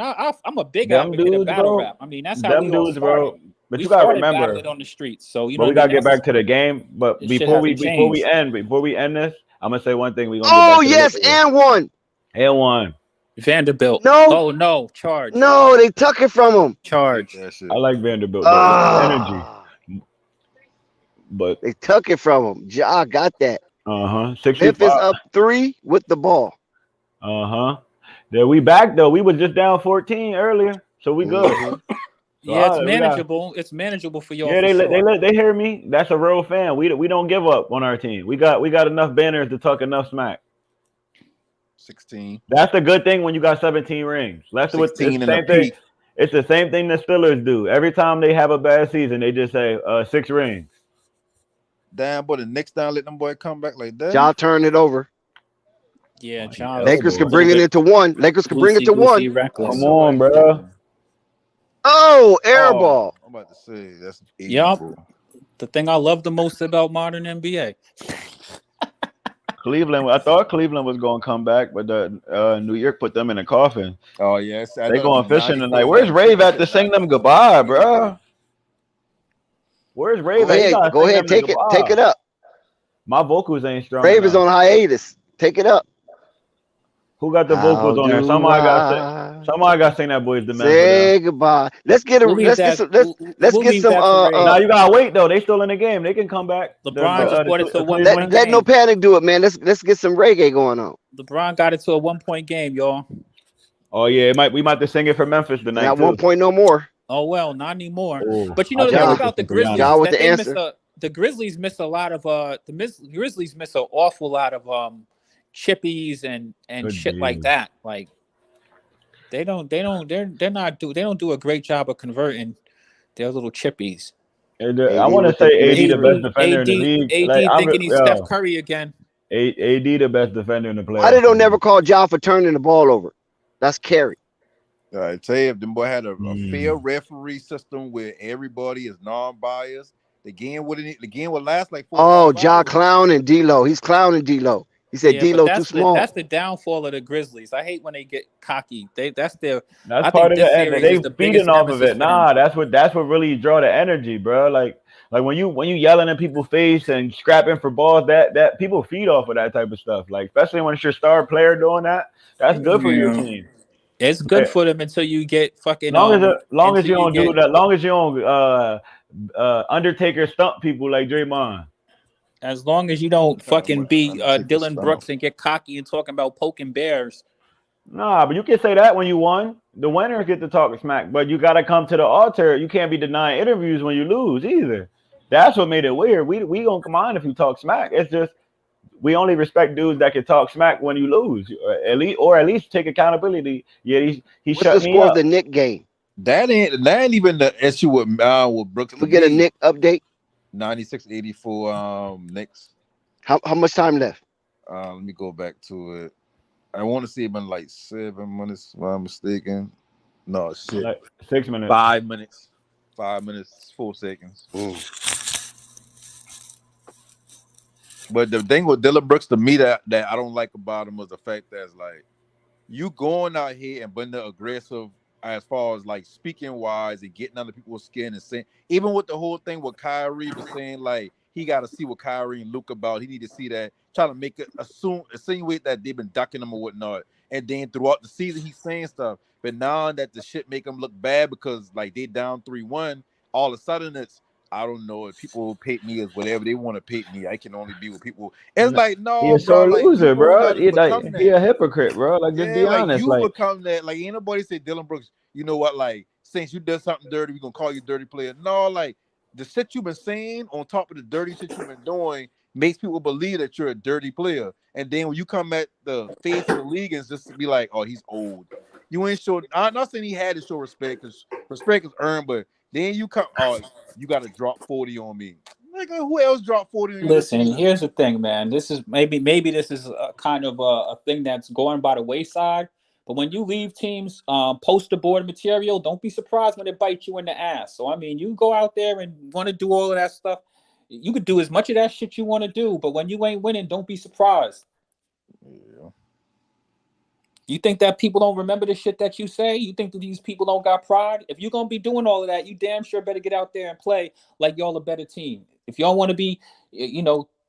I'm a big
Them
advocate of
dudes,
battle
bro.
rap. I mean, that's how
Them
we all
dudes, bro.
started.
But
We
you gotta
started
remember.
battling on the streets. So you know,
But we
what I
gotta
mean?
get back to the game. But
This shit
before we
hasn't changed.
end this, I'm gonna say one thing. We gonna
Oh
get back to
yes,
the Lakers.
and one.
And one.
Vanderbilt.
No.
Oh no, charge.
No, they took it from him.
Charge.
That shit.
I like Vanderbilt though. Energy.
Ah,
But
they took it from him. Ja got that.
65.
Memphis up 3 with the ball.
Then we back though. We was just down 14 earlier, so we good.
Mhm.
Yeah, it's
we got-
manageable. It's manageable for y'all.
Yeah,
for sure.
they hear me. That's a real fan. We don't give up on our team. We got enough banners to talk enough smack.
16.
That's the good thing when you got 17 rings. That's what it's the
16 and a
same thing.
peak.
It's the same thing the Steelers do. Every time they have a bad season, they just say 6 rings.
Damn, boy, the Knicks down let them boy come back like that.
Ja turned it over.
Yeah,
Oh,
John.
yeah.
Lakers
boy.
could bring it into 1. Lakers could bring it to 1.
Reckless.
Come on, bro.
Oh, air
Oh,
ball.
I'm about to say that's
Yup.
84.
The thing I love the most about modern NBA.
Cleveland. I thought Cleveland was going to come back, but New York put them in a coffin.
Oh yes,
They going fishing tonight. Where's Rave at to sing them goodbye, bro? Where's Rave at? He gotta
Go
sing
ahead,
them
take it.
goodbye.
Take it up.
My vocals ain't strong.
Rave is
enough.
on hiatus. Take it up.
Who got the vocals on there? Somebody got to sing that Boys the Man.
Say goodbye. Let's get a.
We'll leave
Let's
that-
get some. Let's
we'll
get
leave
some.
that to Ray.
Now you gotta wait though. They still in the game. They can come back.
LeBron just brought it to a one
Cleveland.
point
let no panic do it, man. Let's get some reggae going on.
LeBron got it to a 1-point game, y'all.
Oh yeah, we might have to sing it for Memphis tonight.
Not
too.
1 point no more.
Oh well, not anymore.
Oh.
But you know the
Ja-
thing about the Grizzlies,
Ja with
that
the
they miss
answer.
the Grizzlies miss a lot of Grizzlies miss an awful lot of chippies and
Good
shit like
deal.
that. Like they don't do a great job of converting their little chippies.
I want to say AD the best defender in the league.
AD
Like,
thinking he's Steph Curry again.
AD the best defender in the playoffs.
Why they don't never call Ja for turning the ball over? That's carry.
I tell you, if them boy had a
Mm.
fair referee system where everybody is non-biased, the game would last like 4
Oh,
or 5
Ja
hours.
clowning D-Lo. He's clowning D-Lo. He said
Yeah,
D-Lo
but
too small.
that's the downfall of the Grizzlies. I hate when they get cocky.
That's
I
part of
think this
the
series
they
is the biggest
feeding off of
nemesis
it.
for them.
Nah, that's what really draw the energy, bro. Like when you yelling in people's face and scrapping for balls, that people feed off of that type of stuff. Like especially when it's your star player doing that, that's good for your
Yeah.
team.
It's good
Yeah.
for them until you get fucking.
Long as you
until
don't do
get-
that, long as you don't Undertaker stump people like Draymond.
As long as you don't fucking be
Undertaker
Dylan
style.
Brooks and get cocky and talking about poking bears.
Nah, but you can say that when you won. The winners get to talk smack, but you got to come to the altar. You can't be denying interviews when you lose either. That's what made it weird. We gonna come on if you talk smack. It's just we only respect dudes that can talk smack when you lose, or at least take accountability. Yeah, he
What's
shut
the
me
score
up.
of the Nick game?
That ain't even the issue with Brooks.
We get a Nick update.
96-84 Knicks.
How much time left?
Let me go back to it. I want to say it been like 7 minutes, if I'm mistaken. No, shit.
Like 6 minutes.
5 minutes. 5 minutes, 4 seconds. But the thing with Dylan Brooks to me that I don't like about him was the fact that it's like you going out here and being the aggressive as far as like speaking wise and getting under people's skin and saying, even with the whole thing with Kyrie was saying like he got to see what Kyrie and Luke about. He need to see that, trying to make it insinuate that they've been ducking him or whatnot. And then throughout the season, he's saying stuff. But now that the shit make him look bad because like they down 3-1, all of a sudden it's, I don't know, if people paint me as whatever they want to paint me. I can only be with people. It's like, no,
He a sore
bro, like,
loser,
you
bro.
gotta become that.
He a hypocrite, bro. Like just be
Yeah, like
honest.
you
Like
become that. Like ain't nobody say Dylan Brooks, you know what? Like since you did something dirty, we gonna call you dirty player. No, like the shit you've been saying on top of the dirty shit you've been doing makes people believe that you're a dirty player. And then when you come at the face of the league and just be like, oh, he's old. You ain't sure. I'm not saying he had to show respect because respect is earned, but then you come, oh, you got to drop 40 on me. Nigga, who else dropped 40 on you?
Listen, here's the thing, man. This is maybe this is a kind of a thing that's going by the wayside. But when you leave teams poster board material, don't be surprised when it bites you in the ass. So I mean, you go out there and want to do all of that stuff. You could do as much of that shit you want to do, but when you ain't winning, don't be surprised.
Yeah.
You think that people don't remember the shit that you say? You think that these people don't got pride? If you're gonna be doing all of that, you damn sure better get out there and play like y'all a better team. If y'all want to be,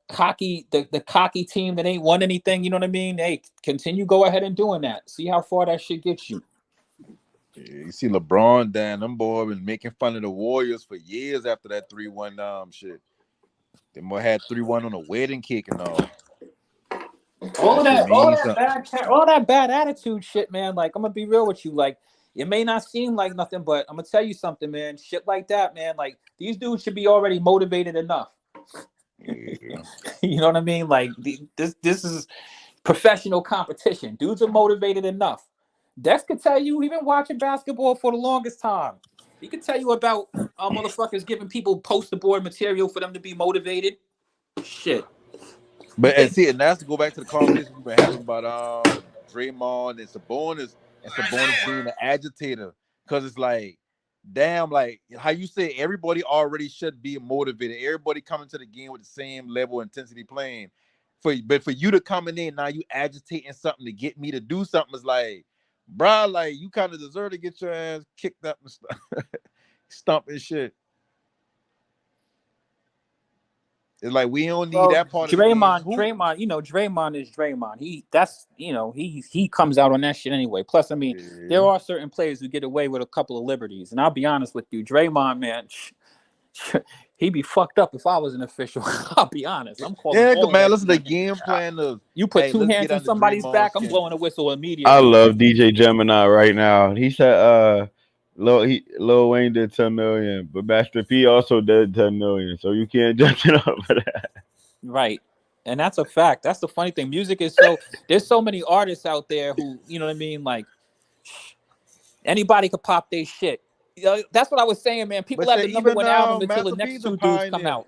the cocky team that ain't won anything. You know what I mean? Hey, continue, go ahead and doing that. See how far that shit gets you.
Yeah, you see LeBron down, them boy been making fun of the Warriors for years after that 3-1 shit. Them boy had 3-1 on a wedding cake and all.
All
That shit means
that bad attitude shit, man. Like, I'm gonna be real with you. Like, it may not seem like nothing, but I'm gonna tell you something, man. Shit like that, man. Like, these dudes should be already motivated enough.
Yeah.
You know what I mean? Like, this is professional competition. Dudes are motivated enough. Dex could tell you, he been watching basketball for the longest time. He could tell you about motherfuckers giving people poster board material for them to be motivated. Shit.
But and see, and that's to go back to the conversation we've been having about Draymond and Sabonis being an agitator. Because it's like, damn, like how you say everybody already should be motivated. Everybody coming to the game with the same level of intensity playing. But for you to come in now you agitating something to get me to do something is like, bro, like you kind of deserve to get your ass kicked up and stuff. Stump and shit. It's like we don't need that part of the game.
Draymond, you know, Draymond is Draymond. He comes out on that shit anyway. Plus, I mean, there are certain players who get away with a couple of liberties. And I'll be honest with you, Draymond, man, he'd be fucked up if I was an official. I'll be honest. I'm calling.
Yeah, man, listen to the game plan of
you put two hands on somebody's back, I'm blowing a whistle immediately.
I love DJ Gemini right now. He said Lil Wayne did 10 million, but Master P also did 10 million. So you can't judge it up for that.
Right. And that's a fact. That's the funny thing. Music is so there's so many artists out there who, you know what I mean? Like anybody could pop their shit. You know, that's what I was saying, man. People have the number one album until the next two dudes come out.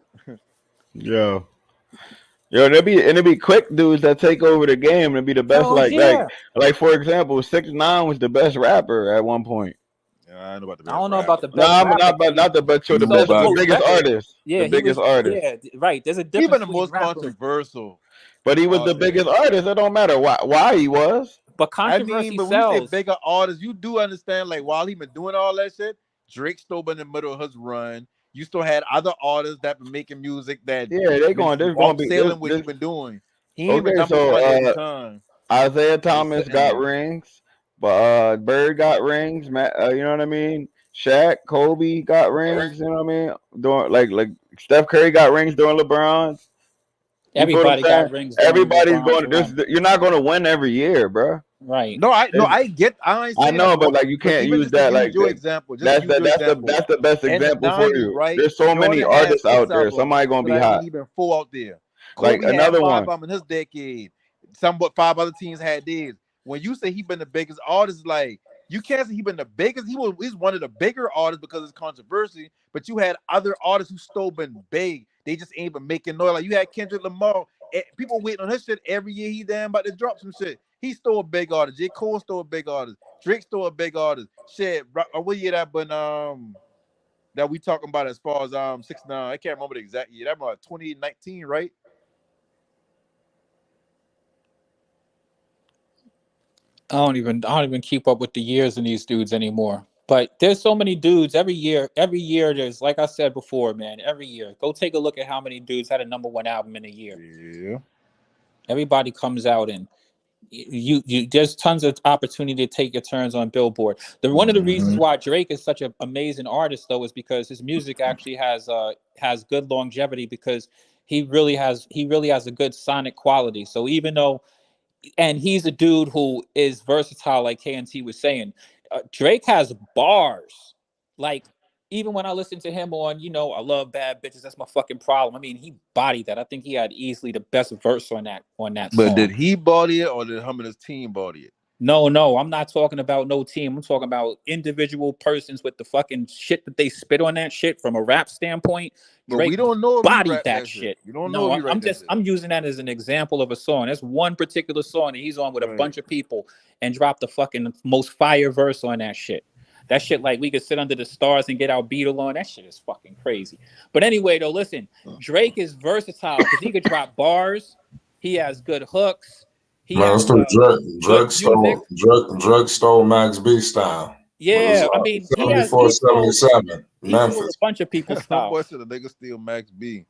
Yo, there'll be quick dudes that take over the game and be the best. Like for example, 6ix9ine was the best rapper at one point.
Yeah, I don't know about the best.
I don't know about the best.
The biggest artist.
Yeah,
the biggest artist.
Yeah, right. There's a difference.
Even the most controversial.
But he was the biggest artist. It don't matter why he was.
But controversy
but
sells.
when you say bigger artists, you do understand. Like while he been doing all that shit, Drake still been in the middle of his run. You still had other artists that been making music that
they're going to be
selling what he been doing. He ain't been number one at the time.
Isaiah Thomas got rings. But Bird got rings, you know what I mean? Shaq, Kobe got rings, you know what I mean? During like Steph Curry got rings during LeBron's.
Everybody got rings.
Everybody's going to you're not going to win every year, bro.
Right.
I know,
but like you can't use that like
your example.
That's the best example for you. Right? There's so many artists out there. Somebody gonna be hot.
Even 4 out there.
Like
Kobe
another
had 5
one
in his decade. Somewhat 5 other teams had theirs. When you say he been the biggest artist, like you can't say he been the biggest. He's one of the bigger artists because it's controversy. But you had other artists who still been big. They just ain't been making noise. Like you had Kendrick Lamar. People waiting on his shit every year. He damn about to drop some shit. He's still a big artist. J. Cole still a big artist. Drake's still a big artist. Shit, what year that been that we talking about as far as 6ix9ine? I can't remember the exact year. That was 2019, right?
I don't even keep up with the years in these dudes anymore. But there's so many dudes every year. There's, like I said before, man, every year. Go take a look at how many dudes had a number one album in a year.
Yeah.
Everybody comes out and you there's tons of opportunity to take your turns on Billboard. One of the reasons why Drake is such an amazing artist though is because his music actually has good longevity because he really has a good sonic quality. So even though and he's a dude who is versatile, like KNT was saying. Drake has bars. Like, even when I listen to him on, I love bad bitches, that's my fucking problem. I mean, he bodied that. I think he had easily the best verse on that song.
But did he body it or did him and his team body it?
No, I'm not talking about no team. I'm talking about individual persons with the fucking shit that they spit on that shit from a rap standpoint.
But we don't know if
bodied that shit.
You don't know.
I'm using that as an example of a song. That's one particular song that he's on with a bunch of people and dropped the fucking most fire verse on that shit. That shit, like, we could sit under the stars and get our Beatle on. That shit is fucking crazy. But anyway, though, listen, Drake is versatile because he could drop bars. He has good hooks.
Drake stole Max B style.
Yeah, I mean,
74, 77. Memphis.
A bunch of people's style.
Boy, should a nigga steal Max B?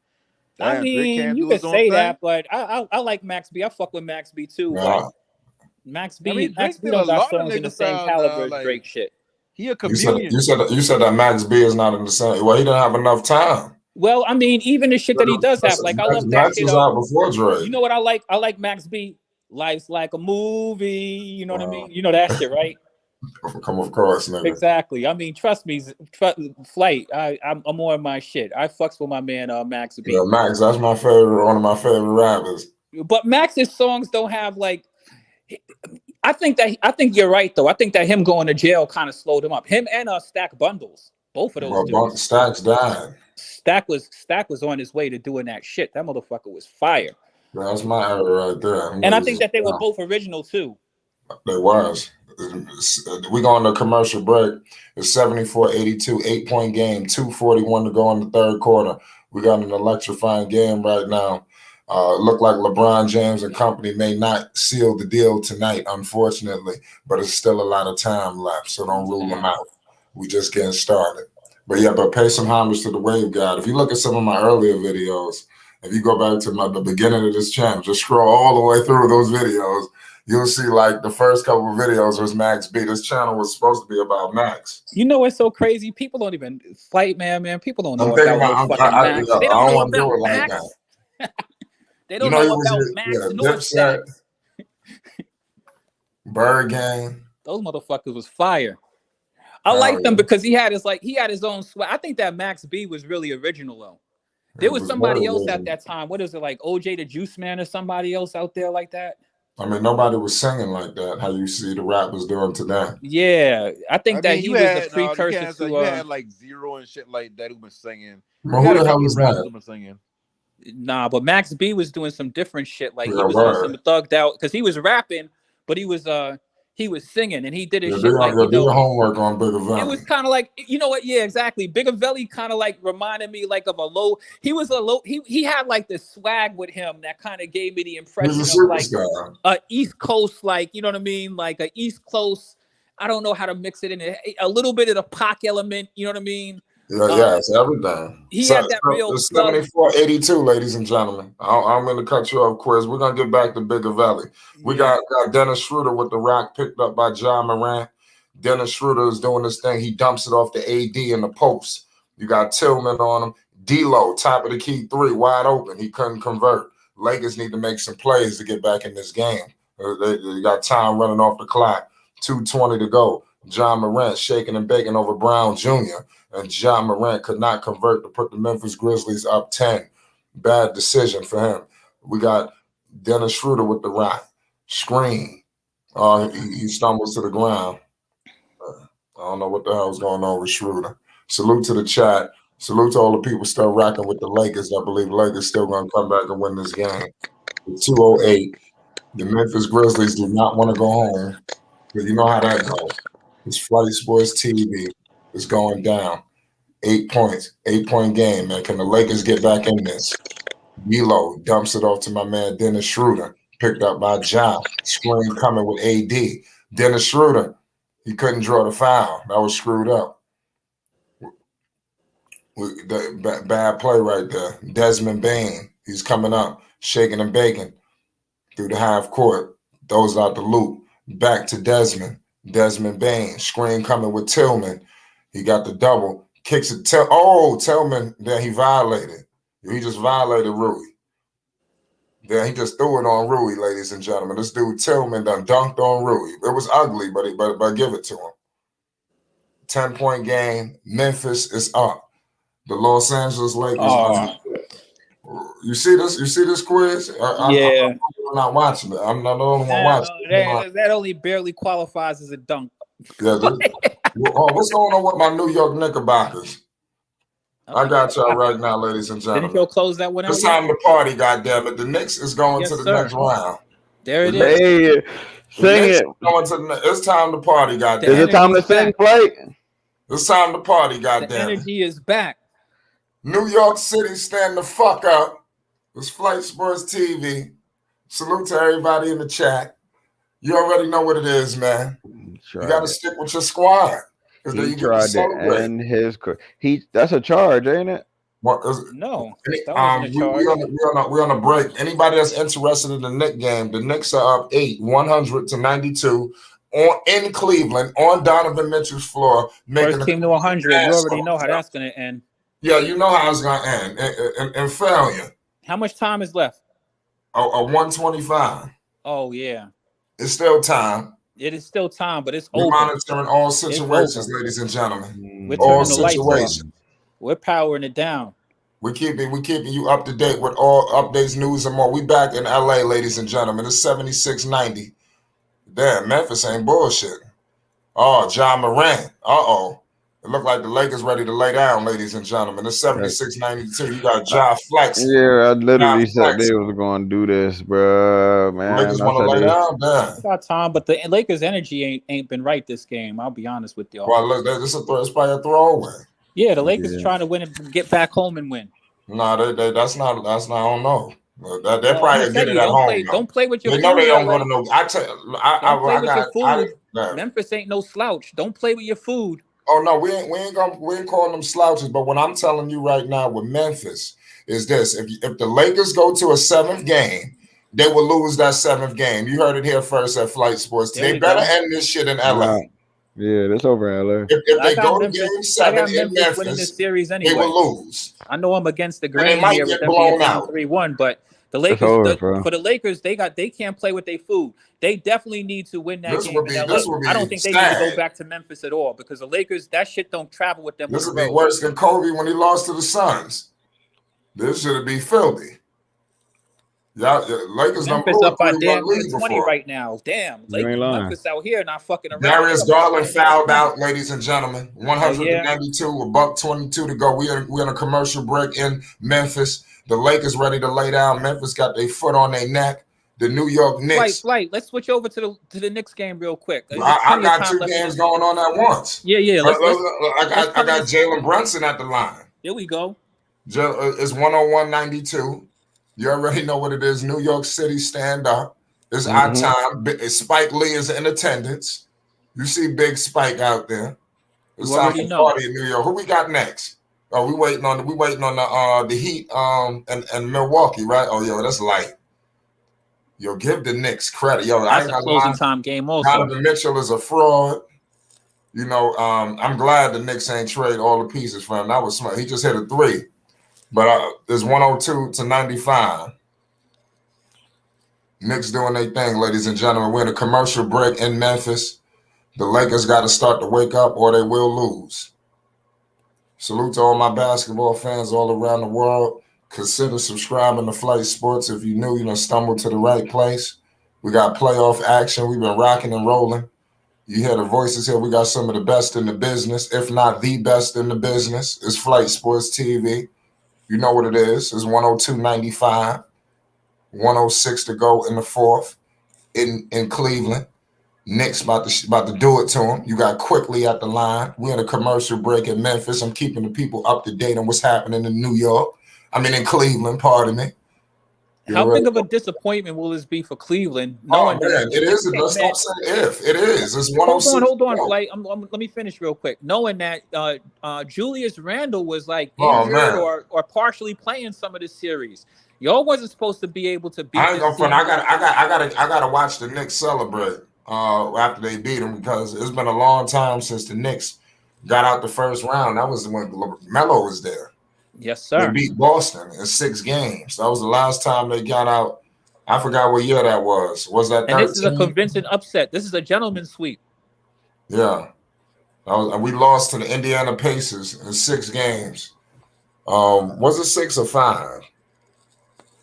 I
Damn, Drake
mean,
can't
you
do
could
his own
say
thing.
that, but I like Max B. I fuck with Max B too, but
Nah,
Max
I
B
mean,
Max
Drake
B
did a
don't got
lot of
songs in the
nigga
same
styles
caliber
now.
as
Like
Drake shit.
he a
you said
chameleon.
you said that Max B is not in the same. Well, he didn't have enough time.
Well, I mean, even the shit that he does have, like I love that
Max
shit.
was out before
You
Drake.
know what I like? I like Max B. Life's like a movie. You know what I
Wow.
mean? You know that shit, right?
Come of course, nigga.
Exactly. I mean, trust me, Flight. I'm more of my shit. I fucks with my man Max B.
Yeah, Max, that's my favorite, one of my favorite rappers.
But Max's songs don't have like. I think you're right though. I think that him going to jail kind of slowed him up. Him and Stack Bundles, both of those
Well,
dudes.
Stacks died.
Stack was on his way to doing that shit. That motherfucker was fire.
That's my era right there.
And I think that they were both original too.
They was. We go on the commercial break. It's 74-82, 8-point game, 2:41 to go in the third quarter. We got an electrifying game right now. Look like LeBron James and company may not seal the deal tonight, unfortunately, but it's still a lot of time left, so don't rule them out. We just getting started. But yeah, but pay some homage to the Wave God. If you look at some of my earlier videos, if you go back to the beginning of this channel, just scroll all the way through those videos, you'll see like the first couple of videos was Max B. This channel was supposed to be about Max.
You know what's so crazy? People don't even Flight man. People don't know
I'm thinking
about
about,
Max. They
I
don't know
want to do
about
it like
Max.
that.
They don't
You know,
know
he
about
was,
Max
yeah,
nor
Dipset,
Stacks.
Bird Gang.
Those motherfuckers was fire. I
Hell
like them
yeah.
because he had his own swag. I think that Max B was really original though. There was somebody else at that time. What is it, like OJ the Juice Man or somebody else out there like that?
I mean, nobody was singing like that, how you see the rappers doing today.
Yeah, I think that he was a precursor to.
You had like Zero and shit like that who been singing.
Well, who the hell is that?
Who been singing.
Nah, but Max B was doing some different shit. Like he
Yeah,
was doing
word.
some thugged out because he was rapping, but he was singing and he did his
Yeah,
shit like
do your homework on Bigger Valley.
it was kind of like, you know what? Yeah, exactly. Bigger Valley kind of like reminded me like of a low. He was a low. He had like this swag with him that kind of gave me the impression
He's
of
a
like
superstar.
a East Coast, like, you know what I mean, like a East Coast. I don't know how to mix it in. A little bit of the Pac element. You know what I mean?
Yeah, it's everything.
He had that real.
It's 74-82, ladies and gentlemen. I'm going to cut you off, Quiz. We're going to get back to Bigger Valley. We got Dennis Schroeder with the rock picked up by John Morant. Dennis Schroeder is doing this thing. He dumps it off to AD in the post. You got Tillman on him. D-Lo, top of the key three, wide open. He couldn't convert. Lakers need to make some plays to get back in this game. They got time running off the clock. 2:20 to go. John Morant shaking and baking over Brown Jr. And John Morant could not convert to put the Memphis Grizzlies up 10. Bad decision for him. We got Dennis Schroeder with the rock. Screen. He stumbles to the ground. I don't know what the hell's going on with Schroeder. Salute to the chat. Salute to all the people still rocking with the Lakers. I believe Lakers still going to come back and win this game. With 2:08. The Memphis Grizzlies do not want to go home. But you know how that goes. It's Flight Sports TV. It's going down. 8 points. 8-point game, man. Can the Lakers get back in this? Melo dumps it off to my man Dennis Schroeder. Picked up by John. Screen coming with AD. Dennis Schroeder. He couldn't draw the foul. That was screwed up. Bad play right there. Desmond Bain. He's coming up. Shaking and baking. Through the half court. Throws out the loop. Back to Desmond. Desmond Bain. Screen coming with Tillman. He got the double. Kicks it. Tillman. Then he violated. He just violated Rui. Then he just threw it on Rui, ladies and gentlemen. This dude Tillman done dunked on Rui. It was ugly, but give it to him. 10-point game. Memphis is up. The Los Angeles Lakers. You see this? You see this quiz?
Yeah.
I'm not watching it. I'm not the only one watching it.
That only barely qualifies as a dunk.
Yeah. What's going on with my New York Knickerbockers? I got y'all right now, ladies and gentlemen.
Didn't you close that one out?
It's time to party, goddammit. The Knicks is going to the next round.
There it is.
Hey, sing it.
It's time to party, goddammit.
Is it time to sing, Blake?
It's time to party, goddammit.
The energy is back.
New York City, stand the fuck up. It's Flight Sports TV. Salute to everybody in the chat. You already know what it is, man. You got to stick with your squad.
He tried to end his career. That's a charge, ain't it?
What is
No, that wasn't a charge.
we on a break. Anybody that's interested in the Knicks game, the Knicks are up 100-92 in Cleveland on Donovan Mitchell's floor, making
First team to 100. You already know how that's going to end.
Yeah, you know how it's going to end in failure.
How much time is left?
A 125.
Oh, yeah.
It's still time.
It is still time, but it's
We're
over.
monitoring all situations, ladies and gentlemen.
We're
All
turning the lights
situations.
off. We're powering it down.
We keeping you up to date with all updates, news, and more. We back in LA, ladies and gentlemen. It's 76-90. Damn, Memphis ain't bullshit. Oh, John Morant. It looked like the Lakers ready to lay down, ladies and gentlemen. It's 76-92. You got Ja Flex.
Yeah, I literally said they was going to do this, bro. Man,
Lakers want to lay down. Damn.
Got time, but the Lakers' energy ain't been right this game. I'll be honest with y'all.
Well, look, it's probably a throwaway.
Yeah, the Lakers are trying to win and get back home and win.
No, that's not. I don't know. They're probably get it at home.
Don't play with your food.
They know they don't go to no. I tell you,
don't play with your food. Memphis ain't no slouch. Don't play with your food.
Oh no, we ain't calling them slouches. But what I'm telling you right now with Memphis is this: if the Lakers go to a 7th game, they will lose that 7th game. You heard it here first at Flight Sports. They better end this shit in LA.
Yeah, that's over in LA.
If they go to game 7 in Memphis,
winning this series anyway.
They will lose.
I know I'm against the grain
here
with them
being
3-1, but the Lakers, for the Lakers, they can't play with their food. They definitely need to win that game in LA. I don't think they need to go back to Memphis at all because the Lakers, that shit don't travel with them.
This would be worse than Kobe when he lost to the Suns. This should be filthy. Yeah, Lakers
Memphis up by damn 20 right now. Damn, Memphis out here not fucking around.
Darius Garland fouled out, ladies and gentlemen. 192, $1:22 to go. We're in a commercial break in Memphis. The Lakers ready to lay down. Memphis got their foot on their neck. The New York Knicks.
Flight. Let's switch over to the Knicks game real quick.
I got 2 games going on at once.
Yeah.
I got Jalen Brunson at the line.
Here we go.
It's 101-92. You already know what it is. New York City, stand up. It's our time. Spike Lee is in attendance. You see Big Spike out there. It's time for party in New York. Who we got next? Oh, we waiting on the Heat and Milwaukee, right? Oh, yo, that's light. Yo, give the Knicks credit. Yo,
that's a closing time game also.
Donovan Mitchell is a fraud. You know, I'm glad the Knicks ain't trade all the pieces for him. That was smart. He just hit a 3. But it's 102-95. Knicks doing their thing, ladies and gentlemen. We're in a commercial break in Memphis. The Lakers got to start to wake up or they will lose. Salute to all my basketball fans all around the world. Consider subscribing to Flight Sports. If you're new, you done stumbled to the right place. We got playoff action. We've been rocking and rolling. You hear the voices here. We got some of the best in the business, if not the best in the business. It's Flight Sports TV. You know what it is. It's 102-95. 106 to go in the 4th in Cleveland. Knicks about to do it to him. You got Quickly at the line. We're in a commercial break in Memphis. I'm keeping the people up to date on what's happening in New York. In Cleveland, pardon me.
How big of a disappointment will this be for Cleveland?
It is. Let's not say if. It is. It's 106.
Hold on. Like, let me finish real quick. Knowing that Julius Randle was like injured or partially playing some of this series, y'all wasn't supposed to be able to beat.
I ain't gonna front. I gotta watch the Knicks celebrate after they beat them because it's been a long time since the Knicks got out the first round. That was when Melo was there.
Yes, sir.
They beat Boston in 6 games. That was the last time they got out. I forgot what year that was. Was that 13?
And this is a convincing upset. This is a gentleman's sweep.
Yeah. We lost to the Indiana Pacers in 6 games. Was it 6 or 5?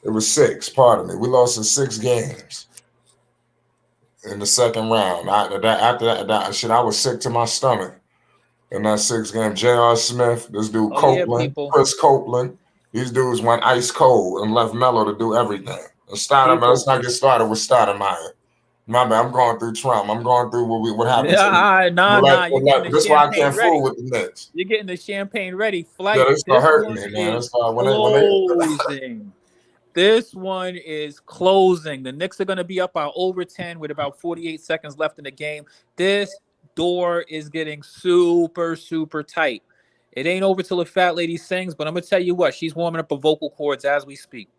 It was 6, pardon me. We lost in 6 games in the second round. After that shit, I was sick to my stomach. In that 6 game, J.R. Smith, this dude Copeland, Chris Copeland, these dudes went ice cold and left Melo to do everything. Let's not get started with Stoudemire. My bad, I'm going through Trump. I'm going through what happened. This is why I can't fool with the Knicks.
You're getting the champagne ready. Flight.
Yeah, this is hurting me, man.
Closing. This one is closing. The Knicks are going to be up by over 10 with about 48 seconds left in the game. This door is getting super, super tight. It ain't over till the fat lady sings, but I'm gonna tell you what, she's warming up her vocal cords as we speak.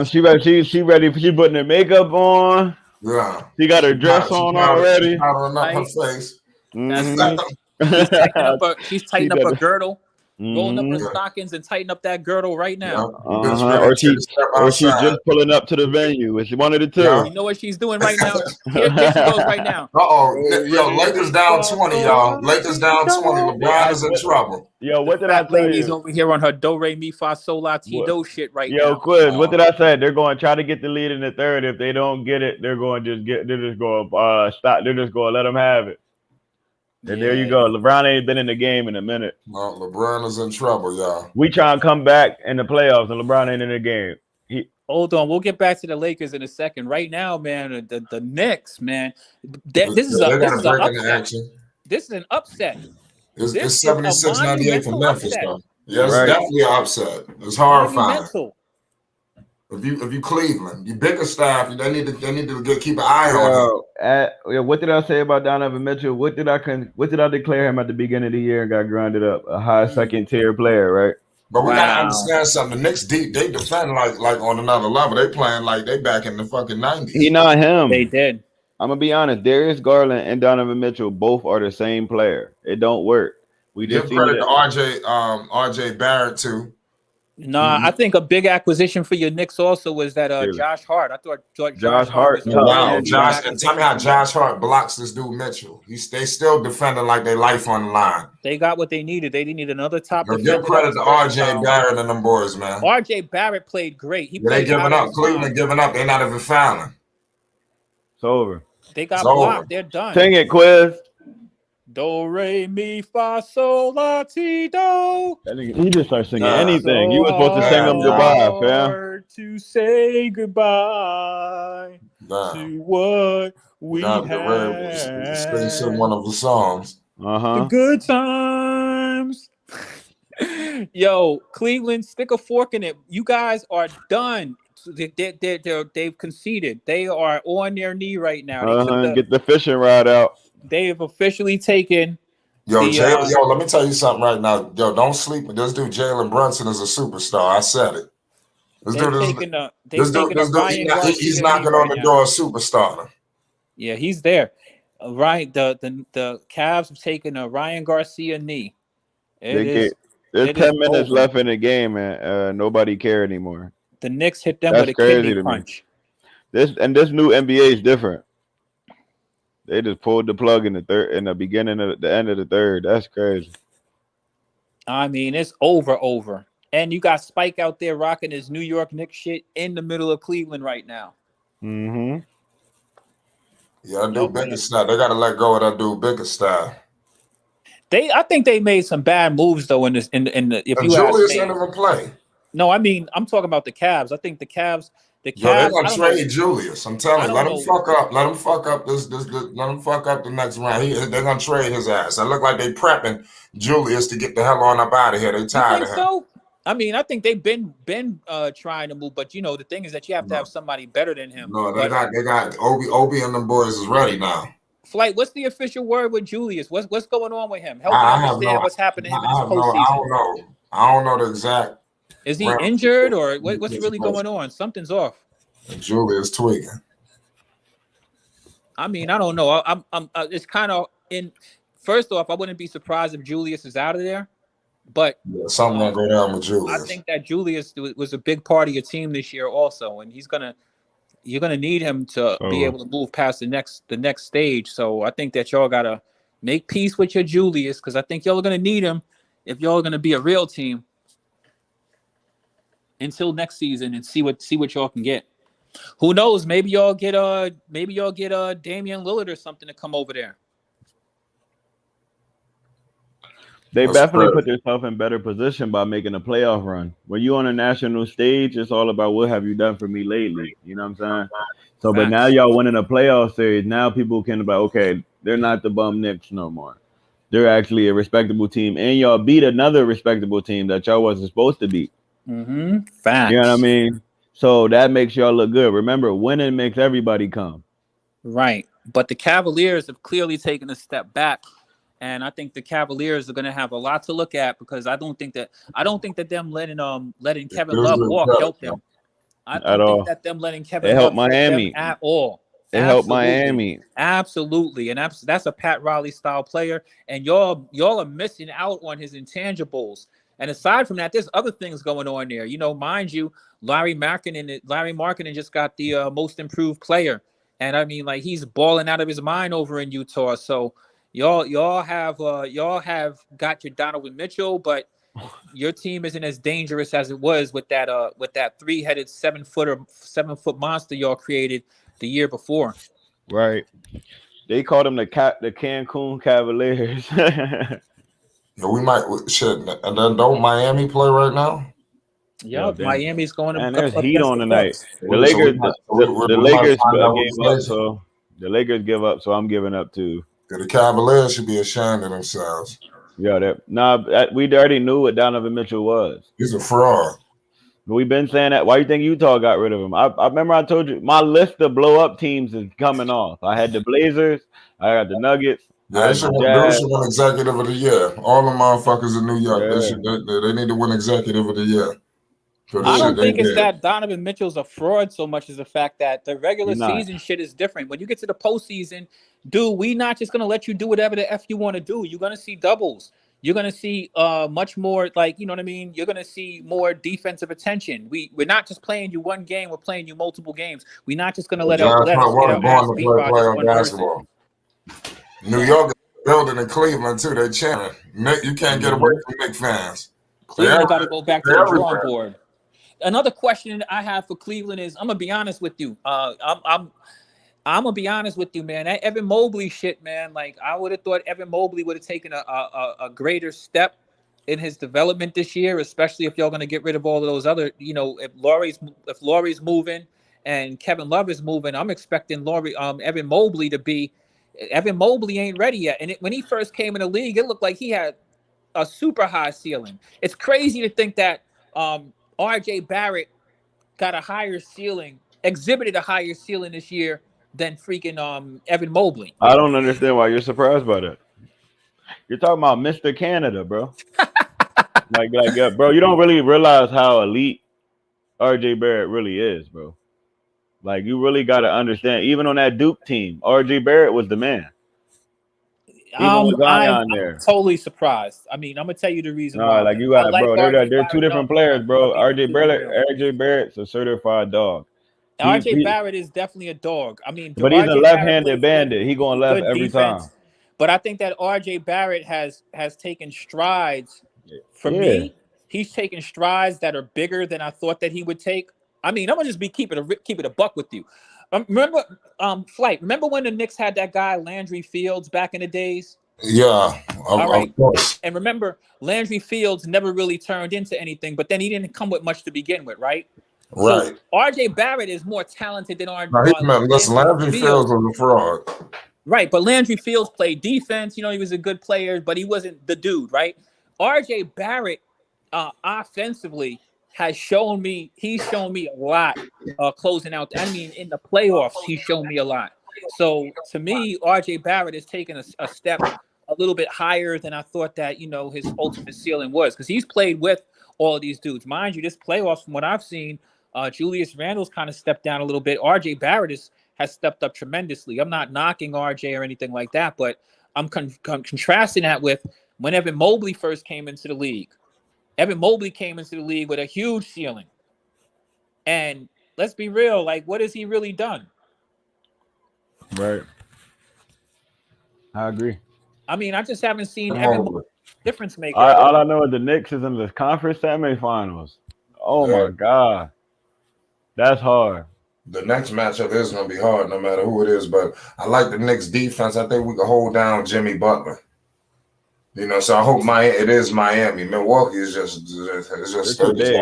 She ready. She ready. She putting her makeup on.
Yeah.
She got her dress on already.
Powdering up her
Right?
face.
That's
Mhm.
She's tightening up her. She's tightening up
did
her
it.
girdle, rolling up her
Mhm.
stockings, and tightening up that girdle right now.
Bitch ready to step
Or she
outside.
just pulling up to the venue. It's one of the two.
Yeah.
You know what she's doing right now? Here she goes right now.
Yo, Lakers down 20, y'all. Lakers down 20. LeBron is in trouble.
Yo, what did I
Fat
tell
lady's
you?
over here on her do re mi fa sol la ti do shit right
Yo,
now.
Quiz, what did I say? They're going to try to get the lead in the third. If they don't get it, they're going to stop. They're just going to let them have it. And there you go. LeBron ain't been in the game in a minute.
Well, LeBron is in trouble, y'all.
We try and come back in the playoffs, and LeBron ain't in the game.
Hold on, we'll get back to the Lakers in a second. Right now, man, the Knicks, man, this is an upset. This is an upset.
It's 76-98 for Memphis, though. Yeah, it's definitely an upset. It's horrifying.
Monumental.
If you Cleveland, you bigger staff, they need to keep an eye on him.
What did I say about Donovan Mitchell? What did I declare him at the beginning of the year and got grounded up? A high second tier player, right?
But we gotta understand something. The Knicks deep, they defend like on another level. They playing like they back in the fucking 90s.
He not him.
They did.
I'm gonna be honest. Darius Garland and Donovan Mitchell both are the same player. It don't work. We just
give credit to RJ Barrett too.
Nah, I think a big acquisition for your Knicks also was that Josh Hart. I thought Josh Hart was
tell me how Josh Hart blocks this dude Mitchell. They still defending like they life on the line.
They got what they needed. They didn't need another top.
Give credit to RJ Barrett and them boys, man.
RJ Barrett played great.
They giving up. Cleveland giving up. They're not even fouling.
It's over.
They got blocked. They're done.
Sing it, Quiz.
Do re mi fa sol la ti do.
He just started singing anything. You were supposed to sing him goodbye, fam.
To say goodbye to what we had.
Sing one of the songs.
The good times. Yo, Cleveland, stick a fork in it. You guys are done. They've conceded. They are on their knee right now.
Get the fishing rod out.
They have officially taken.
Yo, let me tell you something right now. Yo, don't sleep with this dude. Jalen Brunson is a superstar. I said it. He's knocking on the door of superstar.
Yeah, he's there. Right. The Cavs have taken a Ryan Garcia knee.
There's 10 minutes left in the game, and nobody care anymore.
The Knicks hit them with a kidney punch.
This new NBA is different. They just pulled the plug in the beginning of the end of the third. That's crazy.
I mean, it's over. And you got Spike out there rocking his New York Knicks shit in the middle of Cleveland right now.
Mm-hmm.
Yeah, I do bigger style. They gotta let go of that dude bigger style.
I think they made some bad moves though in the if you
Julius ain't even play.
No, I mean I'm talking about the Cavs. I think the Cavs.
They're gonna trade Julius. I'm telling you, let him fuck up. Let him fuck up this. Let him fuck up the next round. They're gonna trade his ass. I look like they prepping Julius to get the hell on up out of here. They tired of him.
So? I mean, I think they've been trying to move, but the thing is that you have to have somebody better than him.
No, they got Obi and them boys is ready now.
Flight, what's the official word with Julius? What's going on with him? Help me understand what's happening to him in this postseason.
I don't know the exact.
Is he injured or what's really going on? Something's off.
Julius tweaking.
I mean, I don't know. I'm it's kind of in. First off, I wouldn't be surprised if Julius is out of there, but
something gonna go down with Julius.
I think that Julius was a big part of your team this year, also, and you're gonna need him to be able to move past the next stage. So I think that y'all gotta make peace with your Julius because I think y'all are gonna need him if y'all are gonna be a real team until next season and see what y'all can get. Who knows? Maybe y'all get Damian Lillard or something to come over there.
They definitely put themselves in better position by making a playoff run. When you're on a national stage, it's all about what have you done for me lately. You know what I'm saying? So, but now y'all winning a playoff series. Now people can be like, okay, they're not the bum Knicks no more. They're actually a respectable team, and y'all beat another respectable team that y'all wasn't supposed to beat.
Mm-hmm. Facts.
You know what I mean? So that makes y'all look good. Remember, winning makes everybody come.
Right. But the Cavaliers have clearly taken a step back And I think the Cavaliers are going to have a lot to look at because I don't think that them letting Kevin Love walk helped them. I
At
don't think
all.
that them letting
It
Kevin
helped
Love help them
Miami.
at all.
It helped
Absolutely.
Miami.
Absolutely. And that's a Pat Riley style player. And y'all are missing out on his intangibles. And aside from that, there's other things going on there. You know, mind you, Larry Markkinen just got the most improved player. And I mean, like, he's balling out of his mind over in Utah. So y'all have got your Donovan Mitchell, but your team isn't as dangerous as it was with that 3-headed 7-foot monster y'all created the year before.
Right. They called them the Cancun Cavaliers.
Yeah, we might shit. And then don't Miami play right now?
Yeah, Miami's going to.
And there's
up
heat
against
on
the
tonight.
Bucks.
The Lakers, the
we might
Lakers
find out
gave
what
up, so the Lakers give up, so I'm giving up too.
The Cavaliers should be ashamed of themselves.
Yeah, we already knew what Donovan Mitchell was.
He's a fraud.
We've been saying that. Why do you think Utah got rid of him? I remember I told you my list of blow up teams is coming off. I had the Blazers, I got the Nuggets.
Yeah, they should win executive of the year. All the motherfuckers in New York,
Yeah.
they need to win executive of the year.
I don't think it's that Donovan Mitchell's a fraud so much as the fact that the regular
He's not.
season shit is different. When you get to the postseason, dude, we not just gonna let you do whatever the F you want to do. You're gonna see doubles. You're gonna see much more, like, you know what I mean? You're gonna see more defensive attention. We're not just playing you one game, we're playing you multiple games. We're not just gonna let us get our ass beat by just one person.
New York is building in Cleveland too. They're chanting. You can't get away from Knicks fans.
Cleveland got to go back to the drawing board. Another question I have for Cleveland is, I'm gonna be honest with you. I'm gonna be honest with you, man. That Evan Mobley shit, man. Like, I would have thought Evan Mobley would have taken a greater step in his development this year, especially if y'all gonna get rid of all of those other, you know, if Laurie's moving and Kevin Love is moving, I'm expecting Evan Mobley to be. Evan Mobley ain't ready yet. And when he first came in the league, it looked like he had a super high ceiling. It's crazy to think that RJ Barrett exhibited a higher ceiling this year than freaking Evan Mobley.
I don't understand why you're surprised by that. You're talking about Mr. Canada, bro. like, bro, you don't really realize how elite RJ Barrett really is, bro. Like, you really got to understand, even on that Duke team, RJ Barrett was the man.
I'm totally surprised. I mean, I'm gonna tell you the reason why.
Like, you got, bro, they're two different players, bro. RJ Barrett's a certified dog.
RJ Barrett is definitely a dog. I mean,
but he's a left-handed bandit. He going left every time.
But I think that RJ Barrett has taken strides. For me, he's taken strides that are bigger than I thought that he would take. I mean, I'm gonna just keep it a buck with you. Remember, Flight. Remember when the Knicks had that guy Landry Fields back in the days?
Yeah.
All right. Of course. And remember, Landry Fields never really turned into anything, but then he didn't come with much to begin with, right?
Right.
So RJ Barrett is more talented than RJ.
Landry Fields was a fraud.
Right, but Landry Fields played defense. You know, he was a good player, but he wasn't the dude, right? RJ Barrett, offensively, he's shown me a lot closing out. I mean, in the playoffs, he's shown me a lot. So to me, RJ Barrett has taken a step a little bit higher than I thought that, you know, his ultimate ceiling was, because he's played with all of these dudes. Mind you, this playoffs, from what I've seen, Julius Randle's kind of stepped down a little bit. RJ Barrett has stepped up tremendously. I'm not knocking RJ or anything like that, but I'm contrasting that with when Evan Mobley first came into the league. Evan Mobley came into the league with a huge ceiling. And let's be real, like, what has he really done?
Right. I agree.
I mean, I just haven't seen Evan Mobley difference maker.
All I know is the Knicks is in the conference semifinals. Oh, my God. That's hard.
The next matchup is going to be hard no matter who it is, but I like the Knicks defense. I think we can hold down Jimmy Butler. You know, so I hope it is Miami. Milwaukee is just
too big.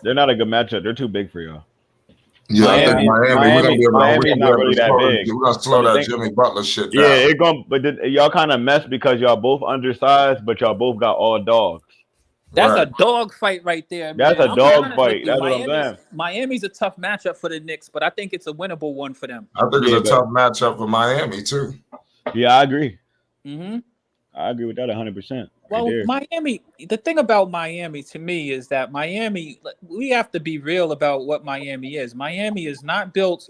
They're not a good matchup. They're too big for y'all.
Yeah, Miami, we're gonna be
Miami's not really that big.
We're gonna slow that Jimmy Butler shit down.
Yeah, but y'all kind of mess because y'all both undersized, but y'all both got all dogs.
That's a dog fight right there.
That's a dog fight. That's what I'm saying.
Miami's a tough matchup for the Knicks, but I think it's a winnable one for them.
I think it's a tough matchup for Miami too.
Yeah, I agree.
Mm-hmm.
I agree with that 100%.
Well,
Right
Miami, the thing about Miami to me is that Miami, we have to be real about what Miami is. Miami is not built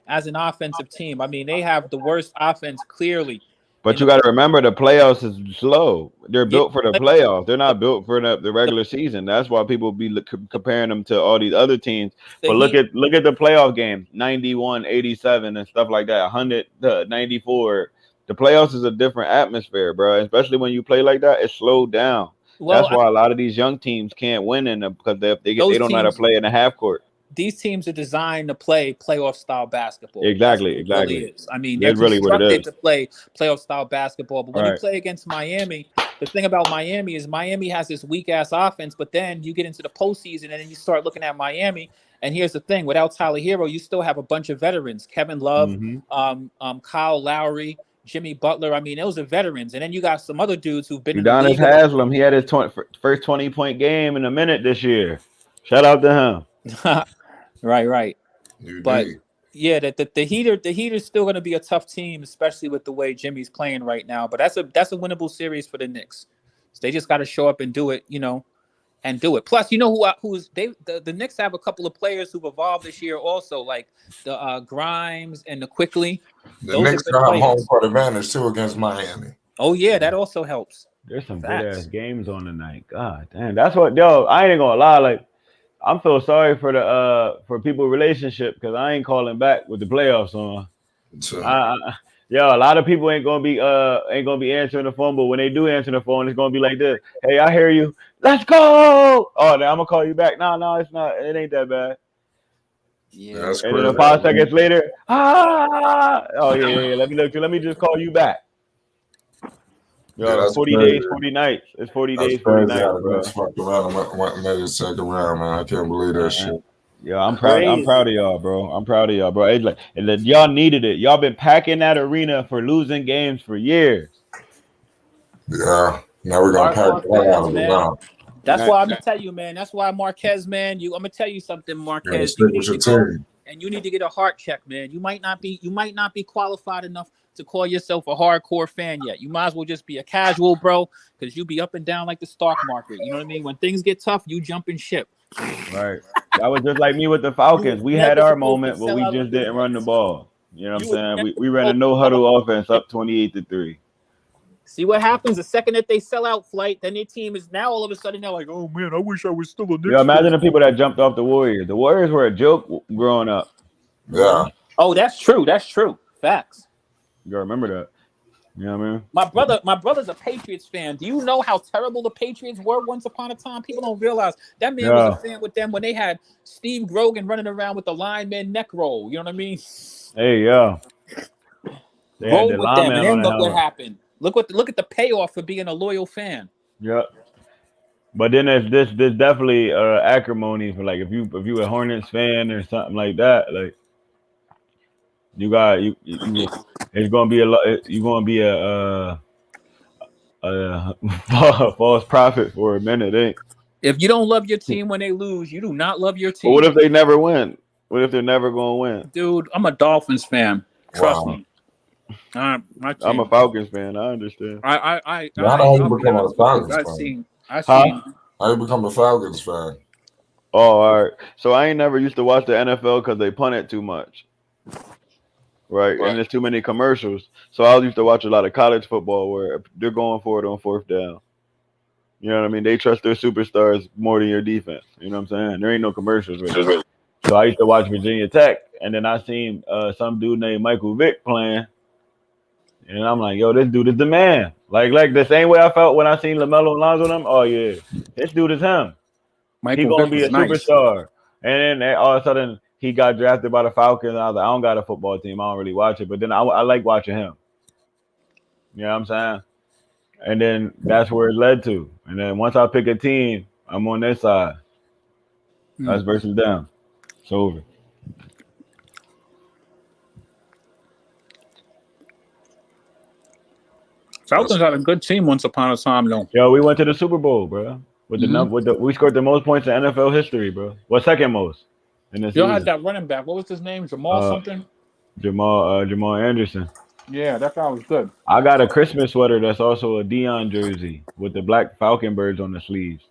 as an offensive team. I mean, they have the worst offense clearly
But
in
you
the
got to remember the playoffs is slow. They're
yeah,
built for the playoffs. They're not built for the regular season. That's why people be comparing them to all these other teams.
the
But
Heat.
look at the playoff games, 91, 87 and stuff like that, 100 to 94. The playoffs is a different atmosphere, bro. Especially when you play like that, it's slowed down.
Well,
That's why a lot of these young teams can't win in them because they
those
don't know how to
teams,
play in the half court.
these teams are designed to play playoff style basketball. That's what
Exactly,
it really
exactly.
is. I mean, they're
That's really what it
constructed
is.
to play playoff style basketball. But when you
Right.
play against Miami, the thing about Miami is Miami has this weak ass offense, but then you get into the postseason and then you start looking at Miami. And here's the thing: without Tyler Hero, you still have a bunch of veterans: Kevin Love, Kyle Lowry, Jimmy Butler. I mean, those are veterans. And then you got some other dudes who've been in the
Udonis
league.
Haslam, he had his first 20-point game in a minute this year. Shout out to him.
Right.
You
But
did.
yeah, the Heater's still going to be a tough team, especially with the way Jimmy's playing right now. But that's a winnable series for the Knicks. So they just got to show up and do it, and do it. Plus, you know the Knicks have a couple of players who've evolved this year also, like the Grimes and the Quickly.
The
Those
Knicks
are good
gonna have home
players.
court advantage too against Miami.
Oh yeah, that also helps.
There's some
Facts.
good ass games on tonight. God damn, that's what I ain't gonna lie. Like, I'm feel sorry for the for people relationship because I ain't calling back with the playoffs on.
So,
A lot of people ain't gonna be answering the phone, but when they do answer the phone, it's gonna be like this. Hey, I hear you. Let's go. Oh, then I'm gonna call you back. No, it's not. It ain't that bad.
Yeah.
that's
And then
crazy.
5 seconds later, oh yeah. Let me just call you back. Yo,
Yeah, that's
40
crazy.
days, 40 nights. It's 40
That's
days, 40
crazy how
nights,
the
bro.
Knicks fucked around and went and made it second round, man. I can't believe that shit.
Yeah, I'm proud of y'all, bro. I'm proud of y'all, bro. It's like, y'all needed it. Y'all been packing that arena for losing games for years.
Yeah. Now we're gonna pack the hell out of it now.
That's why I'm gonna tell you, man. That's why Marquez, man. I'm gonna tell you something,
You gotta
Marquez.
stick
You
with
need
your
to go
team.
and you need to get a heart check, man. You might not be qualified enough to call yourself a hardcore fan yet. You might as well just be a casual, bro, because you be up and down like the stock market. You know what I mean? When things get tough, you jump in ship.
Right. That was just like me with the Falcons. We had our moment, but we just didn't run the ball. You know what I'm saying? We ran a no huddle offense up 28-3.
See what happens the second that they sell out Flight, then their team is now all of a sudden they're like, oh man, I wish I was still a Knicks
Yo, imagine
fan.
the people that jumped off the Warriors. The Warriors were a joke growing up.
Yeah.
Oh, that's true. Facts.
You gotta remember that. You know what I mean?
My brother's a Patriots fan. Do you know how terrible the Patriots were once upon a time? People don't realize that man was a fan with them when they had Steve Grogan running around with the lineman neck roll. You know what I mean?
Hey, yo. They had
Roll
the
with them,
lineman
and
on
then
the
look what
helmet.
happened. Look at the payoff for being a loyal fan.
Yeah. But then there's definitely acrimony for like if you a Hornets fan or something like that, like you got you it's gonna be a lot. You're gonna be a false prophet for a minute, ain't?
If you don't love your team when they lose, you do not love your
But
team.
what if they never win? What if they're never gonna win?
Dude, I'm a Dolphins fan. Trust me.
I'm a Falcons fan. I understand.
How you become a Falcons fan? How you become a Falcons fan?
Oh, all right. So I ain't never used to watch the NFL because they punt it too much. Right. And there's too many commercials. So I used to watch a lot of college football where they're going for it on fourth down. You know what I mean? They trust their superstars more than your defense. You know what I'm saying? There ain't no commercials really. So I used to watch Virginia Tech, and then I seen some dude named Michael Vick playing, and I'm like, yo, this dude is the man. Like the same way I felt when I seen LaMelo and Lonzo them. Oh yeah, this dude is him. He gonna be a superstar. And then all of a sudden he got drafted by the Falcons. I was like, I don't got a football team. I don't really watch it, but then I like watching him. You know what I'm saying? And then that's where it led to. And then once I pick a team, I'm on their side. Us versus them. It's over.
Falcons had a good team once upon a time, though.
Yo, we went to the Super Bowl, bro. We scored the most points in NFL history, bro. Well, second most.
You had that running back. What was his name? Jamal something?
Jamal Anderson.
Yeah, that guy was good.
I got a Christmas sweater that's also a Dion jersey with the black Falcon birds on the sleeves.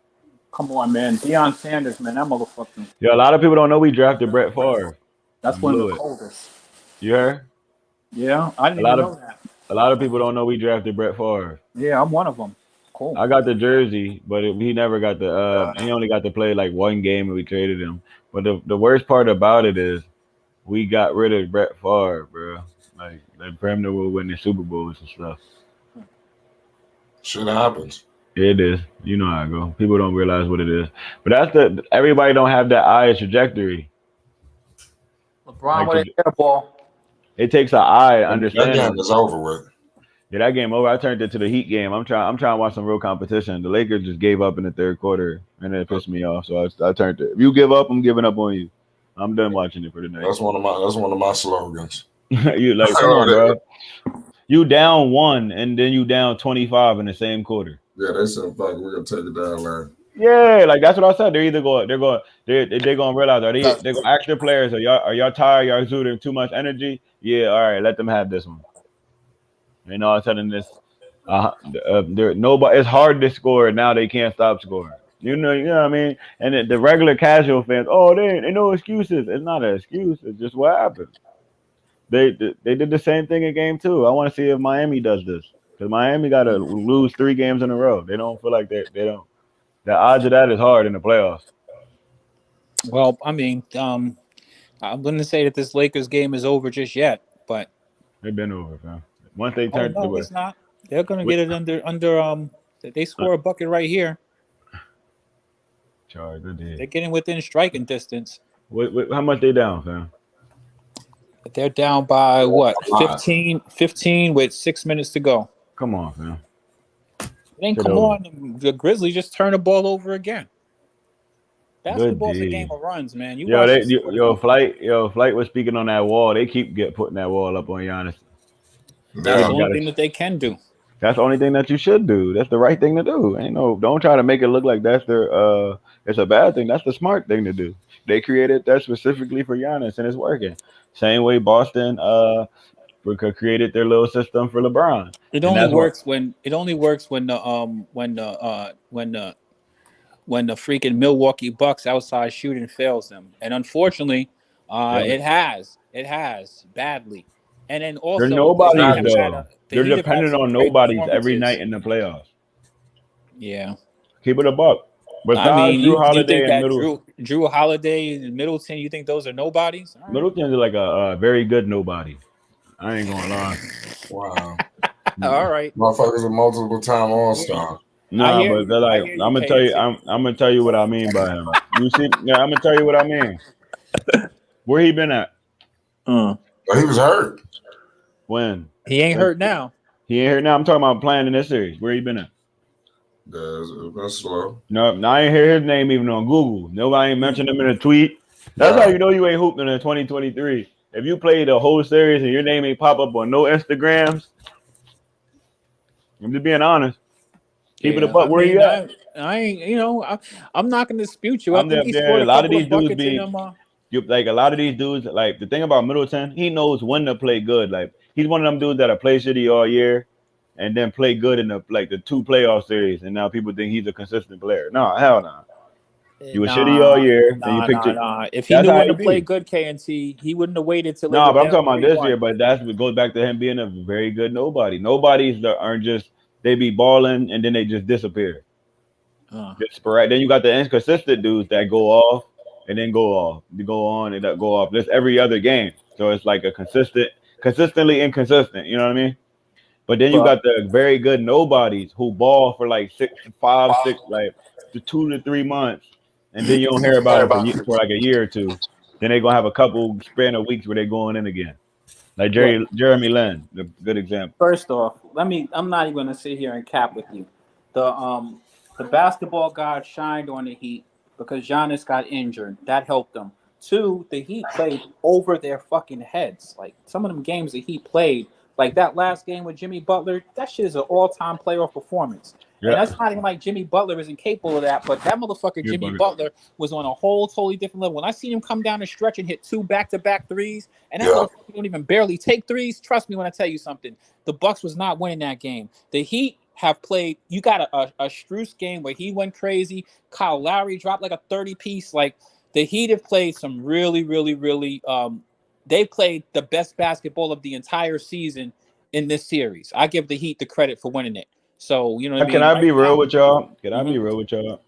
Come on, man. Deion Sanders, man, that motherfucker.
Yeah, a lot of people don't know we drafted Brett Favre.
That's one of the
Blew it.
coldest.
You heard?
Yeah, I didn't
A
even
lot of
know that.
a lot of people don't know we drafted Brett Favre.
Yeah, I'm one of them. Cool.
I got the jersey, but he never got the. He only got to play like one game, and we traded him. But the worst part about it is we got rid of Brett Favre, bro. Like for him to win the Super Bowls and stuff.
Shit happens.
It is. You know how I go. People don't realize what it is. But everybody don't have that eye trajectory.
LeBron
Like
with a air ball.
it takes an eye to
That
understand.
game is over with.
Yeah, that game over. I turned it to the Heat game. I'm trying to watch some real competition. The Lakers just gave up in the third quarter, and it pissed me off. So I turned it. If you give up, I'm giving up on you. I'm done watching it for the night.
That's one of my slogans.
You like, come on, bro. You down 1, and then you down 25 in the same quarter.
Yeah, they said, "Fuck, we're gonna take it down, man."
Yeah, like that's what I said. They're gonna realize they're gonna ask their players, are y'all tired? Y'all exuding too much energy? Yeah, all right, let them have this one. And all of a sudden, nobody. It's hard to score now. They can't stop scoring. You know what I mean. And the regular casual fans, they no excuses. It's not an excuse. It's just what happened. They did the same thing in game 2. I want to see if Miami does this because Miami got to lose 3 games in a row. They don't feel like they don't. The odds of that is hard in the playoffs.
Well, I mean, I wouldn't say that this Lakers game is over just yet, but
they've been over, man. Once they turn
no, it's not. They're gonna get it under. They score a bucket right here.
Charge,
they're getting within striking distance.
How much they down, fam?
They're down by what? 15 with 6 minutes to go.
Come on, fam.
Then come on, the Grizzlies just turn the ball over again. Basketball's a game of runs, man.
Flight was speaking on that wall. They keep putting that wall up on Giannis.
That's the only thing that they can do.
That's the only thing that you should do. That's the right thing to do. Don't try to make it look like that's it's a bad thing. That's the smart thing to do. They created that specifically for Giannis, and it's working. Same way Boston created their little system for LeBron.
It only works when the freaking Milwaukee Bucks outside shooting fails them, and unfortunately, it has badly. And then also,
they're nobodies though. They're dependent on nobodies every night in the playoffs.
Yeah,
keep it a buck. But
you think that Drew Holiday and Middleton, you think those are nobodies?
Right. Middleton's like a very good nobody. I ain't gonna lie.
Wow.
All right.
Motherfuckers a multiple time all-star.
Nah, but they're like, I'm gonna tell you, I'm gonna tell you what I mean by him. You see, I'm gonna tell you what I mean. Where he been at?
He was hurt.
When?
He ain't hurt now.
He ain't hurt now. I'm talking about playing in this series. Where he been at?
That's slow.
No, I ain't hear his name even on Google. Nobody ain't mentioned him in a tweet. That's how you know you ain't hooping in 2023. If you play the whole series and your name ain't pop up on no Instagrams, I'm just being honest. Keep it a buck. Where you at?
I ain't. I'm not gonna dispute you.
A lot of these dudes like a lot of these dudes. Like the thing about Middleton, he knows when to play good. Like he's one of them dudes that'll play shitty all year and then play good in the 2 playoff series. And now people think he's a consistent player. No, hell no. You were shitty all year.
If he knew when to play good, KNT, he wouldn't have waited till.
But I'm talking about this year. But that's what goes back to him being a very good nobody. Nobodies that aren't just they be balling and then they just disappear. Just sporadic. Then you got the inconsistent dudes that go off and then go off. You go on and that go off. This every other game. So it's like a consistently inconsistent. You know what I mean? But then you got the very good nobodies who ball for like 5, 6, 2 to 3 months. And then you don't hear about it for like a year or 2. Then they're gonna have a couple span of weeks where they're going in again. Like Jeremy Lin, the good example.
First off, I'm not even gonna sit here and cap with you. The basketball god shined on the Heat because Giannis got injured. That helped them. 2, the Heat played over their fucking heads. Like some of them games the Heat played, like that last game with Jimmy Butler, that shit is an all-time playoff performance. And that's not even like Jimmy Butler isn't capable of that, but that motherfucker Jimmy Butler was on a whole totally different level. When I seen him come down the stretch and hit 2 back-to-back threes, and that motherfucker don't even barely take threes, trust me when I tell you something. The Bucks was not winning that game. The Heat have played. You got a Strus game where he went crazy. Kyle Lowry dropped like a 30-piece. Like the Heat have played some really, really, really. They played the best basketball of the entire season in this series. I give the Heat the credit for winning it. So you know what I mean.
Can I be real with y'all? Can I be real with y'all?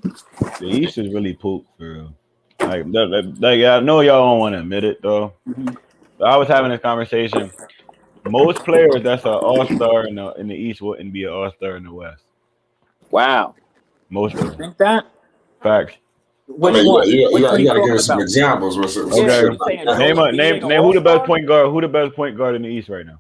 The East is really poop for real. Like I know y'all don't want to admit it though. But I was having a conversation. Most players that's an all-star in the East wouldn't be an all-star in the West.
Wow.
Most of them.
Think that?
Facts.
Which one? You got to give us some examples.
Okay. Name who the best point guard. Who the best point guard in the East right now?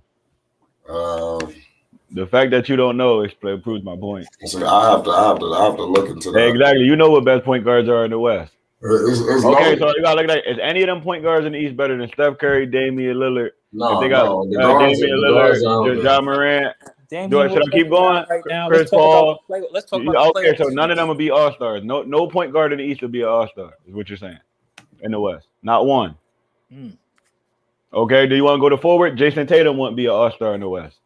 The fact that you don't know proves my point.
So I have to look into that.
Exactly. You know what best point guards are in the West.
It's
okay, so you gotta look at that. Is any of them point guards in the East better than Steph Curry, Damian Lillard?
No,
they got Damian Lillard, John Morant. Should I keep going?
Right now.
Chris Paul.
Let's talk about
okay, so none of them will be all stars. No point guard in the East will be an all star. Is what you're saying? In the West, not one. Okay, do you want to go to forward? Jason Tatum wouldn't be an all star in the West.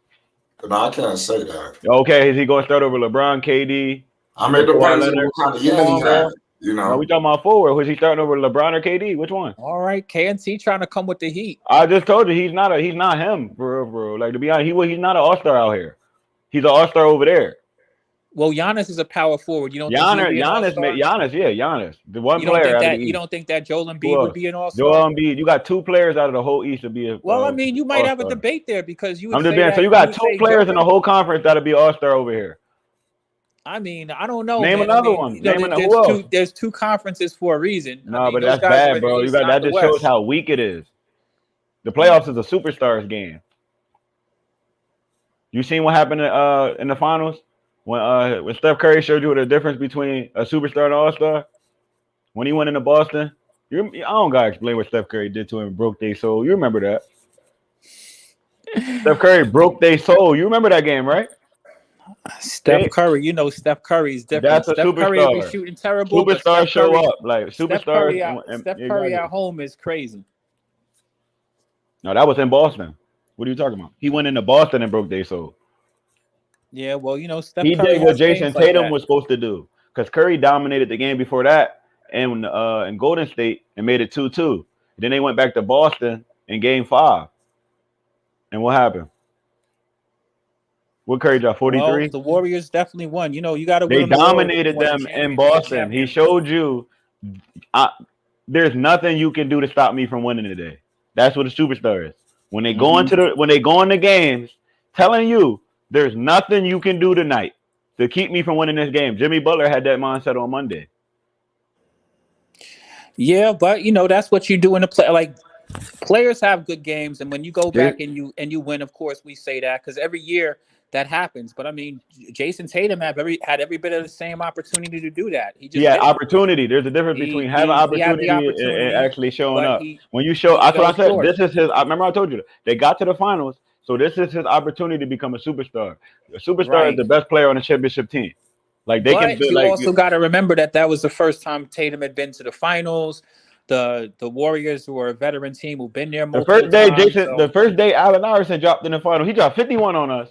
No, I can't say that.
Okay, is he going to start over LeBron, KD?
I mean, depends on what kind of year he had. You know,
no, we talking about forward. Was he starting over LeBron or KD? Which one?
All right, KNT trying to come with the heat.
I just told you he's not him, bro. Like to be honest, he's not an all-star out here. He's an all-star over there.
Well, Giannis is a power forward. You don't
Giannis, the one player.
You don't think that Joel Embiid would be an all-star?
Joel Embiid. You got 2 players out of the whole East to be a.
Well, I mean, you might have a debate there because you.
I'm just being. So you got 2 players in the whole conference that'll be all-star over here.
I mean, I don't know.
Name another one.
There's 2 conferences for a reason.
No, but that's bad, bro. That just shows how weak it is. The playoffs is a superstars game. You seen what happened in the finals when Steph Curry showed you the difference between a superstar and an all-star when he went into Boston? I don't gotta explain what Steph Curry did to him and broke their soul. You remember that? Steph Curry broke their soul. You remember that game, right?
Steph Curry, Steph Curry's different.
That's a
Steph
superstar.
Curry be shooting terrible.
Superstars show up like superstars.
Steph Curry at home is crazy.
No, that was in Boston. What are you talking about? He went into Boston and broke their soul.
Yeah, well, Steph
Curry
did
what Jason Tatum was supposed to do because Curry dominated the game before that and in Golden State and made it 2-2. Then they went back to Boston in Game 5. And what happened? What Curry dropped 43?
Well, the Warriors definitely won. You got to.
They dominated them in Boston. He showed you there's nothing you can do to stop me from winning today. That's what a superstar is. When they go into games, telling you there's nothing you can do tonight to keep me from winning this game. Jimmy Butler had that mindset on Monday.
Yeah, but that's what you do in the play. Like players have good games, and when you go back and you win, of course we say that because every year that happens. But I mean, Jason Tatum had every bit of the same opportunity to do that. He just
opportunity. There's a difference between having opportunity and actually showing up. When you show, that's what I said. This is his. I remember I told you they got to the finals, so this is his opportunity to become a superstar. A superstar is the best player on the championship team. Like they can.
You also got to remember that was the first time Tatum had been to the finals. The Warriors, who are a veteran team, who've been there multiple times.
The first day Allen Iverson dropped in the final, he dropped 51 on us.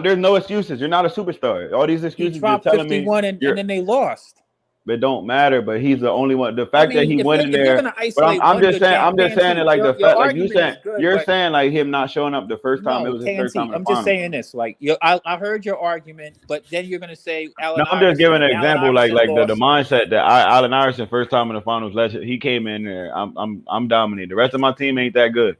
There's no excuses. You're not a superstar. All these excuses.
He dropped 51 and then they lost.
It don't matter. But he's the only one. The fact that he went in there. But I'm just saying it like the fact, like you're saying like him not showing up the first time. It was his first time.
I'm just saying this. Like I heard your argument, but then you're gonna say Allen.
No, I'm just giving an example, like the mindset that Allen Iverson first time in the finals. He came in there. I'm dominating. The rest of my team ain't that good.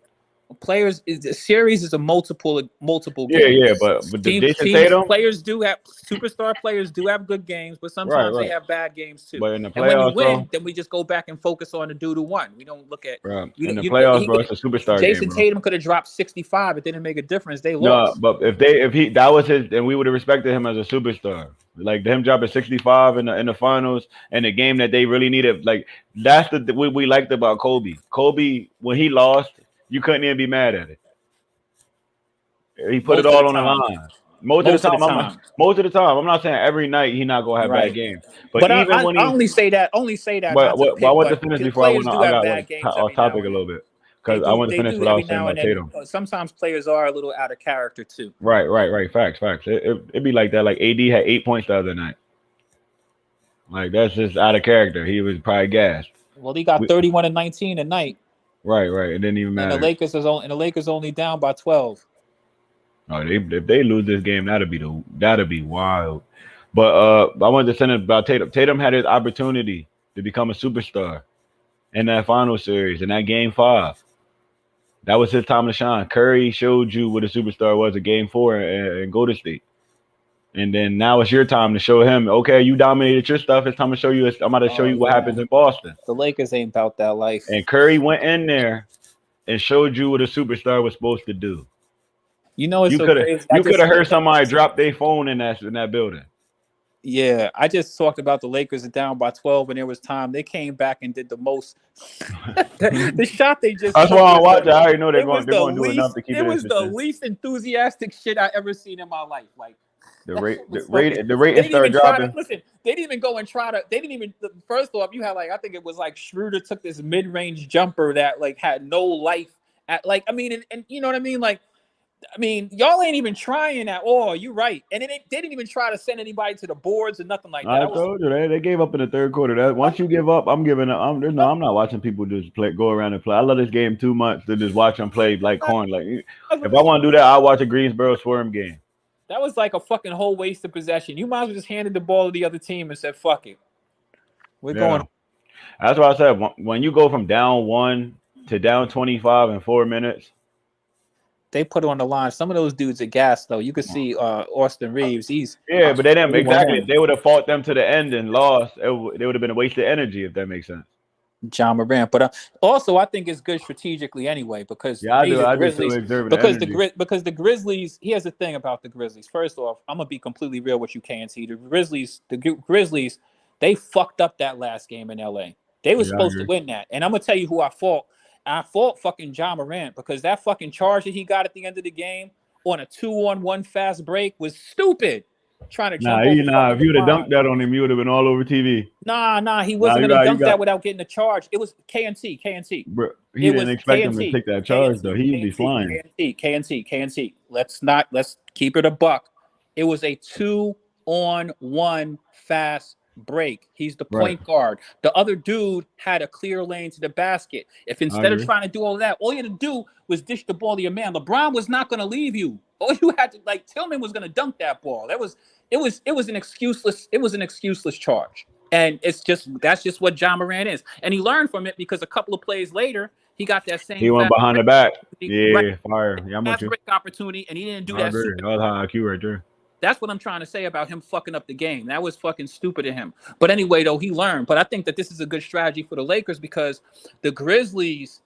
Players, the series is a multiple games.
Yeah, but Jason Tatum,
superstar players do have good games, but sometimes they have bad games too.
But in the
and
playoffs,
when you win, then we just go back and focus on the dude who won. We don't look at
in the playoffs, bro. It's a superstar.
Jason
game,
Tatum could have dropped 65. It didn't make a difference. They lost.
No, but if he that was his, then we would have respected him as a superstar. Like him dropping 65 in the finals and the game that they really needed. Like that's what we liked about Kobe. Kobe, when he lost, you couldn't even be mad at it. He put it
Most of the
all on the
time.
line. Most of the time. Most of the time. I'm not saying every night he not gonna have bad
Right.
games, but
But
even when
I
he.
only say that not to
I
pick,
want to
but
finish before I
players
went.
do
I
have
got
bad games
off
every now
topic a
and
little
then.
bit because I want to finish what I
Every
was saying
now
about
and then.
Tatum.
Sometimes players are a little out of character too.
Right. Facts. It be like that. Like AD had 8 points the other night. Like that's just out of character. He was probably gassed.
Well, he got 31 and 19 a night.
Right. It didn't even matter.
And the Lakers only down by 12.
Oh, if they lose this game, that'd be wild. But I wanted to send it about Tatum. Tatum had his opportunity to become a superstar in that final series, in that game 5. That was his time to shine. Curry showed you what a superstar was in game 4 in Golden State. And then now it's your time to show him, okay, you dominated your stuff. It's time to show you. I'm about to show you what happens in Boston.
The Lakers ain't about that life.
And Curry went in there and showed you what a superstar was supposed to do.
You know, it's crazy.
You could have heard somebody drop their phone in that building.
Yeah, I just talked about the Lakers are down by 12 and there was time. They came back and did the most. The shot they just.
That's why I watch it. I already know they're going to do enough to keep it.
It was the least enthusiastic shit I ever seen in my life. Like
the rating started dropping.
Listen, they didn't even go and try to. They didn't even. First off, you had like I think it was like Schroeder took this mid-range jumper that like had no life. And you know what I mean, like. I mean, y'all ain't even trying at all. You're right. And they didn't even try to send anybody to the boards or nothing like that.
I told you they gave up in the third quarter. That once you give up, I'm giving up. I'm not watching people just go around and play. I love this game too much to just watch them play like corn. Like if I want to do that, I'll watch a Greensboro Swarm game.
That was like a fucking whole waste of possession. You might as well just handed the ball to the other team and said, "Fuck it, we're going."
That's what I said. When you go from down 1 to down 25 in 4 minutes.
They put it on the line. Some of those dudes are gassed though. You could see Austin Reeves.
But they didn't exactly. If they would have fought them to the end and lost, they would have been a waste of energy. If that makes sense.
John Morant, but also I think it's good strategically anyway because
the
Grizzlies. Here's the thing about the Grizzlies. First off, I'm gonna be completely real with you, KNT. The Grizzlies, they fucked up that last game in LA. They were supposed to win that, and I'm gonna tell you who I fault. I fault fucking John Morant because that fucking charge that he got at the end of the game on a 2-on-1 fast break was stupid. Trying to jump over
if you would have dunked that on him, you would have been all over TV.
Nah, he wasn't going to dunk that without getting a charge. It was KNT.
Bro, he didn't expect him to take that charge, though. He'd be flying.
KNT. Let's keep it a buck. It was a 2-on-1 fast break. He's the point guard. The other dude had a clear lane to the basket. If instead of trying to do all of that, all you had to do was dish the ball to your man. LeBron was not going to leave you. All you had to Tillman was going to dunk that ball. It was an excuseless charge. And that's just what John Morant is. And he learned from it because a couple of plays later, he got that same.
He went behind the back. Fire. Yeah, I'm with you.
Break opportunity, and he didn't do that.
That was high IQ right there.
That's what I'm trying to say about him fucking up the game. That was fucking stupid of him. But anyway, though, he learned. But I think that this is a good strategy for the Lakers because the Grizzlies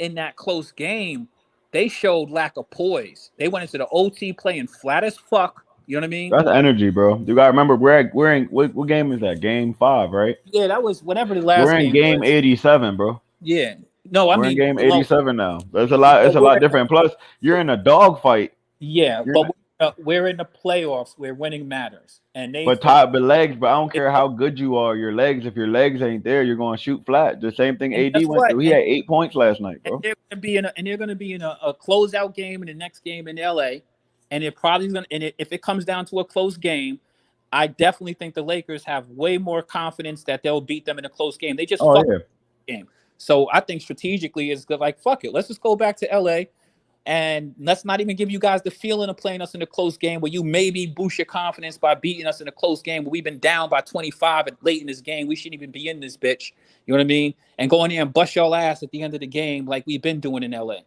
in that close game, they showed lack of poise. They went into the OT playing flat as fuck. You know what I mean?
That's energy, bro. You gotta remember we're in what game is that? Game 5, right?
Yeah, that was whenever the last.
We're in game 87, bro.
Yeah. No, I
we're
mean
in game 87 now. There's a lot. It's a lot different. Plus, you're in a dogfight.
Yeah, we're in the playoffs where winning matters, and
but legs. But I don't care how good you are. Your legs, if your legs ain't there, you're going to shoot flat. The same thing AD went through. He had 8 points last night, bro.
And they're going to be in a closeout game in the next game in LA, and it probably going. And if it comes down to a close game, I definitely think the Lakers have way more confidence that they'll beat them in a close game. They just fucked the game. So I think strategically it's good. Like fuck it, let's just go back to LA. And let's not even give you guys the feeling of playing us in a close game where you maybe boost your confidence by beating us in a close game where we've been down by 25 late in this game. We shouldn't even be in this bitch. You know what I mean? And go in there and bust y'all ass at the end of the game like we've been doing in LA.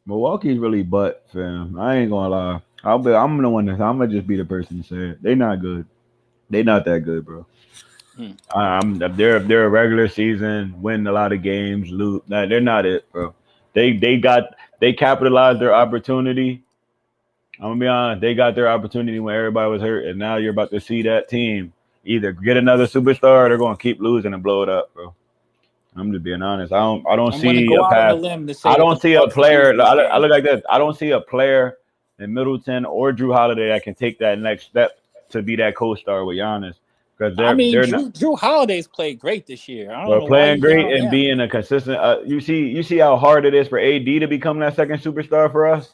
Milwaukee's really butt, fam. I ain't gonna lie. I'm gonna just be the person to say it. They not good. They not that good, bro. They're a regular season, win a lot of games, lose. Nah, they're not it, bro. They capitalized their opportunity. I'm gonna be honest. They got their opportunity when everybody was hurt, and now you're about to see that team either get another superstar or they're gonna keep losing and blow it up, bro. I'm just being honest. I don't see a path. I don't see a player. I look like this. I don't see a player in Middleton or Drew Holiday that can take that next step to be that co-star with Giannis. Because they're not.
Drew Holiday's played great this year. I don't
But
know why
playing
you down
great
on
and
him.
being a consistent, you see how hard it is for AD to become that second superstar for us.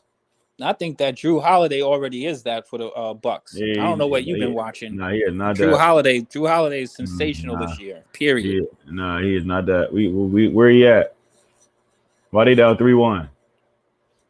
I think that Drew Holiday already is that for the Bucks.
Yeah,
I don't know what you've been watching.
No, he is not
Drew
that.
Holiday is sensational this year. Period.
He is not that. We where he at? Why they down 3-1?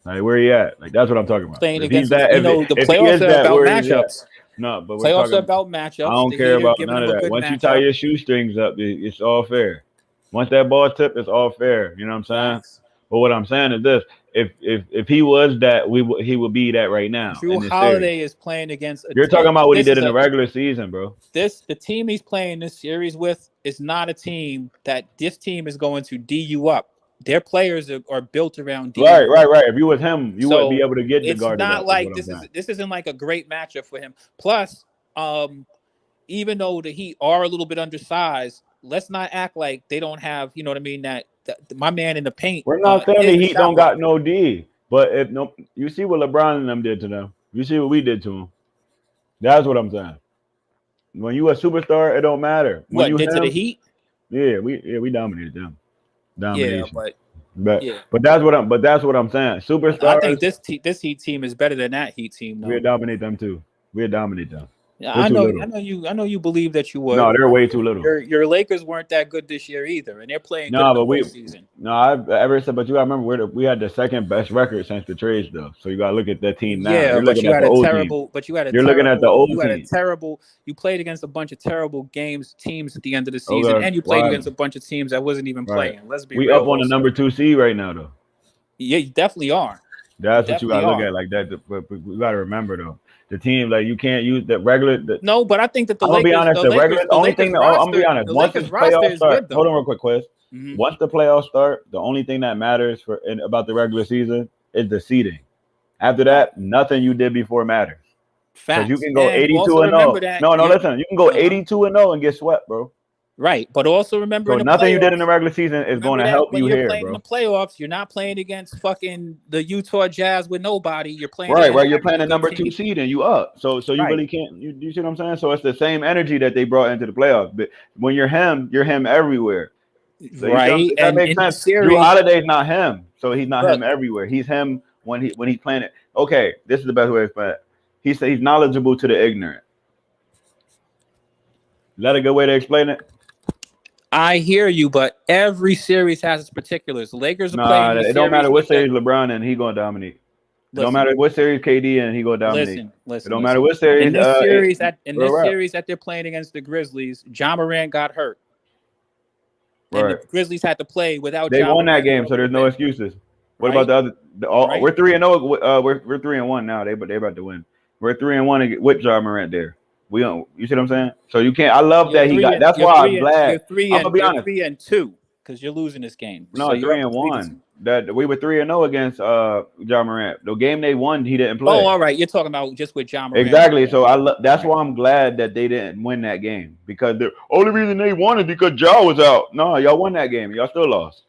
Like where he at? Like that's what I'm talking about.
Playing
If
against,
he's that,
the
if he
playoffs
is
are
that,
about
where he's at.
matchups.
No, but we're
Playoffs
talking
are about matchups.
I don't
The
care
Heat are
about
giving
none
them
of
a
that.
good
Once you
matchup.
tie your shoestrings up, it's all fair. Once that ball tip, it's all fair. You know what I'm saying?
Facts.
But what I'm saying is this: if he was that, he would be that right now.
Drew
in this
Holiday
series.
is playing against.
You're talking about what he did in the regular season, bro.
The team he's playing this series with is not a team that this team is going to D you up. Their players are built around D.
Right. If you was him, you wouldn't be able to get the guard.
It's not like this isn't like a great matchup for him. Plus, even though the Heat are a little bit undersized, let's not act like they don't have, you know what I mean, that my man in the paint.
We're not saying the Heat don't got no D, but you see what LeBron and them did to them. You see what we did to them. That's what I'm saying. When you a superstar, it don't matter. When
What did to the Heat?
Yeah, we dominated them. Domination.
Yeah,
but that's what I'm saying. Superstars.
I think this Heat team is better than that Heat team.
We'll dominate them too. We'll dominate them.
Yeah, I know you believe that you would.
No, they're way too little.
Your Lakers weren't that good this year either, and they're playing good season.
No, I've ever said, but you gotta remember we had the second best record since the trades, though. So you gotta look at that team now.
Yeah, but you had a terrible. You played against a bunch of terrible teams at the end of the season, and you played against a bunch of teams that wasn't even playing. Let's be real.
We up on the number 2 seed right now, though.
Yeah, you definitely are.
That's what you gotta look at like that. But we gotta remember though. The team, like you can't use the regular.
No, but I think that
I'm gonna be honest. The only thing. I'm gonna be honest. Once the playoffs start, hold on real quick, Quiz. Mm-hmm. Once the playoffs start, the only thing that matters about the regular season is the seeding. After that, nothing you did before matters. Because you can go 82-0. No, listen. You can go 82-0 and get swept, bro.
Right, but also remember,
so nothing you did in the regular season is going to help you here, bro.
In the playoffs, you're not playing against fucking the Utah Jazz with nobody. You're playing
right. You're playing a number 2 seed and you up. So you really can't. You see what I'm saying? So it's the same energy that they brought into the playoffs. But when you're him everywhere. So
right,
that makes sense. Drew Holiday's not him, so he's not him everywhere. He's him when he's playing it. Okay, this is the best way to explain it. He's knowledgeable to the ignorant. Is that a good way to explain it?
I hear you, but every series has its particulars. The Lakers are playing.
It don't matter what series LeBron and he gonna dominate. It don't matter what series KD and he gonna dominate.
Listen.
It don't matter what series.
In this series that they're playing against the Grizzlies, Ja Morant got hurt. And the Grizzlies had to play without.
They won that game, so there's no excuses. What about the other? We're 3-0. We're 3-1 now. They about to win. We're 3-1 with Ja Morant there. We don't. You see what I'm saying? So you can't. I love that he got. That's why I'm glad. I'm gonna be honest.
3-2 because you're losing this game.
No, 3-1. That we were 3-0 against Ja Morant. The game they won, he didn't play.
Oh, all right. You're talking about just with Ja Morant.
Exactly. So that's why I'm glad that they didn't win that game, because the only reason they won is because Ja was out. No, y'all won that game. Y'all still lost.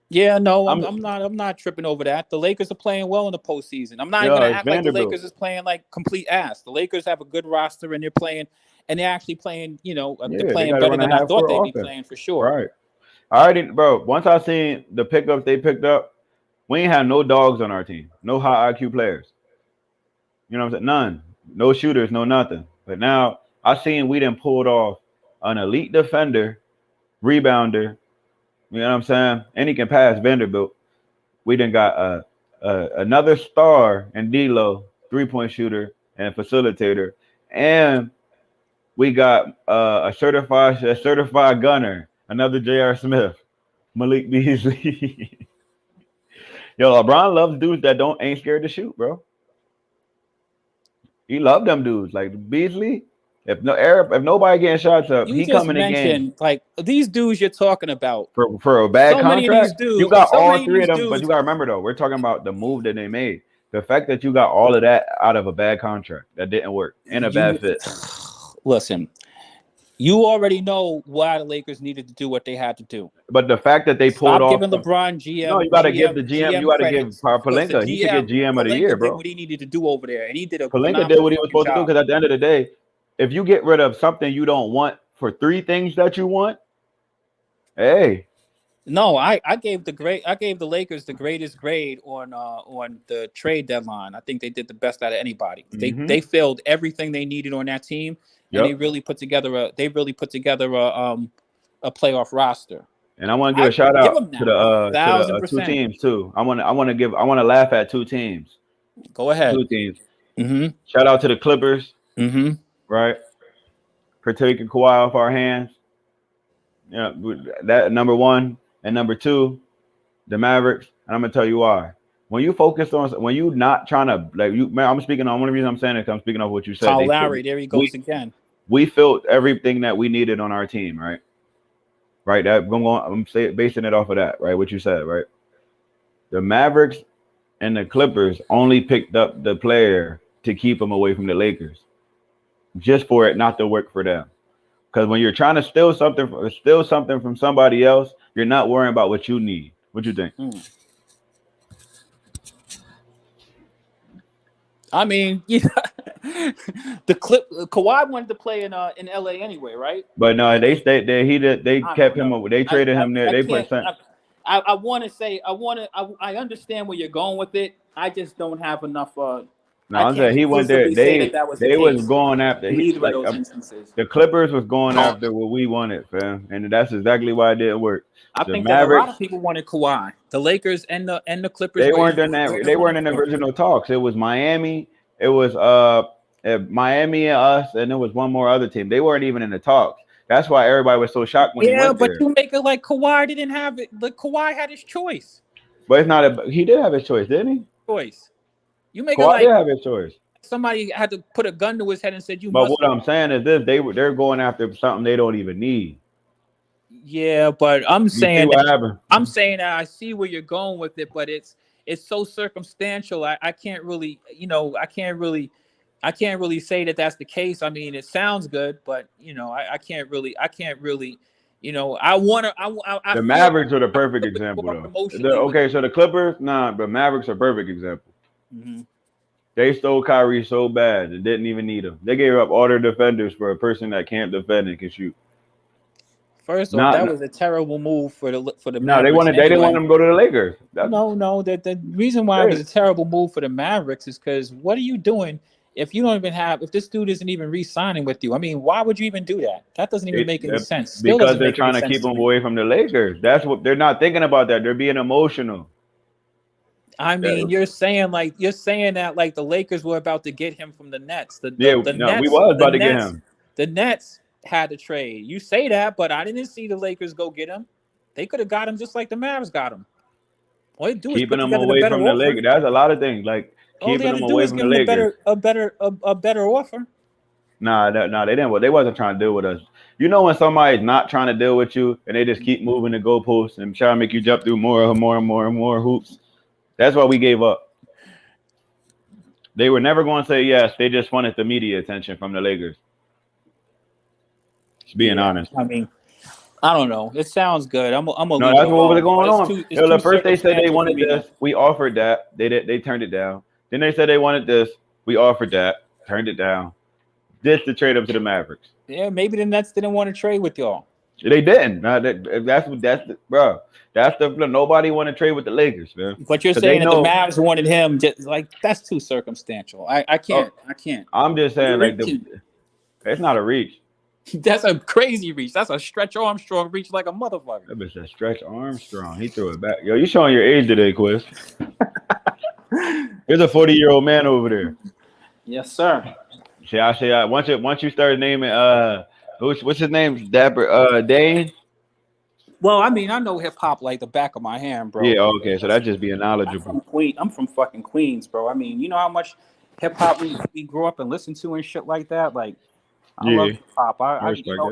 Yeah, no, I'm not tripping over that. The Lakers are playing well in the postseason. I'm not going to act like the Lakers is playing like complete ass. The Lakers have a good roster and they're actually playing, they're playing better than I thought they'd be playing for sure.
Right. I already, bro, once I seen the pickups they picked up, we ain't have no dogs on our team. No high IQ players. You know what I'm saying? None. No shooters, no nothing. But now I seen we done pulled off an elite defender, rebounder, you know what I'm saying? And he can pass Vanderbilt. We done got another star in D-Lo, 3-point shooter and facilitator. And we got a certified gunner, another J.R. Smith, Malik Beasley. Yo, LeBron loves dudes that ain't scared to shoot, bro. He loved them dudes. Like Beasley, if nobody getting shots up, he coming in game.
Like these dudes you're talking about
for a bad contract. You got all 3 of them,
dudes,
but you got to remember though, we're talking about the move that they made. The fact that you got all of that out of a bad contract that didn't work and a bad fit.
Listen, You already know why the Lakers needed to do what they had to do.
But the fact that they pulled
Stop
off,
giving LeBron GM.
no, you got to give the GM. You got to give
credits because the
Pelinka. He should get GM of the year,
Pelinka did
bro.
what he needed to do over there, and he did a
Pelinka did
phenomenal
what he was
fucking
supposed to do.
job.
Because at the end of the day, if you get rid of something you don't want for 3 things that you want, hey,
No, I gave the Lakers the greatest grade on the trade deadline. I think they did the best out of anybody. They filled everything they needed on that team, and they really put together a playoff roster.
And I want to give a shout
give
out
them
to
that.
the 2
1,000%.
teams too. I want to laugh at 2 teams.
Go ahead.
2 teams.
Mm-hmm.
Shout out to the Clippers,
Mm-hmm.
right, for taking Kawhi off our hands. Yeah, that number 1 and number 2, the Mavericks. And I'm gonna tell you why. When you focus on, when you not trying to like you, man, I'm speaking on one of the reasons I'm saying it. I'm speaking of what you said.
Kyle Lowry, there he goes again.
We filled everything that we needed on our team, right? Right. I'm basing it off of that, right? What you said, right? The Mavericks and the Clippers only picked up the player to keep them away from the Lakers, just for it not to work for them. Because when you're trying to steal something from somebody else, you're not worrying about what you need. What you think?
I mean, Kawhi wanted to play in LA anyway, right?
But no, they stayed there. They kept him. They traded him there.
I want to say I understand where you're going with it. I just don't have enough.
No, I'm saying he went there. They was going after.
Neither of those instances.
The Clippers was going after what we wanted, fam, and that's exactly why it didn't work.
I think that a lot of people wanted Kawhi. The Lakers and the Clippers.
They weren't in that. They weren't in the original talks. It was Miami. It was Miami and us, and there was one more other team. They weren't even in the talks. That's why everybody was so shocked when he went there.
You make it like Kawhi didn't have it. Like Kawhi had his choice.
But it's not. He did have his choice, didn't he?
Choice. You make
Kawhi
it like
did have his choice.
Somebody had to put a gun to his head and said, "You."
But what I'm saying is this: they're going after something they don't even need.
Yeah, but I'm saying
that
I see where you're going with it, but it's so circumstantial. I can't really, I can't really say that that's the case. I mean, it sounds good, but I can't really, I want to.
The Mavericks are the perfect example, though. Okay, so the Clippers, but Mavericks are a perfect example.
Mm-hmm.
They stole Kyrie so bad and didn't even need him. They gave up all their defenders for a person that can't defend and can shoot.
First of all, that was a terrible move for the
No,
Mavericks.
They didn't want him to go to the Lakers.
No. The reason why it was a terrible move for the Mavericks is because what are you doing if you don't even if this dude isn't even re-signing with you? I mean, why would you even do that? That doesn't even make any sense.
Because they're trying to keep him away from the Lakers. That's what they're not thinking about. That they're being emotional.
I mean, you're saying that like the Lakers were about to get him from the Nets.
We was about to get him.
The Nets had to trade. You say that, but I didn't see the Lakers go get him. They could have got him just like the Mavs got him. All they do is
keeping him away from the Lakers. That's a lot of things. Like keeping him away from the Lakers.
A better offer.
Nah, they didn't. Well, they wasn't trying to deal with us. You know when somebody's not trying to deal with you and they just keep moving the goalposts and trying to make you jump through more hoops. That's why we gave up. They were never going to say yes. They just wanted the media attention from the Lakers. Just being honest.
I mean, I don't know. It sounds good. I'm a
no, that's what was going on. First they said they wanted this. We offered that. They turned it down. Then they said they wanted this. We offered that. Turned it down. This to trade up to the Mavericks.
Yeah, maybe the Nets didn't want to trade with y'all.
They didn't. Nobody want to trade with the Lakers, man.
But you're saying that the Mavs wanted him. Just like that's too circumstantial. I can't.
I'm just saying it's not a reach.
That's a crazy reach. That's a Stretch Armstrong reach like a motherfucker.
That bitch a Stretch Armstrong. He threw it back. Yo, you showing your age today, Quiz. There's a 40-year-old man over there.
Yes, sir.
Once you start naming what's his name? Dapper Dane.
Well, I mean, I know hip hop like the back of my hand, bro.
Yeah, okay. So that's just being knowledgeable.
I'm from fucking Queens, bro. I mean, you know how much hip hop we grew up and listened to and shit like that. Like, I love hip hop.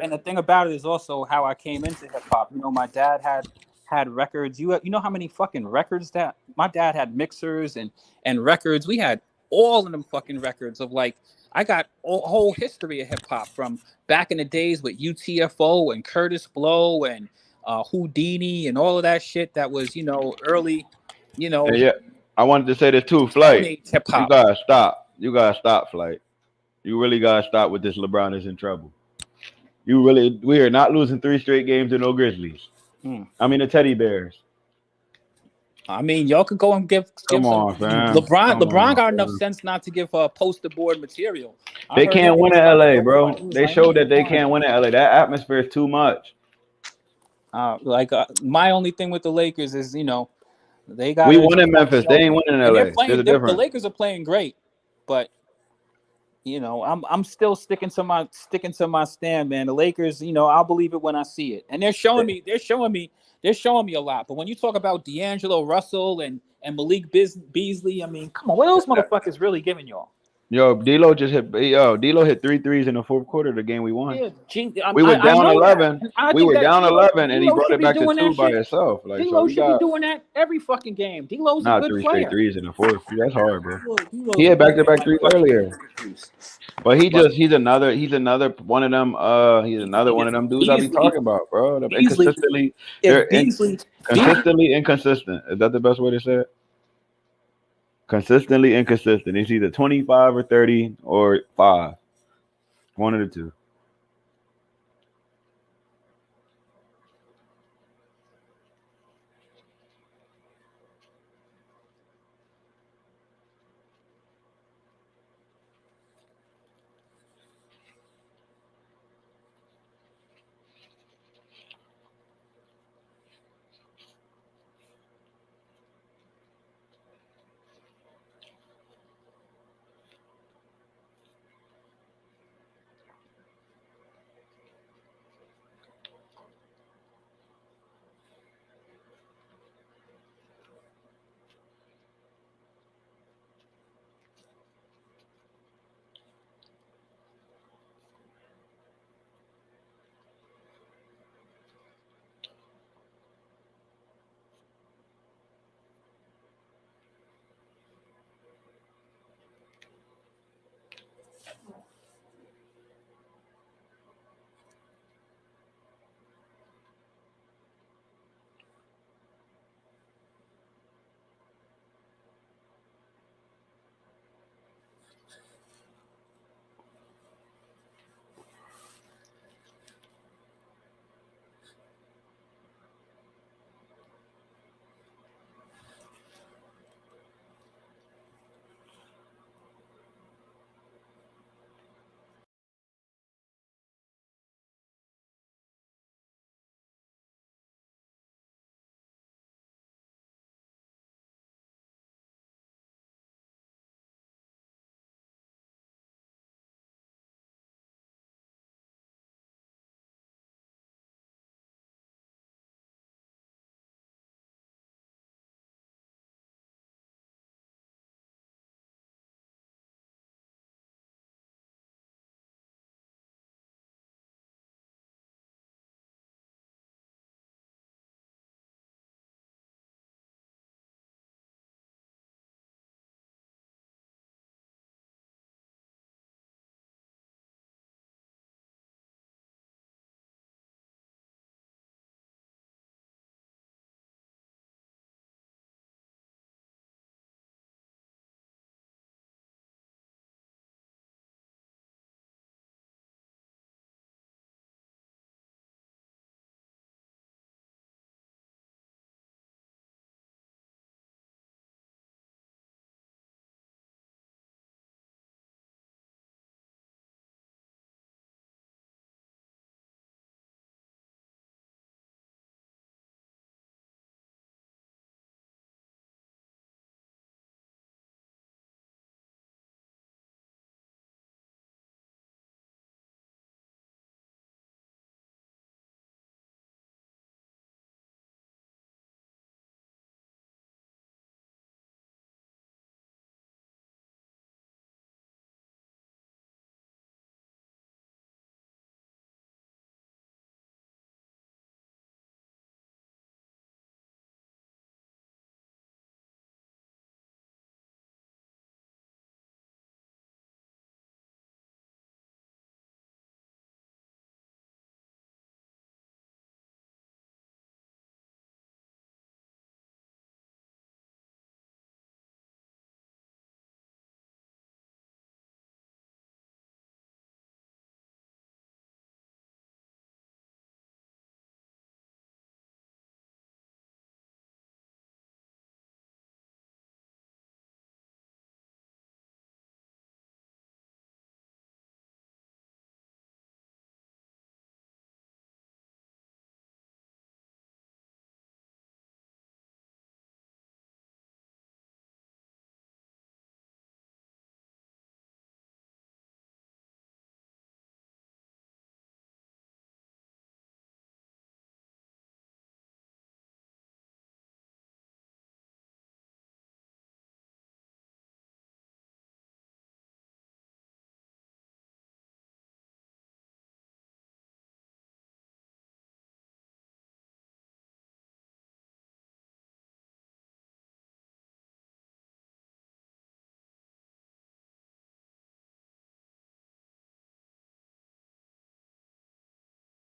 And the thing about it is also how I came into hip hop. You know, my dad had records. You know how many fucking records that my dad had, mixers and records. We had all of them fucking records of like, I got a whole history of hip hop from back in the days with UTFO and Curtis Blow and Houdini and all of that shit that was, early,
And yeah, I wanted to say this too, Flight.
hip
You
hop.
gotta stop. You gotta stop, Flight. You really gotta stop with this. LeBron is in trouble. We are not losing 3 straight games to no Grizzlies. I mean the Teddy Bears.
I mean, y'all could go and give
Come
some.
on, fam.
LeBron got enough sense not to give poster board material.
They can't win in LA, bro. They showed that they can't win in LA. That atmosphere is too much.
My only thing with the Lakers is, they got.
We won in Memphis. They ain't winning in LA. There's a difference.
The Lakers are playing great, but I'm still sticking to my stand, man. The Lakers, I'll believe it when I see it, and they're showing me a lot. But when you talk about D'Angelo Russell and Malik Beasley, I mean, come on, what else motherfuckers really giving y'all?
Yo, D'Lo hit 3 threes in the fourth quarter of the game we won.
Yeah,
we were down 11. We were down 11, and he
D'Lo
brought it back to 2 by himself. Like,
D'Lo should be doing that every fucking game. D'Lo's a good
3
player.
straight threes in the fourth. That's hard, bro. He had back-to-back threes earlier. But he's another one of them. He's another one of them dudes I be talking about, bro. Consistently inconsistent. Is that the best way to say it? Consistently inconsistent. It's either 25 or 30 or 5. One of the two.